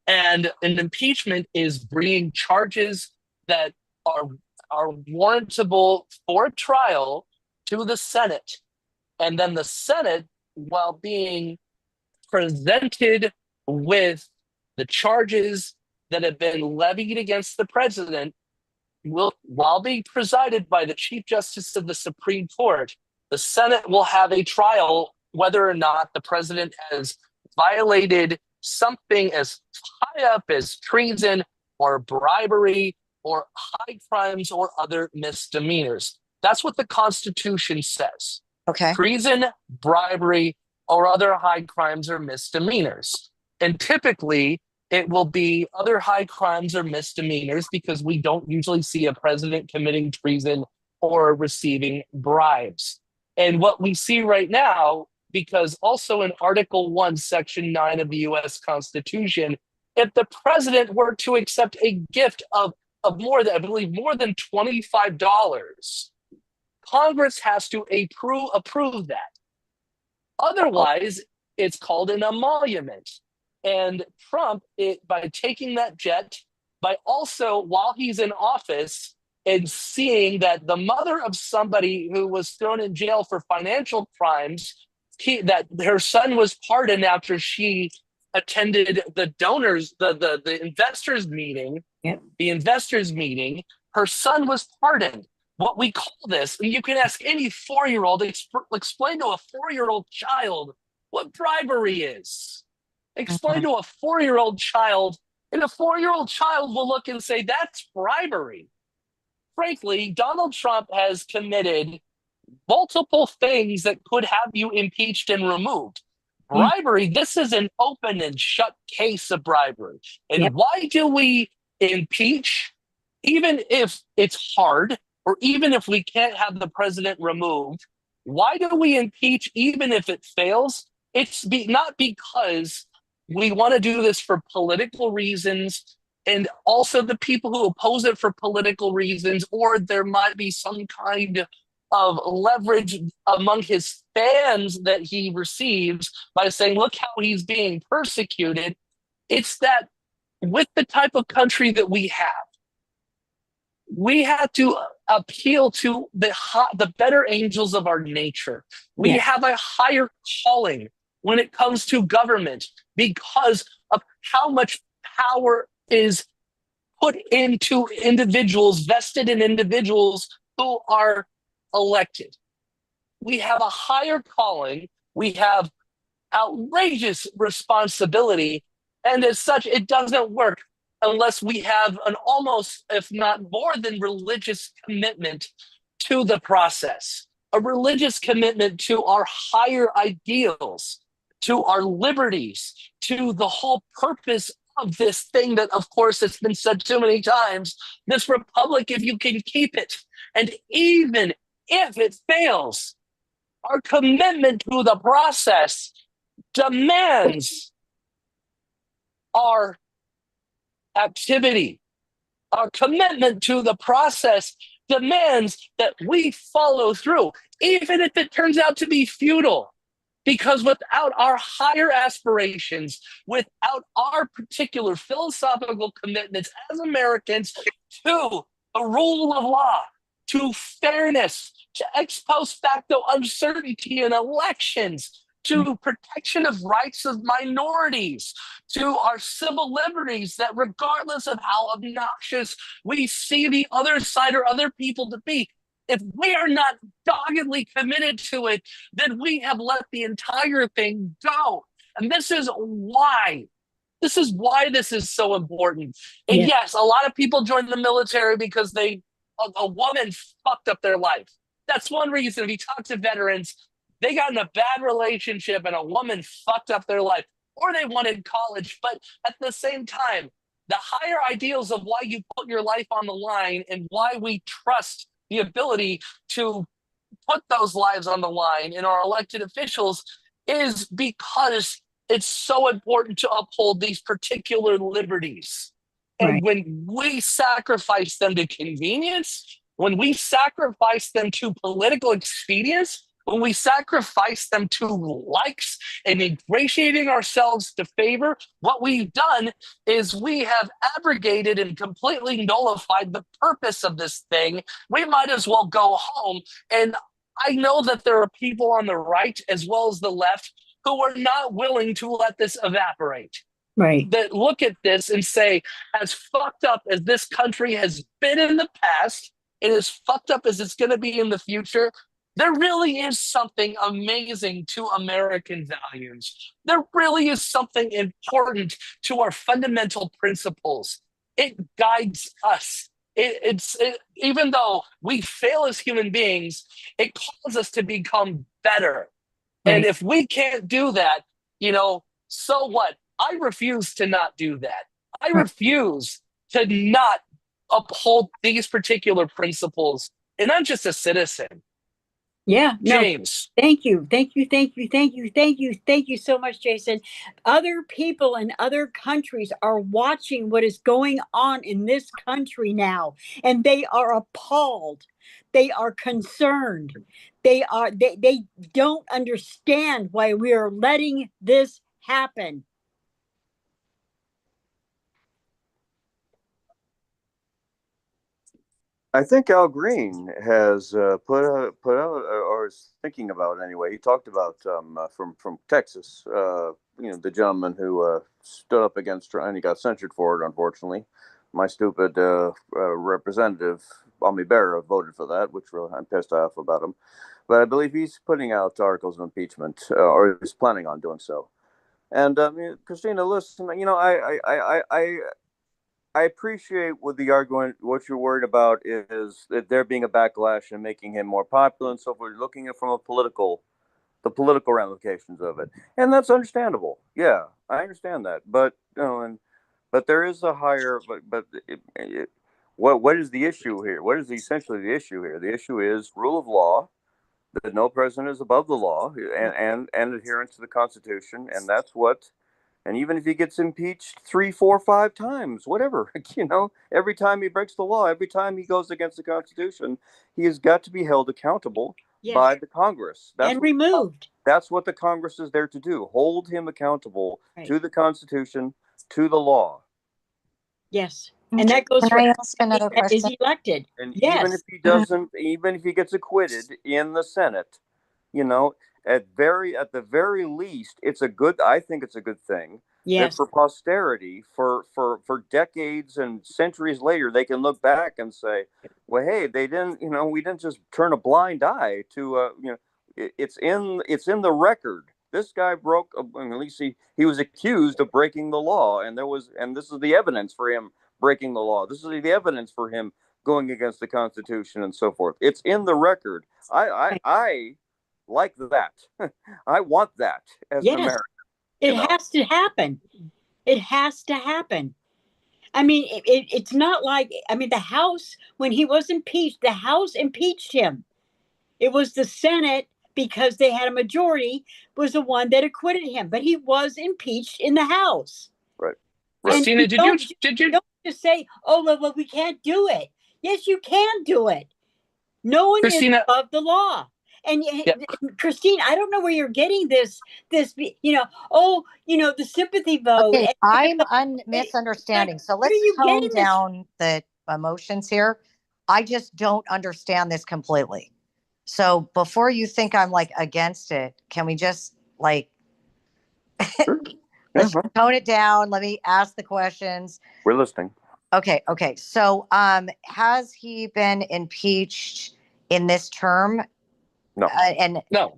Speaker 1: And an impeachment is bringing charges that are warrantable for trial to the Senate. And then the Senate, while being presented with the charges that have been levied against the president, while being presided by the Chief Justice of the Supreme Court, the Senate will have a trial whether or not the president has violated something as high up as treason or bribery or high crimes or other misdemeanors. That's what the Constitution says.
Speaker 6: Okay.
Speaker 1: Treason, bribery, or other high crimes or misdemeanors. And typically, it will be other high crimes or misdemeanors because we don't usually see a president committing treason or receiving bribes. And what we see right now, because also in Article 1, Section 9 of the U.S. Constitution, if the president were to accept a gift of more than, I believe, more than $25, Congress has to approve that. Otherwise, it's called an emolument. And Trump, by taking that jet, by also, while he's in office, and seeing that the mother of somebody who was thrown in jail for financial crimes, that her son was pardoned after she attended the donors, the investors meeting.
Speaker 5: Yep.
Speaker 1: The investors meeting, her son was pardoned. What we call this, and you can ask any 4-year-old, explain to a 4-year-old child what bribery is. Explain to a 4-year-old child, and a 4-year-old child will look and say, that's bribery. Frankly, Donald Trump has committed multiple things that could have you impeached and removed. Bribery, this is an open and shut case of bribery. And why do we impeach? Even if it's hard, or even if we can't have the president removed, why do we impeach even if it fails? It's not because we want to do this for political reasons, and also the people who oppose it for political reasons, or there might be some kind of leverage among his fans that he receives by saying, look how he's being persecuted. It's that with the type of country that we have to appeal to the better angels of our nature. We have a higher calling when it comes to government because of how much power is put into individuals, vested in individuals who are elected. We have a higher calling. We have outrageous responsibility. And as such, it doesn't work unless we have an almost, if not more than religious commitment to the process, a religious commitment to our higher ideals, to our liberties, to the whole purpose of this thing that, of course, it's been said too many times, this republic, if you can keep it. And even if it fails, our commitment to the process demands our activity. Our commitment to the process demands that we follow through, even if it turns out to be futile. Because without our higher aspirations, without our particular philosophical commitments as Americans to the rule of law, to fairness, to ex post facto uncertainty in elections, to protection of rights of minorities, to our civil liberties, that regardless of how obnoxious we see the other side or other people to be, if we are not doggedly committed to it, then we have let the entire thing go. And this is why this is so important. And yes, a lot of people join the military because a woman fucked up their life. That's one reason. If you talk to veterans, they got in a bad relationship and a woman fucked up their life, or they wanted college. But at the same time, the higher ideals of why you put your life on the line and why we trust the ability to put those lives on the line in our elected officials is because it's so important to uphold these particular liberties. And when we sacrifice them to convenience, when we sacrifice them to political expedience, when we sacrifice them to likes and ingratiating ourselves to favor, what we've done is we have abrogated and completely nullified the purpose of this thing. We might as well go home. And I know that there are people on the right as well as the left who are not willing to let this evaporate. That look at this and say, as fucked up as this country has been in the past, and as fucked up as it's going to be in the future, there really is something amazing to American values. There really is something important to our fundamental principles. It guides us. Even though we fail as human beings, it calls us to become better. And if we can't do that, so what? I refuse to not do that. I refuse to not uphold these particular principles. And I'm just a citizen.
Speaker 5: Yeah, no,
Speaker 1: James.
Speaker 5: thank you. Thank you. Thank you. Thank you. Thank you. Thank you so much, Jason. Other people in other countries are watching what is going on in this country now, and they are appalled. They are concerned. They don't understand why we are letting this happen.
Speaker 8: I think Al Green has put out or is thinking about anyway. He talked about from Texas, the gentleman who stood up against Trump and he got censured for it. Unfortunately, my stupid representative Ami Bera voted for that, which really I'm pissed off about him. But I believe he's putting out articles of impeachment, or is planning on doing so. And Christina, listen, I appreciate what the argument. What you're worried about is that there being a backlash and making him more popular and so forth. Looking at it from the political ramifications of it, and that's understandable. Yeah, I understand that. But but there is a higher. What is the issue here? What is essentially the issue here? The issue is rule of law. That no president is above the law, and adherence to the Constitution, and that's what. And even if he gets impeached 3, 4, 5 times, whatever, every time he breaks the law, every time he goes against the Constitution, he has got to be held accountable by the Congress.
Speaker 5: And removed.
Speaker 8: That's what the Congress is there to do. Hold him accountable to the Constitution, to the law.
Speaker 5: Yes. And that goes
Speaker 6: Can
Speaker 5: for
Speaker 6: I ask another question?
Speaker 5: is elected.
Speaker 8: And
Speaker 5: Yes.
Speaker 8: even if he doesn't, even if he gets acquitted in the Senate, at the very least, I think it's a good thing.
Speaker 5: Yes.
Speaker 8: That for posterity, for decades and centuries later, they can look back and say, well, hey, they didn't, we didn't just turn a blind eye to, it's in the record. This guy broke, at least he was accused of breaking the law, and this is the evidence for him breaking the law. This is the evidence for him going against the Constitution and so forth. It's in the record. I like that. I want that as an American.
Speaker 5: It has to happen. It has to happen. I mean, it's not like, the House, when he was impeached, the House impeached him. It was the Senate, because they had a majority, was the one that acquitted him. But he was impeached in the House.
Speaker 8: Right.
Speaker 1: Christina, did you
Speaker 5: don't just say, oh, well, we can't do it. Yes, you can do it. No one is above the law. And Christine, I don't know where you're getting this, the sympathy vote.
Speaker 6: Okay, I'm misunderstanding. So let's tone down the emotions here. I just don't understand this completely. So before you think I'm against it, can we just let's tone it down? Let me ask the questions.
Speaker 8: We're listening.
Speaker 6: Okay. So has he been impeached in this term?
Speaker 8: No.
Speaker 1: No.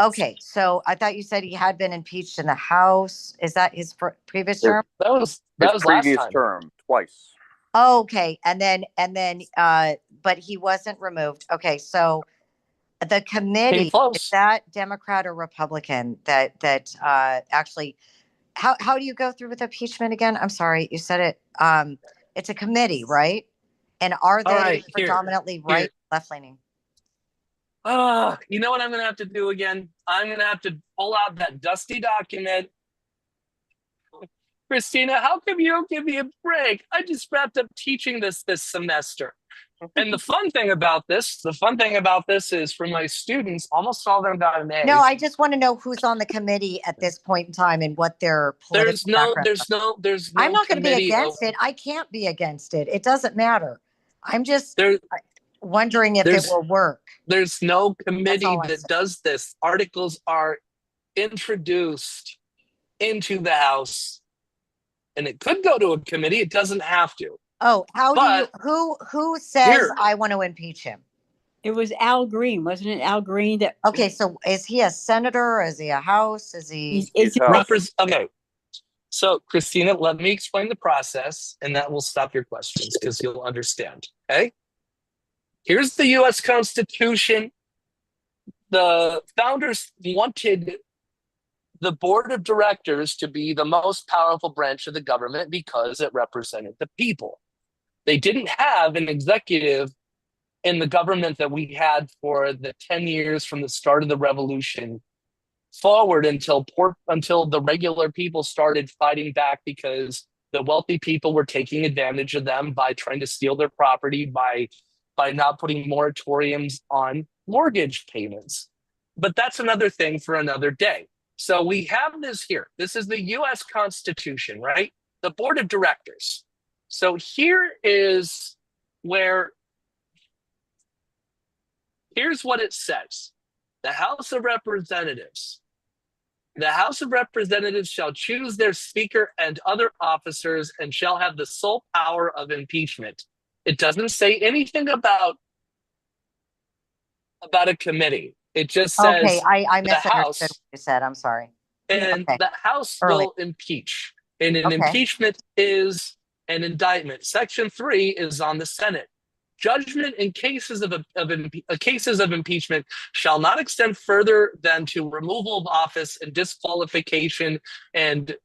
Speaker 6: Okay, so I thought you said he had been impeached in the House. Is that his previous term?
Speaker 1: That was
Speaker 8: previous
Speaker 1: last time.
Speaker 8: term, twice.
Speaker 6: Okay, and then, but he wasn't removed. Okay, so the committee, is that Democrat or Republican that actually? How do you go through with impeachment again? I'm sorry, you said it. It's a committee, right? And are they predominantly right, left leaning?
Speaker 1: You know what I'm going to have to do again? I'm going to have to pull out that dusty document. Christina, how come you don't give me a break? I just wrapped up teaching this semester. And the fun thing about this is for my students, almost all of them got an A.
Speaker 6: No, I just want to know who's on the committee at this point in time and what their political background is. I'm not going to be against it. I can't be against it. It doesn't matter. I'm just wondering if it will work.
Speaker 1: There's no committee that does this. Articles are introduced into the House, and it could go to a committee. It doesn't have to.
Speaker 6: Oh, who says I want to impeach him?
Speaker 5: It was Al Green, wasn't it? Al Green that.
Speaker 6: Okay, so is he a senator? Is he a House? Is he?
Speaker 1: Okay. So, Christina, let me explain the process, and that will stop your questions because you'll understand. Okay. Here's the U.S. Constitution. The founders wanted the board of directors to be the most powerful branch of the government because it represented the people. They didn't have an executive in the government that we had for the 10 years from the start of the revolution forward until the regular people started fighting back because the wealthy people were taking advantage of them by trying to steal their property by not putting moratoriums on mortgage payments. But that's another thing for another day. So we have this here. This is the US Constitution, right? The board of directors. So here's what it says. The House of Representatives. The House of Representatives shall choose their speaker and other officers and shall have the sole power of impeachment. It doesn't say anything about a committee. It just says
Speaker 6: Okay, I
Speaker 1: the
Speaker 6: misunderstood
Speaker 1: House,
Speaker 6: what you said. I'm sorry.
Speaker 1: and
Speaker 6: Okay.
Speaker 1: the House
Speaker 6: Early.
Speaker 1: will impeach. And an
Speaker 6: Okay.
Speaker 1: impeachment is an indictment. Section 3 is on the Senate. Judgment in cases of impeachment shall not extend further than to removal of office and disqualification, and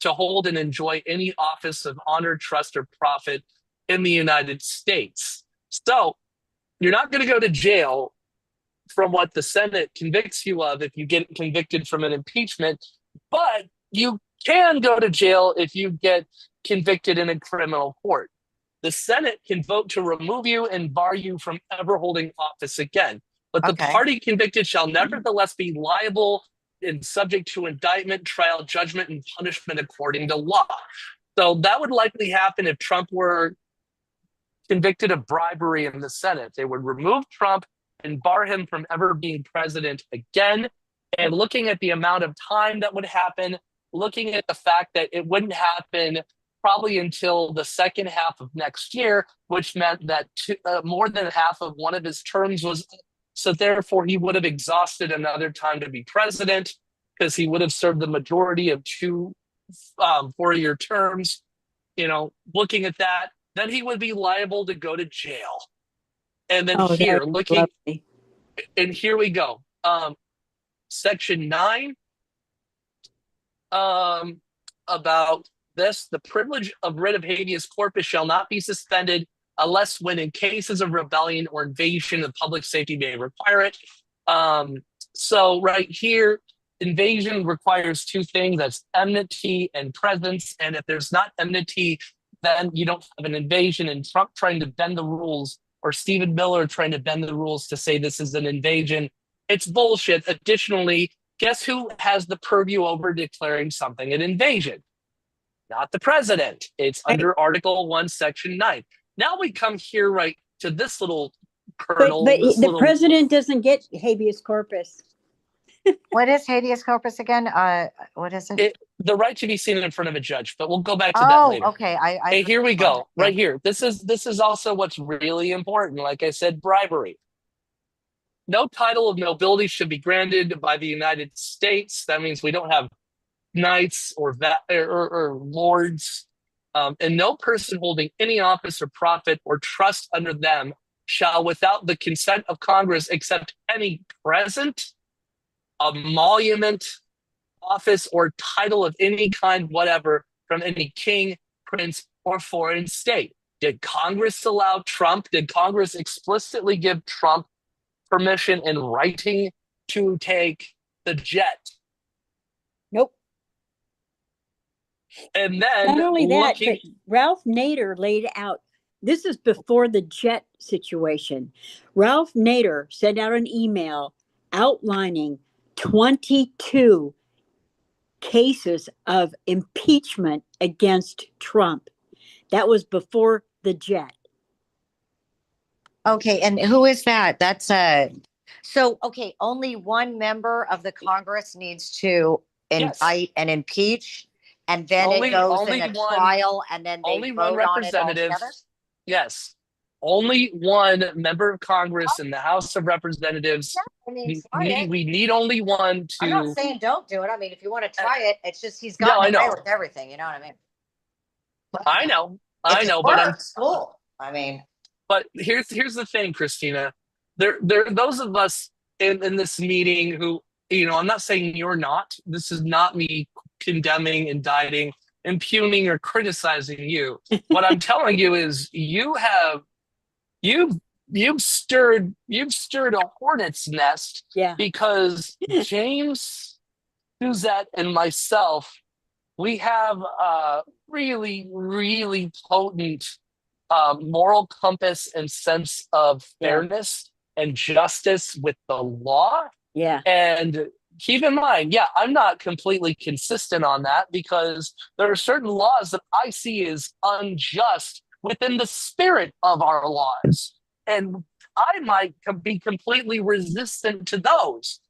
Speaker 1: to hold and enjoy any office of honor, trust, or profit in the United States. So you're not going to go to jail from what the Senate convicts you of if you get convicted from an impeachment, but you can go to jail if you get convicted in a criminal court. The Senate can vote to remove you and bar you from ever holding office again. But the
Speaker 6: Okay.
Speaker 1: party convicted shall nevertheless be liable and subject to indictment, trial, judgment, and punishment according to law. So that would likely happen if Trump were convicted of bribery in the Senate. They would remove Trump and bar him from ever being president again. And looking at the amount of time that would happen, looking at the fact that it wouldn't happen probably until the second half of next year, which meant that more than half of one of his terms was up. So therefore, he would have exhausted another time to be president because he would have served the majority of 2 4-year terms. Looking at that, then he would be liable to go to jail. And then here we go. Section 9 about this, the privilege of writ of habeas corpus shall not be suspended unless when in cases of rebellion or invasion of public safety may require it. So right here, invasion requires 2 things. That's enmity and presence. And if there's not enmity, then you don't have an invasion. And Trump trying to bend the rules, or Stephen Miller trying to bend the rules to say this is an invasion, it's bullshit. Additionally, guess who has the purview over declaring something an invasion? Not the president. It's under Article 1, Section 9. Now we come here right to this little kernel.
Speaker 5: But the president doesn't get habeas corpus.
Speaker 6: What is habeas corpus again? What is it?
Speaker 1: The right to be seen in front of a judge, but we'll go back to that later.
Speaker 6: Okay.
Speaker 1: Hey, here we go. Right here. This is also what's really important. Like I said, bribery. No title of nobility should be granted by the United States. That means we don't have knights or lords, and no person holding any office or profit or trust under them shall, without the consent of Congress, accept any present, emolument, office, or title of any kind whatever from any king, prince, or foreign state. Did Congress allow Trump? Did Congress explicitly give Trump permission in writing to take the jet?
Speaker 5: Nope.
Speaker 1: And then
Speaker 5: not only that, but Ralph Nader laid out, this is before the jet situation. Ralph Nader sent out an email outlining 22 cases of impeachment against Trump. That was before the jet.
Speaker 6: Okay, and who is that? That's so okay, only one member of the Congress needs to indict and impeach, and then it goes in a trial, and then they vote on it all together?
Speaker 1: Yes. Only one member of Congress in the House of Representatives. We need only one to.
Speaker 6: I'm not saying don't do it. I mean, if you want to try it, it's just he's got away with everything. You know what I mean?
Speaker 1: I know, but I'm
Speaker 6: cool. I mean,
Speaker 1: but here's the thing, Christina. There are those of us in this meeting who, I'm not saying you're not. This is not me condemning, indicting, impugning, or criticizing you. What I'm telling you is you've you've stirred a hornet's nest
Speaker 5: Yeah.
Speaker 1: because James, Suzette, and myself, we have a really, really potent moral compass and sense of
Speaker 5: Yeah.
Speaker 1: fairness and justice with the law.
Speaker 5: Yeah.
Speaker 1: And keep in mind, yeah, I'm not completely consistent on that because there are certain laws that I see as unjust within the spirit of our laws. And I might be completely resistant to those.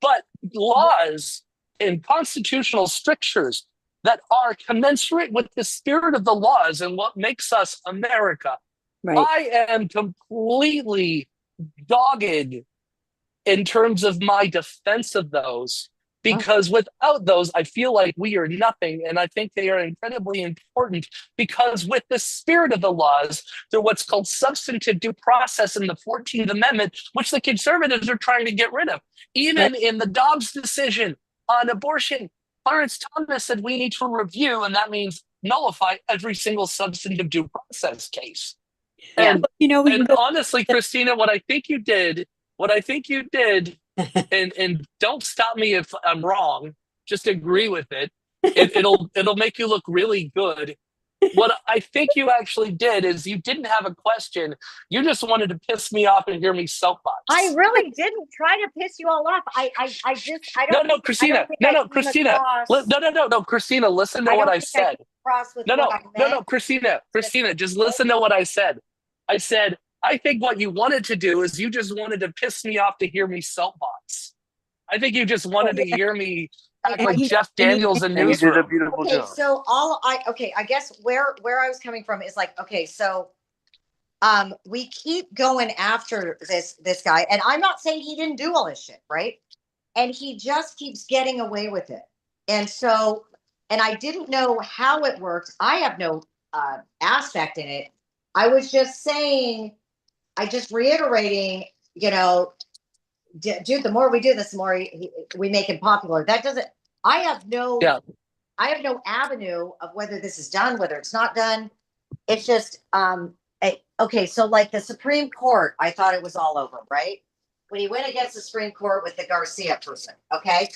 Speaker 1: But laws and constitutional strictures that are commensurate with the spirit of the laws and what makes us America,
Speaker 5: Right.
Speaker 1: I am completely dogged in terms of my defense of those, because without those, I feel like we are nothing. And I think they are incredibly important because with the spirit of the laws, they're what's called substantive due process in the 14th Amendment, which the conservatives are trying to get rid of. Even in the Dobbs decision on abortion, Clarence Thomas said we need to review, and that means nullify every single substantive due process case.
Speaker 5: Yeah.
Speaker 1: And,
Speaker 5: You know, we can
Speaker 1: and
Speaker 5: go.
Speaker 1: honestly, Christina, what I think you did, and don't stop me if I'm wrong, just agree with it. It'll make you look really good. What I think you actually did is you didn't have a question. You just wanted to piss me off and hear me soapbox.
Speaker 6: I really didn't try to piss you all off. I don't.
Speaker 1: Christina. Christina. Christina, listen to what I said. Christina, just listen to what I said. I said, I think what you wanted to do is you just wanted to piss me off to hear me soapbox. I think you just wanted to hear me act like Jeff Daniels in
Speaker 8: And you did a
Speaker 1: Newsroom.
Speaker 8: beautiful
Speaker 6: Okay,
Speaker 8: job.
Speaker 6: so I guess where I was coming from is like, okay, so we keep going after this guy, and I'm not saying he didn't do all this shit, right? And he just keeps getting away with it. And so, and I didn't know how it works. I have no aspect in it. I was just saying, reiterating, dude, the more we do this, the more we make him popular. That doesn't, I have no avenue of whether this is done, whether it's not done. It's just, okay. So like the Supreme Court, I thought it was all over, right? When he went against the Supreme Court with the Garcia person, okay?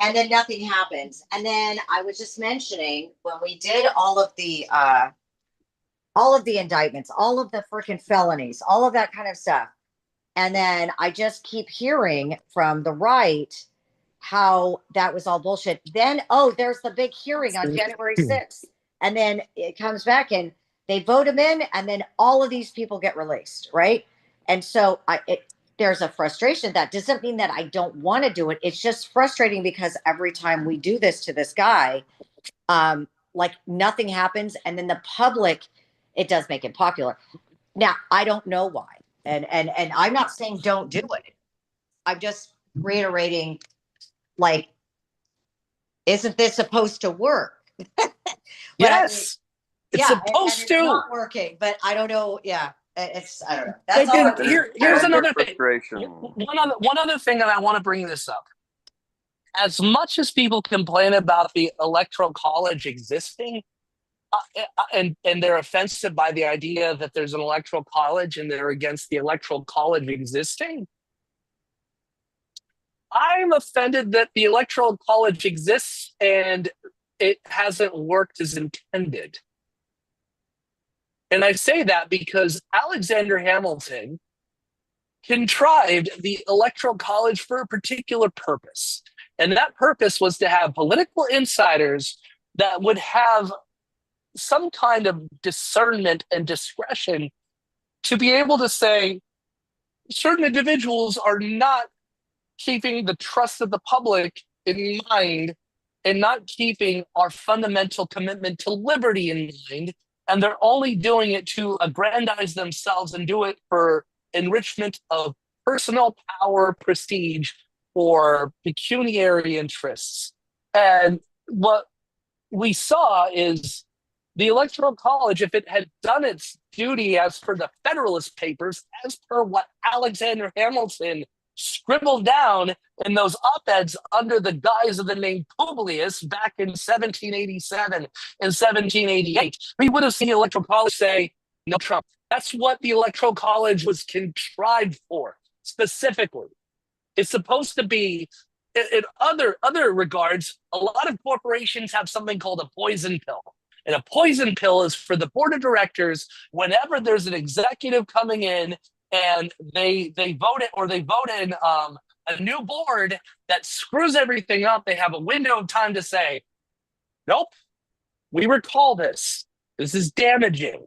Speaker 6: And then nothing happens. And then I was just mentioning when we did all of the indictments, all of the freaking felonies, all of that kind of stuff. And then I just keep hearing from the right how that was all bullshit. Then, there's the big hearing on January 6th. And then it comes back and they vote him in, and then all of these people get released, right? And so there's a frustration. That doesn't mean that I don't want to do it. It's just frustrating because every time we do this to this guy, like nothing happens. And then the public, it does make him popular. Now, I don't know why. And I'm not saying don't do it. I'm just reiterating, like, isn't this supposed to work?
Speaker 1: Yes, it's supposed
Speaker 6: it's
Speaker 1: to.
Speaker 6: not working, but I don't know. Yeah, I don't know. That's all.
Speaker 1: Here's another thing.
Speaker 8: Frustration.
Speaker 1: One other thing, and I want to bring this up. As much as people complain about the Electoral College existing, and they're offended by the idea that there's an Electoral College and they're against the Electoral College existing, I'm offended that the Electoral College exists and it hasn't worked as intended. And I say that because Alexander Hamilton contrived the Electoral College for a particular purpose. And that purpose was to have political insiders that would have some kind of discernment and discretion to be able to say certain individuals are not keeping the trust of the public in mind and not keeping our fundamental commitment to liberty in mind. And they're only doing it to aggrandize themselves and do it for enrichment of personal power, prestige, or pecuniary interests. And what we saw is the Electoral College, if it had done its duty as per the Federalist Papers, as per what Alexander Hamilton scribbled down in those op-eds under the guise of the name Publius back in 1787 and 1788, we would have seen the Electoral College say, no Trump. That's what the Electoral College was contrived for, specifically. It's supposed to be, in other regards, a lot of corporations have something called a poison pill. And a poison pill is for the board of directors whenever there's an executive coming in and they vote it, or they vote in a new board that screws everything up. They have a window of time to say, nope, we recall this. This is damaging.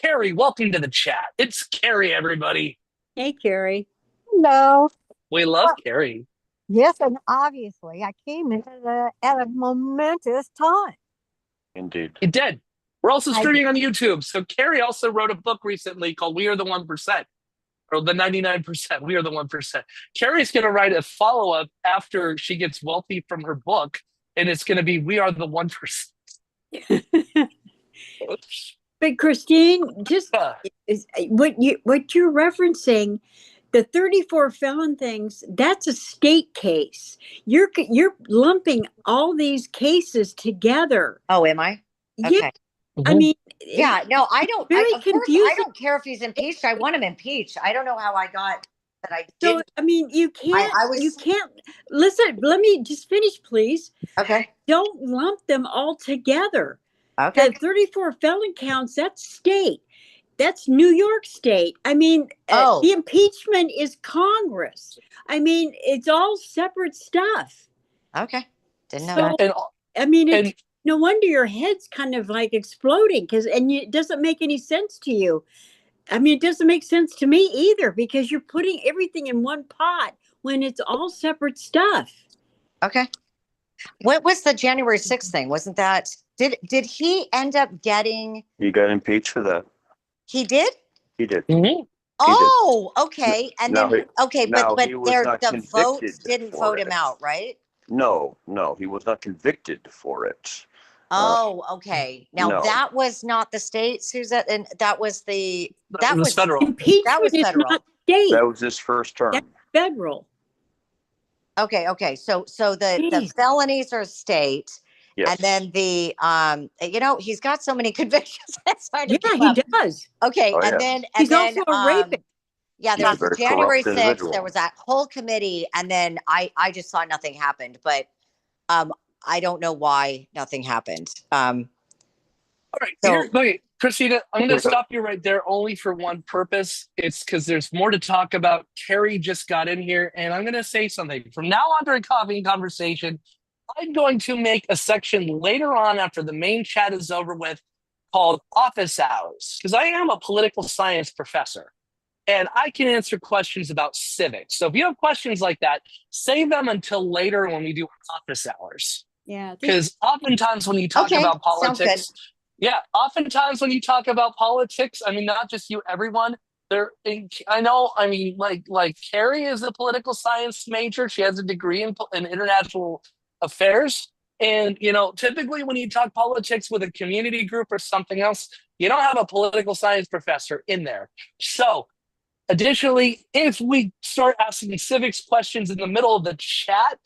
Speaker 1: Carrie, welcome to the chat. It's Carrie, everybody.
Speaker 11: Hey, Carrie.
Speaker 12: Hello.
Speaker 1: We love Carrie.
Speaker 12: Yes, and obviously I came in at a momentous time.
Speaker 8: Indeed.
Speaker 1: You did. We're also
Speaker 12: I
Speaker 1: streaming on YouTube. So Carrie also wrote a book recently called We Are the 1%, or the 99%. We Are the 1%. Carrie's going to write a follow-up after she gets wealthy from her book, and it's going to be We Are the 1%.
Speaker 5: But Christine, just what you're referencing, the 34 felon things, that's a state case. You're lumping all these cases together.
Speaker 6: Oh, am I?
Speaker 5: Yeah.
Speaker 6: Okay.
Speaker 5: I mean,
Speaker 6: Yeah, no, I don't.
Speaker 5: very
Speaker 6: Of course,
Speaker 5: confusing.
Speaker 6: I don't care if he's impeached. I want him impeached. I don't know how I got that. I
Speaker 5: So
Speaker 6: didn't.
Speaker 5: I mean, you can't.
Speaker 6: I was-
Speaker 5: You can't listen. Let me just finish, please.
Speaker 6: Okay.
Speaker 5: Don't lump them all together.
Speaker 6: Okay.
Speaker 5: The 34 felon counts, that's state. That's New York State. I mean,
Speaker 6: Oh.
Speaker 5: the impeachment is Congress. I mean, it's all separate stuff.
Speaker 6: Okay. Didn't know
Speaker 5: So,
Speaker 6: that.
Speaker 1: And,
Speaker 5: I mean,
Speaker 1: and
Speaker 5: no wonder your head's kind of like exploding it doesn't make any sense to you. I mean, it doesn't make sense to me either, because you're putting everything in one pot when it's all separate stuff.
Speaker 6: Okay. What was the January 6th thing? Wasn't that, did he end up getting,
Speaker 8: He got impeached for that.
Speaker 6: he did?
Speaker 8: He did.
Speaker 6: Oh, okay. And
Speaker 8: Now
Speaker 6: then, okay,
Speaker 8: now
Speaker 6: but
Speaker 8: he was
Speaker 6: the
Speaker 8: not
Speaker 6: vote
Speaker 8: convicted
Speaker 6: didn't
Speaker 8: for
Speaker 6: vote him
Speaker 8: it.
Speaker 6: out, right?
Speaker 8: No, he was not convicted for it.
Speaker 6: Oh, okay. Now
Speaker 8: no.
Speaker 6: that was not the state, Suzette, and that was
Speaker 1: that was federal.
Speaker 5: Impeachment
Speaker 6: was
Speaker 5: is
Speaker 6: federal.
Speaker 5: not state.
Speaker 8: That was his first term.
Speaker 5: That's federal.
Speaker 6: Okay. So the
Speaker 5: Jeez.
Speaker 6: felonies are state,
Speaker 8: Yes.
Speaker 6: and then the he's got so many convictions. It's hard to
Speaker 5: Yeah,
Speaker 6: keep
Speaker 5: he
Speaker 6: up.
Speaker 5: does.
Speaker 6: Okay,
Speaker 8: Oh,
Speaker 6: and
Speaker 8: yeah.
Speaker 6: then
Speaker 5: He's also a rapist.
Speaker 6: yeah,
Speaker 8: He's
Speaker 6: there
Speaker 8: a
Speaker 6: was the
Speaker 8: very
Speaker 6: January
Speaker 8: corrupt
Speaker 6: 6th.
Speaker 8: individual.
Speaker 6: There was that whole committee, and then I just saw nothing happened. But I don't know why nothing happened.
Speaker 1: all right,
Speaker 6: So-
Speaker 1: here, wait, Christina, I'm going to stop you right there only for one purpose. It's because there's more to talk about. Carrie just got in here, and I'm going to say something. From now on during Coffee and Conversation, I'm going to make a section later on after the main chat is over with called Office Hours, because I am a political science professor, and I can answer questions about civics. So if you have questions like that, save them until later when we do Office Hours.
Speaker 5: Yeah.
Speaker 1: Because oftentimes when you talk
Speaker 6: Okay,
Speaker 1: about
Speaker 6: sounds good.
Speaker 1: politics, oftentimes when you talk about politics, I mean, not just you, everyone. I know. I mean, like Carrie is a political science major. She has a degree in international affairs, and typically when you talk politics with a community group or something else, you don't have a political science professor in there. So, additionally, if we start asking civics questions in the middle of the chat,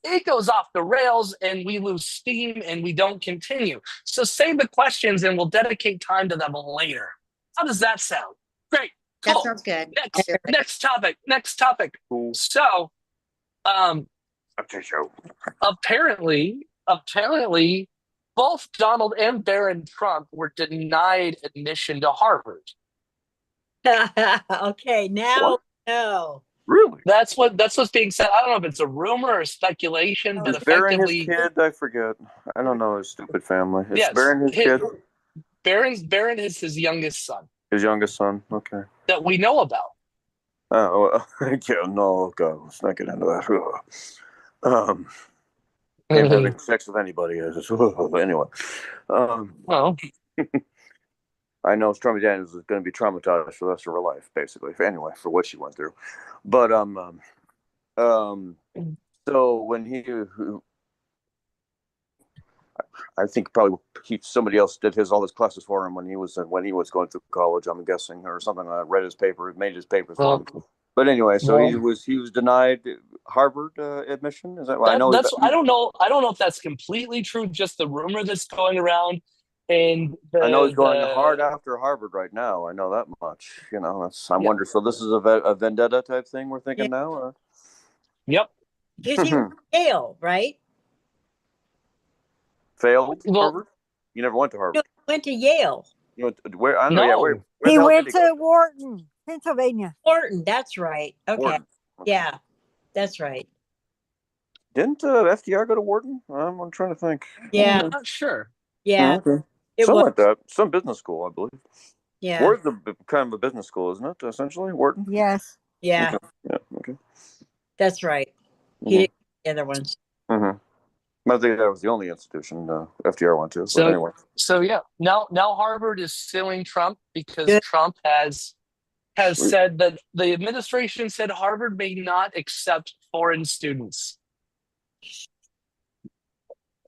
Speaker 1: it goes off the rails and we lose steam and we don't continue. So save the questions and we'll dedicate time to them later. How does that sound? Great.
Speaker 6: That
Speaker 1: Cool.
Speaker 6: sounds good.
Speaker 1: Next topic.
Speaker 8: Cool.
Speaker 1: So,
Speaker 8: Okay, so
Speaker 1: apparently, both Donald and Barron Trump were denied admission to Harvard.
Speaker 5: Okay, now
Speaker 8: What?
Speaker 5: no.
Speaker 8: really,
Speaker 1: That's what's being said. I don't know if it's a rumor or speculation, but
Speaker 8: is Barron his
Speaker 1: effectively,
Speaker 8: kid? I forget. I don't know his stupid family. Is
Speaker 1: Yes,
Speaker 8: Barron his
Speaker 1: his-
Speaker 8: kid?
Speaker 1: Barron is his youngest son
Speaker 8: His youngest son. Okay.
Speaker 1: that we know about.
Speaker 8: Oh, well, yeah, no, God, let's not get into that. Him having sex with anybody is anyway.
Speaker 1: Well,
Speaker 8: I know Stormy Daniels is going to be traumatized for the rest of her life, basically. Anyway, for what she went through, but so when I think probably somebody else did all his classes for him when he was going through college. I'm guessing, or something. I read his paper, made his papers for him. But anyway, so he was denied Harvard admission. Is that what I know?
Speaker 1: I don't know if that's completely true. Just the rumor that's going around And
Speaker 8: I know he's going
Speaker 1: the
Speaker 8: hard after Harvard right now. I know that much. You know, I'm
Speaker 1: Yeah.
Speaker 8: wondering. So this is a vendetta type thing we're thinking now. Or?
Speaker 1: Yep.
Speaker 5: Because he went to Yale, right?
Speaker 8: Failed
Speaker 1: Well,
Speaker 8: Harvard. You never went to
Speaker 5: No,
Speaker 8: Harvard.
Speaker 5: he went to Yale.
Speaker 8: You went where? I don't know. Yeah, where
Speaker 1: no.
Speaker 8: the
Speaker 12: He
Speaker 8: hell
Speaker 12: went
Speaker 8: did he go?
Speaker 12: to Wharton, Pennsylvania.
Speaker 5: Wharton, that's right. Okay.
Speaker 8: Wharton.
Speaker 5: Yeah, that's right.
Speaker 8: Didn't FDR go to Wharton? I'm trying to think.
Speaker 5: Yeah,
Speaker 1: I'm not sure.
Speaker 5: yeah.
Speaker 8: Okay.
Speaker 5: It
Speaker 8: Something
Speaker 5: was.
Speaker 8: like that. Some business school, I believe.
Speaker 5: Yeah,
Speaker 8: Wharton's kind of a business school, isn't it? Essentially, Wharton.
Speaker 12: Yes.
Speaker 5: yeah,
Speaker 8: Okay. Yeah. Okay.
Speaker 5: that's right. He
Speaker 8: Mhm.
Speaker 5: didn't get the other ones.
Speaker 8: I think that was the only institution FDR went to. But
Speaker 1: So
Speaker 8: anyway.
Speaker 1: so yeah. Now Harvard is suing Trump because
Speaker 5: Good.
Speaker 1: Trump has said that the administration said Harvard may not accept foreign students.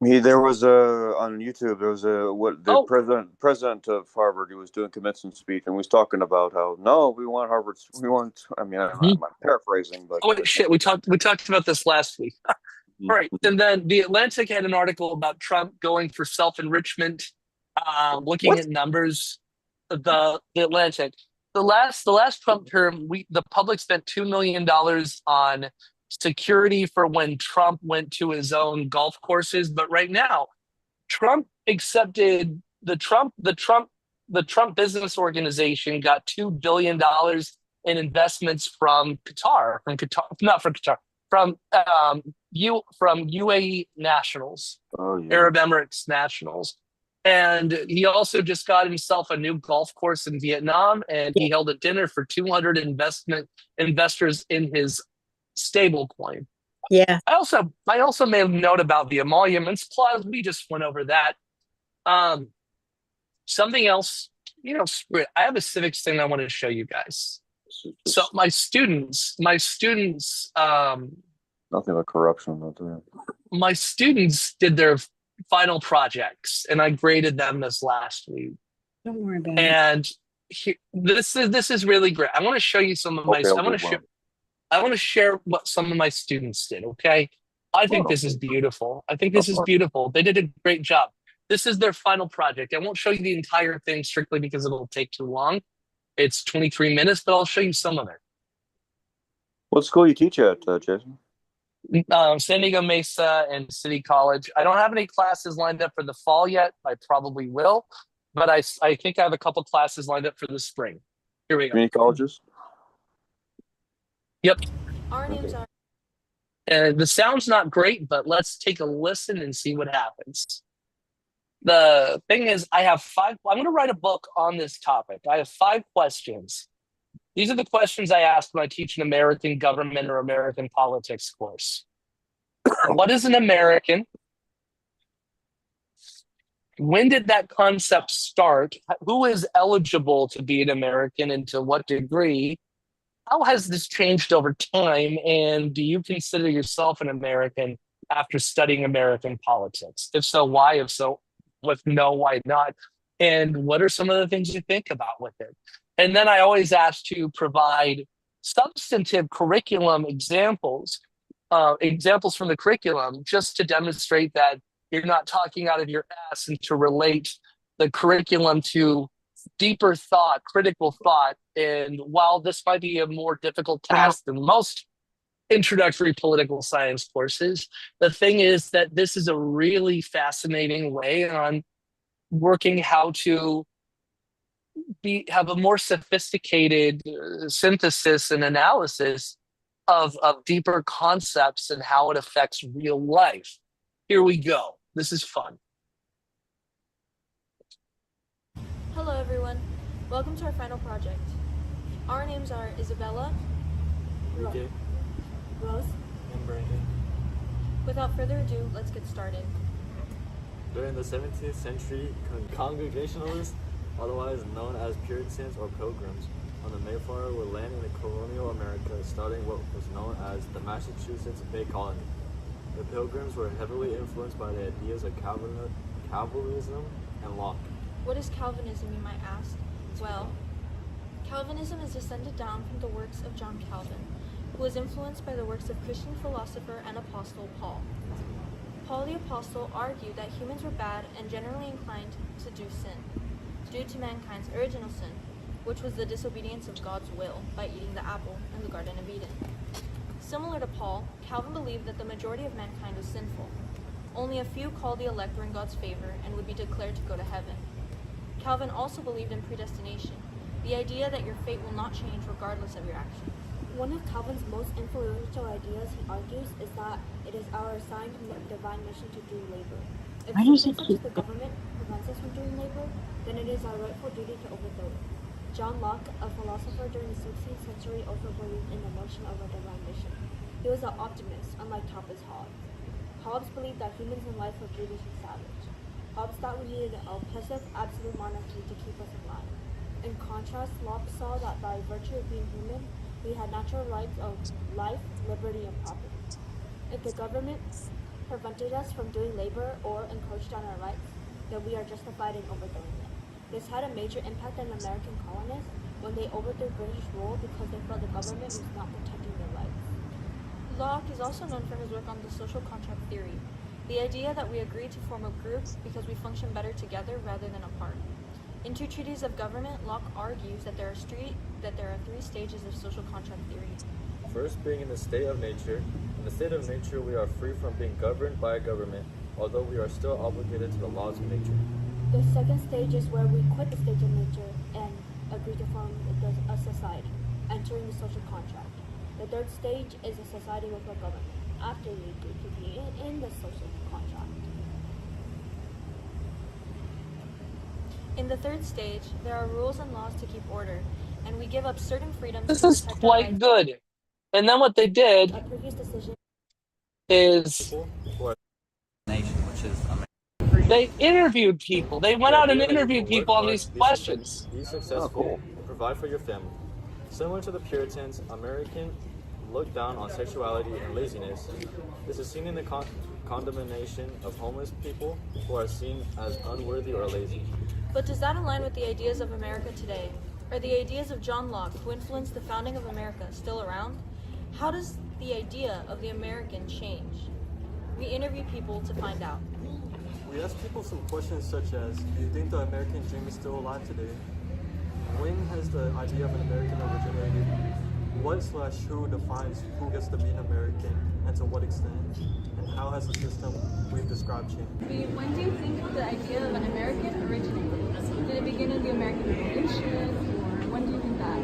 Speaker 8: There was on YouTube. There was the
Speaker 1: Oh.
Speaker 8: president of Harvard. He was doing commencement speech and was talking about how no, we want Harvard. We want. I mean, I'm paraphrasing, but
Speaker 1: Oh wait, shit. We talked about this last week. All right. And then the Atlantic had an article about Trump going for self-enrichment, looking
Speaker 8: What?
Speaker 1: at numbers. The Atlantic. The last Trump term, the public spent $2 million on security for when Trump went to his own golf courses. But right now, Trump accepted the Trump Business Organization got $2 billion in investments from UAE nationals,
Speaker 8: Oh yeah.
Speaker 1: Arab Emirates nationals. And he also just got himself a new golf course in Vietnam, and he held a dinner for 200 investors in his stable coin.
Speaker 5: Yeah,
Speaker 1: I also made a note about the emoluments clause. We just went over that. Something else, screw it. I have a civics thing I want to show you guys. So my students,
Speaker 8: Nothing but corruption out there.
Speaker 1: my students did their final projects, and I graded them this last week.
Speaker 5: don't worry about it.
Speaker 1: And this is really great. I want to show you some of my.
Speaker 8: Okay,
Speaker 1: I want to share what some of my students did. Okay, I think this is beautiful. They did a great job. This is their final project. I won't show you the entire thing strictly because it'll take too long. It's 23 minutes, but I'll show you some of it.
Speaker 8: What school you teach at, Jason?
Speaker 1: San Diego Mesa and City College. I don't have any classes lined up for the fall yet. I probably will, but I think I have a couple classes lined up for the spring. Here we go.
Speaker 8: Community colleges?
Speaker 1: Yep.
Speaker 11: Our names are.
Speaker 1: And the sound's not great, but let's take a listen and see what happens. The thing is, I have 5. I'm going to write a book on this topic. I have 5 questions. These are the questions I ask when I teach an American government or American politics course. What is an American? When did that concept start? Who is eligible to be an American and to what degree? How has this changed over time? And do you consider yourself an American after studying American politics? If so, why? If so, with no, why not? And what are some of the things you think about with it? And then I always ask to provide substantive curriculum examples from the curriculum, just to demonstrate that you're not talking out of your ass, and to relate the curriculum to deeper thought, critical thought. And while this might be a more difficult task than most introductory political science courses, the thing is that this is a really fascinating way on working how to have a more sophisticated synthesis and analysis of deeper concepts and how it affects real life. Here we go. This is fun.
Speaker 11: Hello, everyone. Welcome to our final project. Our names are Isabella,
Speaker 9: Enrique,
Speaker 11: Rose.
Speaker 9: and Brandon.
Speaker 11: Without further ado, let's get started.
Speaker 9: During the 17th century, Congregationalists, otherwise known as Puritans or Pilgrims, on the Mayflower would land in colonial America, starting what was known as the Massachusetts Bay Colony. The Pilgrims were heavily influenced by the ideas of Calvinism and Locke.
Speaker 11: What is Calvinism, you might ask? Well, Calvinism is descended down from the works of John Calvin, who was influenced by the works of Christian philosopher and apostle Paul. Paul the Apostle argued that humans were bad and generally inclined to do sin, due to mankind's original sin, which was the disobedience of God's will by eating the apple in the Garden of Eden. Similar to Paul, Calvin believed that the majority of mankind was sinful. Only a few called the elect were in God's favor and would be declared to go to heaven. Calvin also believed in predestination, the idea that your fate will not change regardless of your actions.
Speaker 13: One of Calvin's most influential ideas, he argues, is that it is our assigned divine mission to do labor. If something such as the government prevents us from doing labor, then it is our rightful duty to overthrow it. John Locke, a philosopher during the 16th century, also believed in the notion of a divine mission. He was an optimist, unlike Thomas Hobbes. Hobbes believed that humans in life were brutish and savage. Hobbes thought we needed an oppressive, absolute monarchy to keep us alive. In contrast, Locke saw that by virtue of being human, we had natural rights of life, liberty, and property. If the government prevented us from doing labor or encroached on our rights, then we are justified in overthrowing it. This had a major impact on American colonists when they overthrew British rule because they felt the government was not protecting their rights.
Speaker 11: Locke is also known for his work on the social contract theory, the idea that we agree to form a group because we function better together rather than apart. In Two Treatises of Government, Locke argues that there are three stages of social contract theory.
Speaker 9: First, being in the state of nature. In the state of nature, we are free from being governed by a government, although we are still obligated to the laws of nature.
Speaker 13: The second stage is where we quit the stage of nature and agree to form a society, entering the social contract. The third stage is a society with a government, after we agree to be in the social contract.
Speaker 11: In the third stage, there are rules and laws to keep order, and we give up certain freedoms
Speaker 1: This
Speaker 11: to
Speaker 1: is
Speaker 11: protect our
Speaker 1: quite
Speaker 11: rights.
Speaker 1: good. And then what they did
Speaker 13: A previous decision
Speaker 1: is
Speaker 14: Nation, which is America.
Speaker 1: they interviewed people. They went
Speaker 9: The
Speaker 1: out and
Speaker 9: idea that you
Speaker 1: interviewed
Speaker 9: can work
Speaker 1: people on
Speaker 9: hard,
Speaker 1: these
Speaker 9: be
Speaker 1: questions.
Speaker 9: Be successful, provide for your family. Similar to the Puritans, American look down on sexuality and laziness. This is seen in the condemnation of homeless people who are seen as unworthy or lazy.
Speaker 11: But does that align with the ideas of America today? Are the ideas of John Locke, who influenced the founding of America, still around? How does the idea of the American change? We interview people to find out.
Speaker 9: We ask people some questions such as, do you think the American dream is still alive today? When has the idea of an American originated? What/who defines who gets to be an American and to what extent? And how has the system we've described changed?
Speaker 11: When do you think the idea of an American originated? Did it begin in the American Revolution, or when do you think that?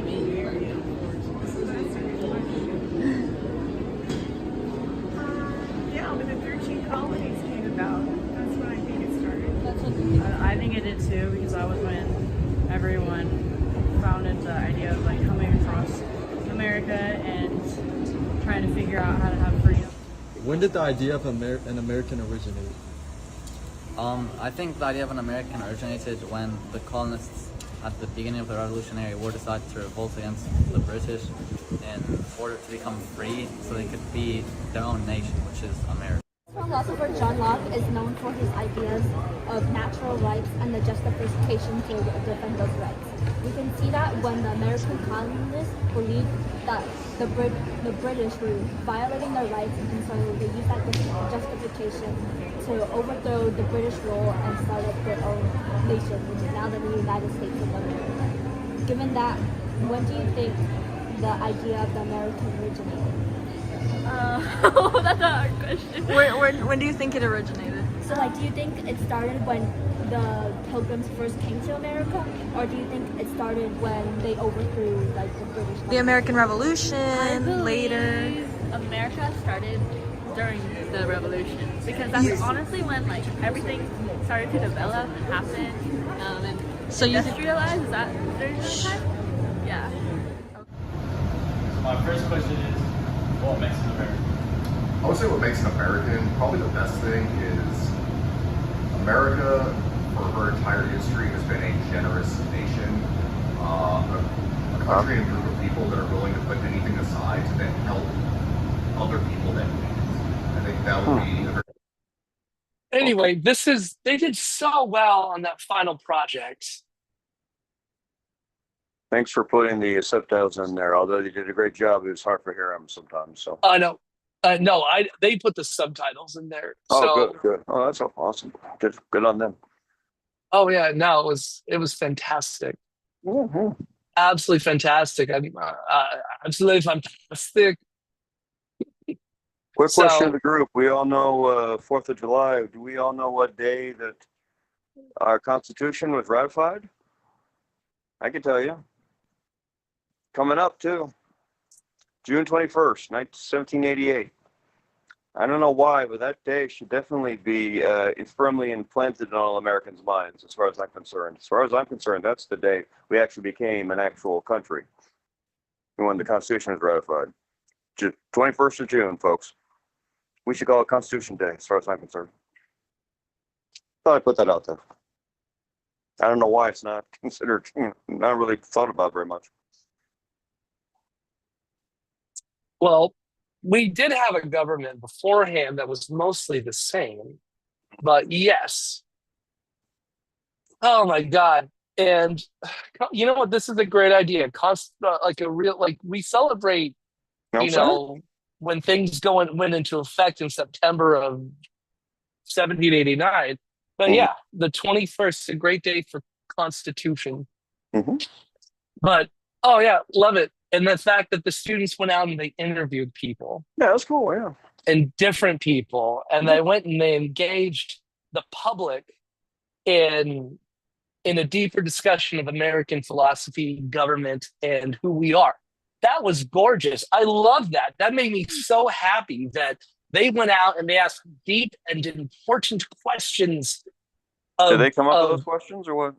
Speaker 15: Yeah, when the 13 colonies came about, that's when I think it started.
Speaker 11: That's what you think.
Speaker 15: I think it did too, because that was when everyone founded the idea of like coming across America and trying to figure out how to have freedom.
Speaker 16: When did the idea of an American originate?
Speaker 14: I think the idea of an American originated when the colonists at the beginning of the Revolutionary War decided to revolt against the British in order to become free so they could be their own nation, which is America.
Speaker 13: philosopher John Locke is known for his ideas of natural rights and the justification to defend those rights. We can see that when the American colonists believed that the British were violating their rights, and so they used that justification to overthrow the British rule and start up their own nation, which is now the United States of America. Given that, when do you think the idea of the American originated?
Speaker 11: That's a hard question. When do you think it originated?
Speaker 13: So, like, do you think it started when the Pilgrims first came to America, or do you think it started when they overthrew, like, the British?
Speaker 11: The American Revolution, later.
Speaker 17: America started during the Revolution, because that's honestly when, like, everything started to develop and happen, and
Speaker 11: So you
Speaker 17: industrialize. Is that during that time? Yeah.
Speaker 18: My first question is, what makes an American?
Speaker 19: I would say what makes an American, probably the best thing is America, for her entire history, has been a generous nation, a country and group of people that are willing to put anything aside to then help other people that need it. I think that would be a very
Speaker 1: Anyway, they did so well on that final project.
Speaker 8: Thanks for putting the subtitles in there. Although they did a great job, it was hard to hear them sometimes. So
Speaker 1: I know. No, they put the subtitles in there.
Speaker 8: Oh,
Speaker 1: So,
Speaker 8: good. Oh, that's awesome. Good on them.
Speaker 1: oh yeah, no, it was fantastic. Absolutely fantastic. Absolutely fantastic.
Speaker 8: Quick question
Speaker 1: So,
Speaker 8: to the group. We all know 4th of July. Do we all know what day that our Constitution was ratified? I can tell you. Coming up, too. June 21st, 1788. I don't know why, but that day should definitely be firmly implanted in all Americans' minds, as far as I'm concerned. As far as I'm concerned, that's the day we actually became an actual country, when the Constitution was ratified. 21st of June, folks. We should call it Constitution Day, as far as I'm concerned. Thought I'd put that out there. I don't know why it's not considered, not really thought about very much.
Speaker 1: well, we did have a government beforehand that was mostly the same, but yes. Oh my God. And you know what? This is a great idea. We celebrate,
Speaker 8: I'm
Speaker 1: you
Speaker 8: sorry?
Speaker 1: know, when things went into effect in September of 1789. But yeah, the 21st is a great day for Constitution. But oh yeah, love it. And the fact that the students went out and they interviewed people.
Speaker 8: Yeah, that's cool. Yeah.
Speaker 1: And different people, and they went and they engaged the public in a deeper discussion of American philosophy, government, and who we are. That was gorgeous. I love that. That made me so happy that they went out and they asked deep and important questions.
Speaker 8: Did they come up with those questions, or what?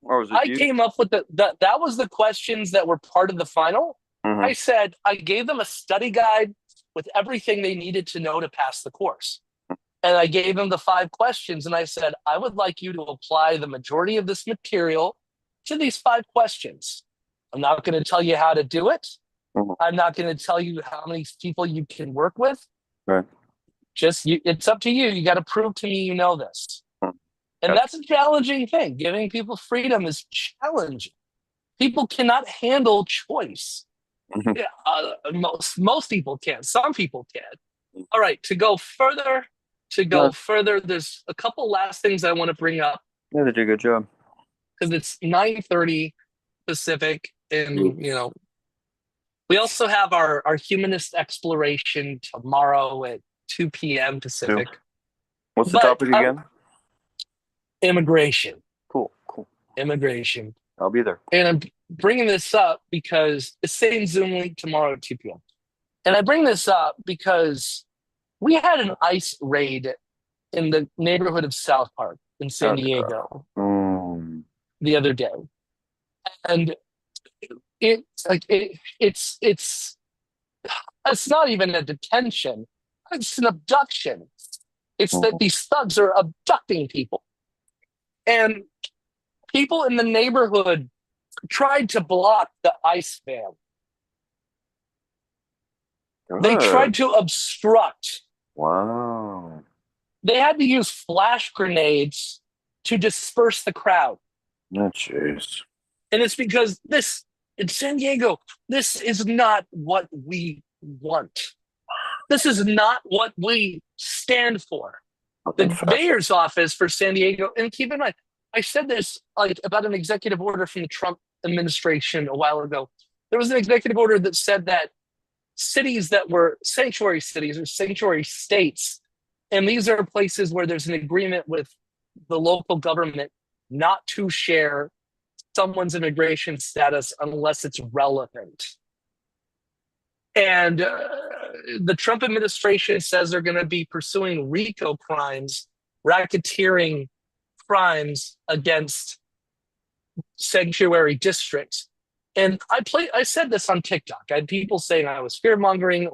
Speaker 8: Or was it
Speaker 1: I
Speaker 8: you?
Speaker 1: came up with that was the questions that were part of the final. I said I gave them a study guide with everything they needed to know to pass the course. And I gave them the 5 questions, and I said, I would like you to apply the majority of this material to these 5 questions. I'm not going to tell you how to do it. I'm not going to tell you how many people you can work with.
Speaker 8: Right.
Speaker 1: It's up to you. You got to prove to me you know this. And that's a challenging thing. Giving people freedom is challenging. People cannot handle choice. Yeah, most people can. Some people can. All right, to go further, there's a couple last things I want to bring up.
Speaker 8: Yeah, they did a good job.
Speaker 1: Because it's 9:30 Pacific, and we also have our humanist exploration tomorrow at 2 p.m. Pacific.
Speaker 8: What's the topic again?
Speaker 1: Immigration.
Speaker 8: Cool.
Speaker 1: Immigration.
Speaker 8: I'll be there.
Speaker 1: And I'm bringing this up because it's same Zoom link tomorrow at 2 p.m. And I bring this up because we had an ICE raid in the neighborhood of South Park in San Diego the other day. And it's not even a detention. It's an abduction. It's that these thugs are abducting people. And people in the neighborhood tried to block the ICE van. They tried to obstruct.
Speaker 8: Wow.
Speaker 1: They had to use flash grenades to disperse the crowd.
Speaker 8: Oh, jeez.
Speaker 1: And it's because in San Diego, this is not what we want. This is not what we stand for. The mayor's office for San Diego, and keep in mind, I said this about an executive order from the Trump administration a while ago. There was an executive order that said that cities that were sanctuary cities or sanctuary states, and these are places where there's an agreement with the local government not to share someone's immigration status unless it's relevant. And the Trump administration says they're going to be pursuing RICO crimes, racketeering crimes against sanctuary districts. And I said this on TikTok. I had people saying I was fear-mongering,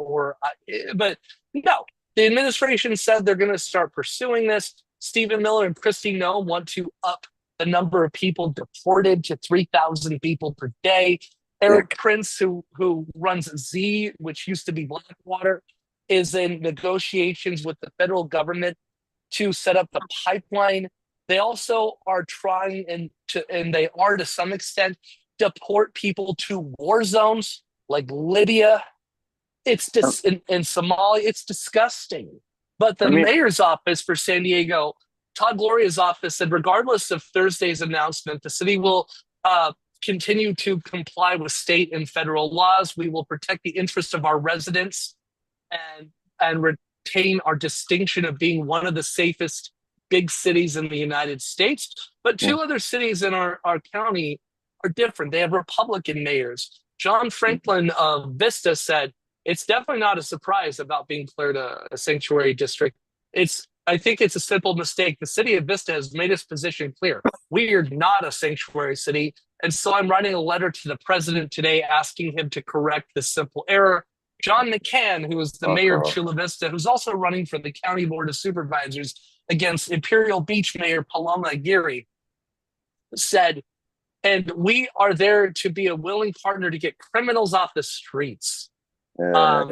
Speaker 1: but no. The administration said they're going to start pursuing this. Stephen Miller and Kristi Noem want to up the number of people deported to 3,000 people per day. Eric Prince, who runs Z, which used to be Blackwater, is in negotiations with the federal government to set up the pipeline. They also are trying, and they are to some extent, deport people to war zones like Libya in Somalia, it's disgusting. But the
Speaker 8: I mean-
Speaker 1: mayor's office for San Diego, Todd Gloria's office, said regardless of Thursday's announcement, the city will continue to comply with state and federal laws. We will protect the interests of our residents and retain our distinction of being one of the safest big cities in the United States. But two other cities in our county are different. They have Republican mayors. John Franklin of Vista said, it's definitely not a surprise about being declared a sanctuary district. I think it's a simple mistake. The city of Vista has made its position clear. We are not a sanctuary city. And so I'm writing a letter to the president today asking him to correct this simple error. John McCann, who is the mayor of Chula Vista, who's also running for the county board of supervisors against Imperial Beach Mayor Paloma Aguirre, said, and we are there to be a willing partner to get criminals off the streets.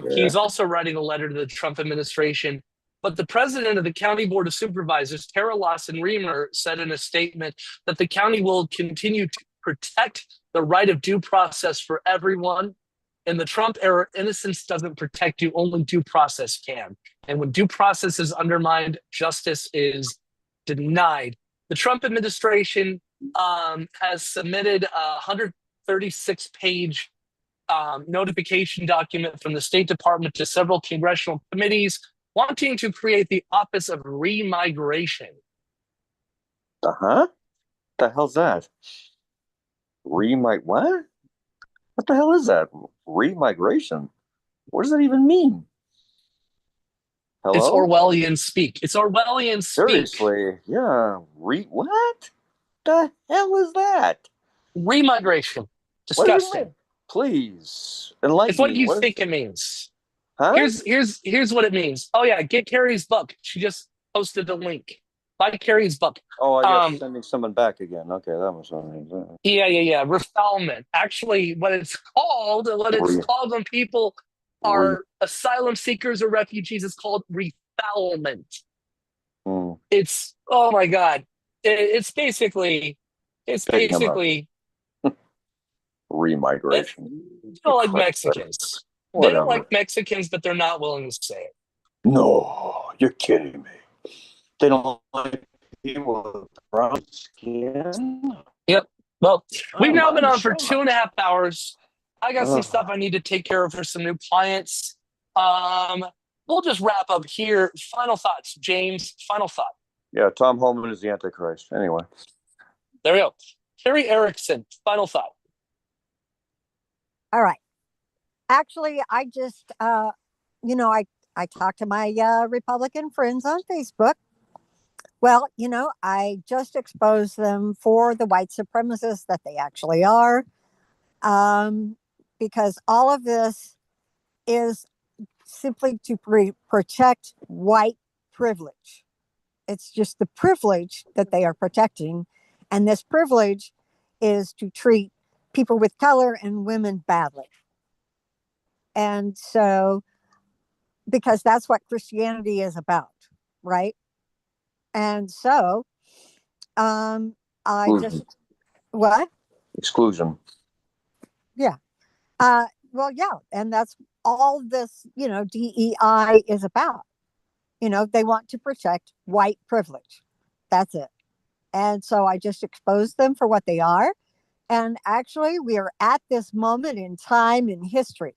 Speaker 1: He's also writing a letter to the Trump administration. But the president of the County Board of Supervisors, Tara Lawson-Remer, said in a statement that the county will continue to protect the right of due process for everyone. In the Trump era, innocence doesn't protect you, only due process can. And when due process is undermined, justice is denied. The Trump administration has submitted a 136-page notification document from the State Department to several congressional committees wanting to create the Office of Remigration.
Speaker 8: What the hell's that? What? What the hell is that? Remigration? What does that even mean? Hello?
Speaker 1: It's Orwellian speak. It's Orwellian speak.
Speaker 8: Seriously, yeah. What? The hell is that?
Speaker 1: Remigration. Disgusting.
Speaker 8: Please enlighten
Speaker 1: It's what
Speaker 8: me.
Speaker 1: you think it means.
Speaker 8: Huh?
Speaker 1: Here's what it means. Oh yeah, get Carrie's book. She just posted the link. Buy Carrie's book.
Speaker 8: Oh, I guess sending someone back again. Okay, that was what it means.
Speaker 1: Yeah. Refoulement. Actually, what it's called when people are asylum seekers or refugees, is called refoulement. It's, oh my God. It's basically
Speaker 8: remigration.
Speaker 1: They don't like Mexicans. They don't like Mexicans, but they're not willing to say it.
Speaker 8: No, you're kidding me. They don't like people with brown skin.
Speaker 1: Yep. Well, we've now been on for 2.5 hours. I got some stuff I need to take care of for some new clients. We'll just wrap up here. Final thoughts, James. Final thought.
Speaker 8: Yeah, Tom Holman is the Antichrist. Anyway.
Speaker 1: There we go. Carrie Erickson, final thought.
Speaker 12: All right. Actually, I just, I talked to my Republican friends on Facebook. Well, I just exposed them for the white supremacists that they actually are. Because all of this is simply to protect white privilege. It's just the privilege that they are protecting. And this privilege is to treat people with color and women badly. And so, because that's what Christianity is about, right? And so, what?
Speaker 8: Exclusion.
Speaker 12: Yeah. Well, yeah. And that's all this, DEI is about. They want to protect white privilege. That's it. And so I just exposed them for what they are. And actually, we are at this moment in time in history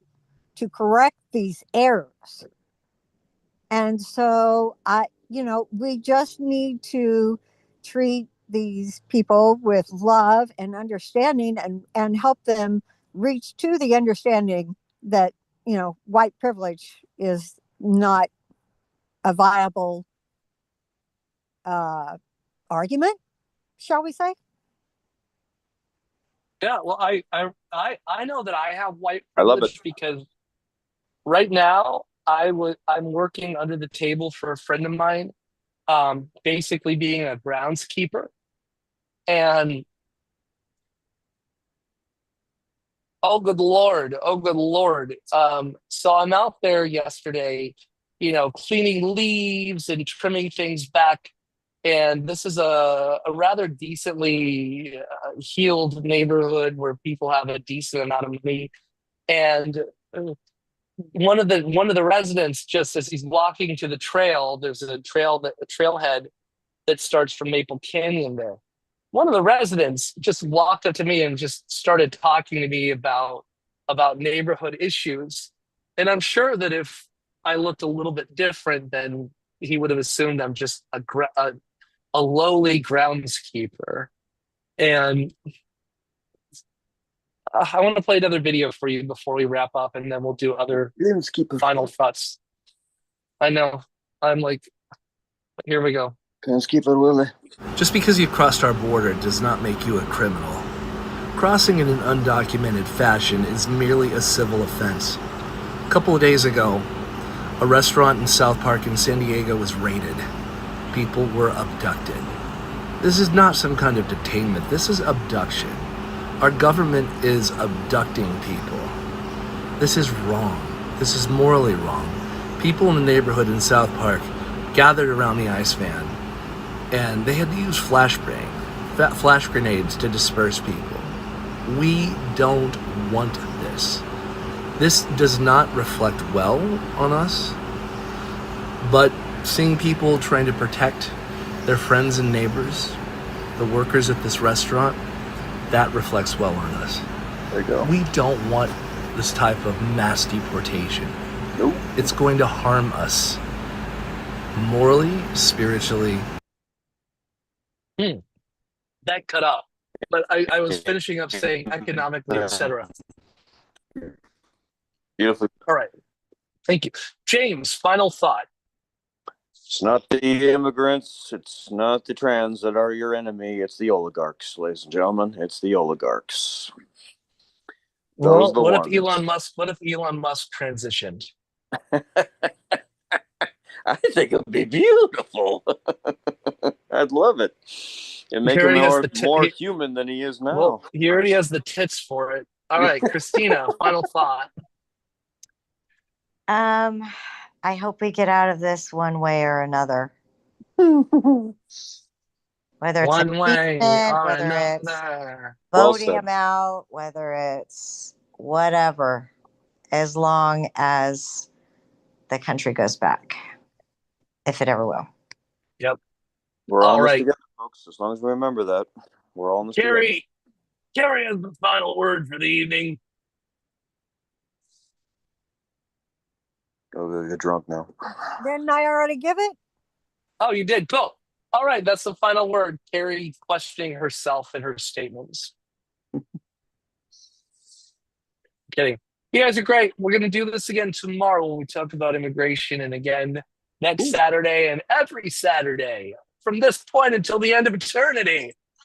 Speaker 12: to correct these errors. And so we just need to treat these people with love and understanding and help them reach to the understanding that, white privilege is not a viable argument, shall we say?
Speaker 1: Yeah, well, I know that I have white
Speaker 8: I love
Speaker 1: privilege
Speaker 8: it.
Speaker 1: because right now I'm working under the table for a friend of mine, basically being a groundskeeper, and oh good lord. So I'm out there yesterday, cleaning leaves and trimming things back. And this is a rather decently healed neighborhood where people have a decent amount of money. And one of the residents, just as he's walking to the trail, there's a trailhead that starts from Maple Canyon there. One of the residents just walked up to me and just started talking to me about neighborhood issues. And I'm sure that if I looked a little bit different, then he would have assumed I'm just a lowly groundskeeper. And I want to play another video for you before we wrap up, and then we'll do other final thoughts. I know. I'm like, here we go.
Speaker 8: Groundskeeper Willie.
Speaker 20: Just because you crossed our border does not make you a criminal. Crossing in an undocumented fashion is merely a civil offense. A couple of days ago, a restaurant in South Park in San Diego was raided. People were abducted. This is not some kind of detainment. This is abduction. Our government is abducting people. This is wrong. This is morally wrong. People in the neighborhood in South Park gathered around the ice van, and they had to use flash grenades to disperse people. We don't want this. This does not reflect well on us, but seeing people trying to protect their friends and neighbors, the workers at this restaurant, that reflects well on us.
Speaker 8: There you go.
Speaker 20: We don't want this type of mass deportation.
Speaker 8: Nope.
Speaker 20: It's going to harm us morally, spiritually.
Speaker 1: That cut off. But I was finishing up saying economically, etc.
Speaker 8: Beautiful.
Speaker 1: All right. Thank you. James, final thought.
Speaker 8: It's not the immigrants, it's not the trans that are your enemy, it's the oligarchs, ladies and gentlemen. It's the oligarchs.
Speaker 1: Well,
Speaker 8: Those are the
Speaker 1: what
Speaker 8: ones.
Speaker 1: if Elon Musk transitioned?
Speaker 8: I think it would be beautiful. I'd love it. And make
Speaker 1: He
Speaker 8: him
Speaker 1: already has
Speaker 8: more,
Speaker 1: the
Speaker 8: more human than he is now.
Speaker 1: Well, he already has the tits for it. All right, Christina, final thought.
Speaker 6: I hope we get out of this one way or another. Whether it's
Speaker 1: One way
Speaker 6: impeachment,
Speaker 1: or
Speaker 6: whether it's
Speaker 1: another.
Speaker 6: voting him out, whether it's whatever, as long as the country goes back, if it ever will.
Speaker 1: Yep.
Speaker 8: We're all
Speaker 1: All
Speaker 8: in this
Speaker 1: right.
Speaker 8: together, folks. As long as we remember that. We're all in this together.
Speaker 1: Carrie has the final word for the evening.
Speaker 8: Go get drunk now.
Speaker 12: Didn't I already give it?
Speaker 1: Oh, you did. Cool. All right, that's the final word. Carrie questioning herself and her statements. Kidding. You guys are great. We're going to do this again tomorrow when we talk about immigration, and again next Saturday and every Saturday from this point until the end of eternity.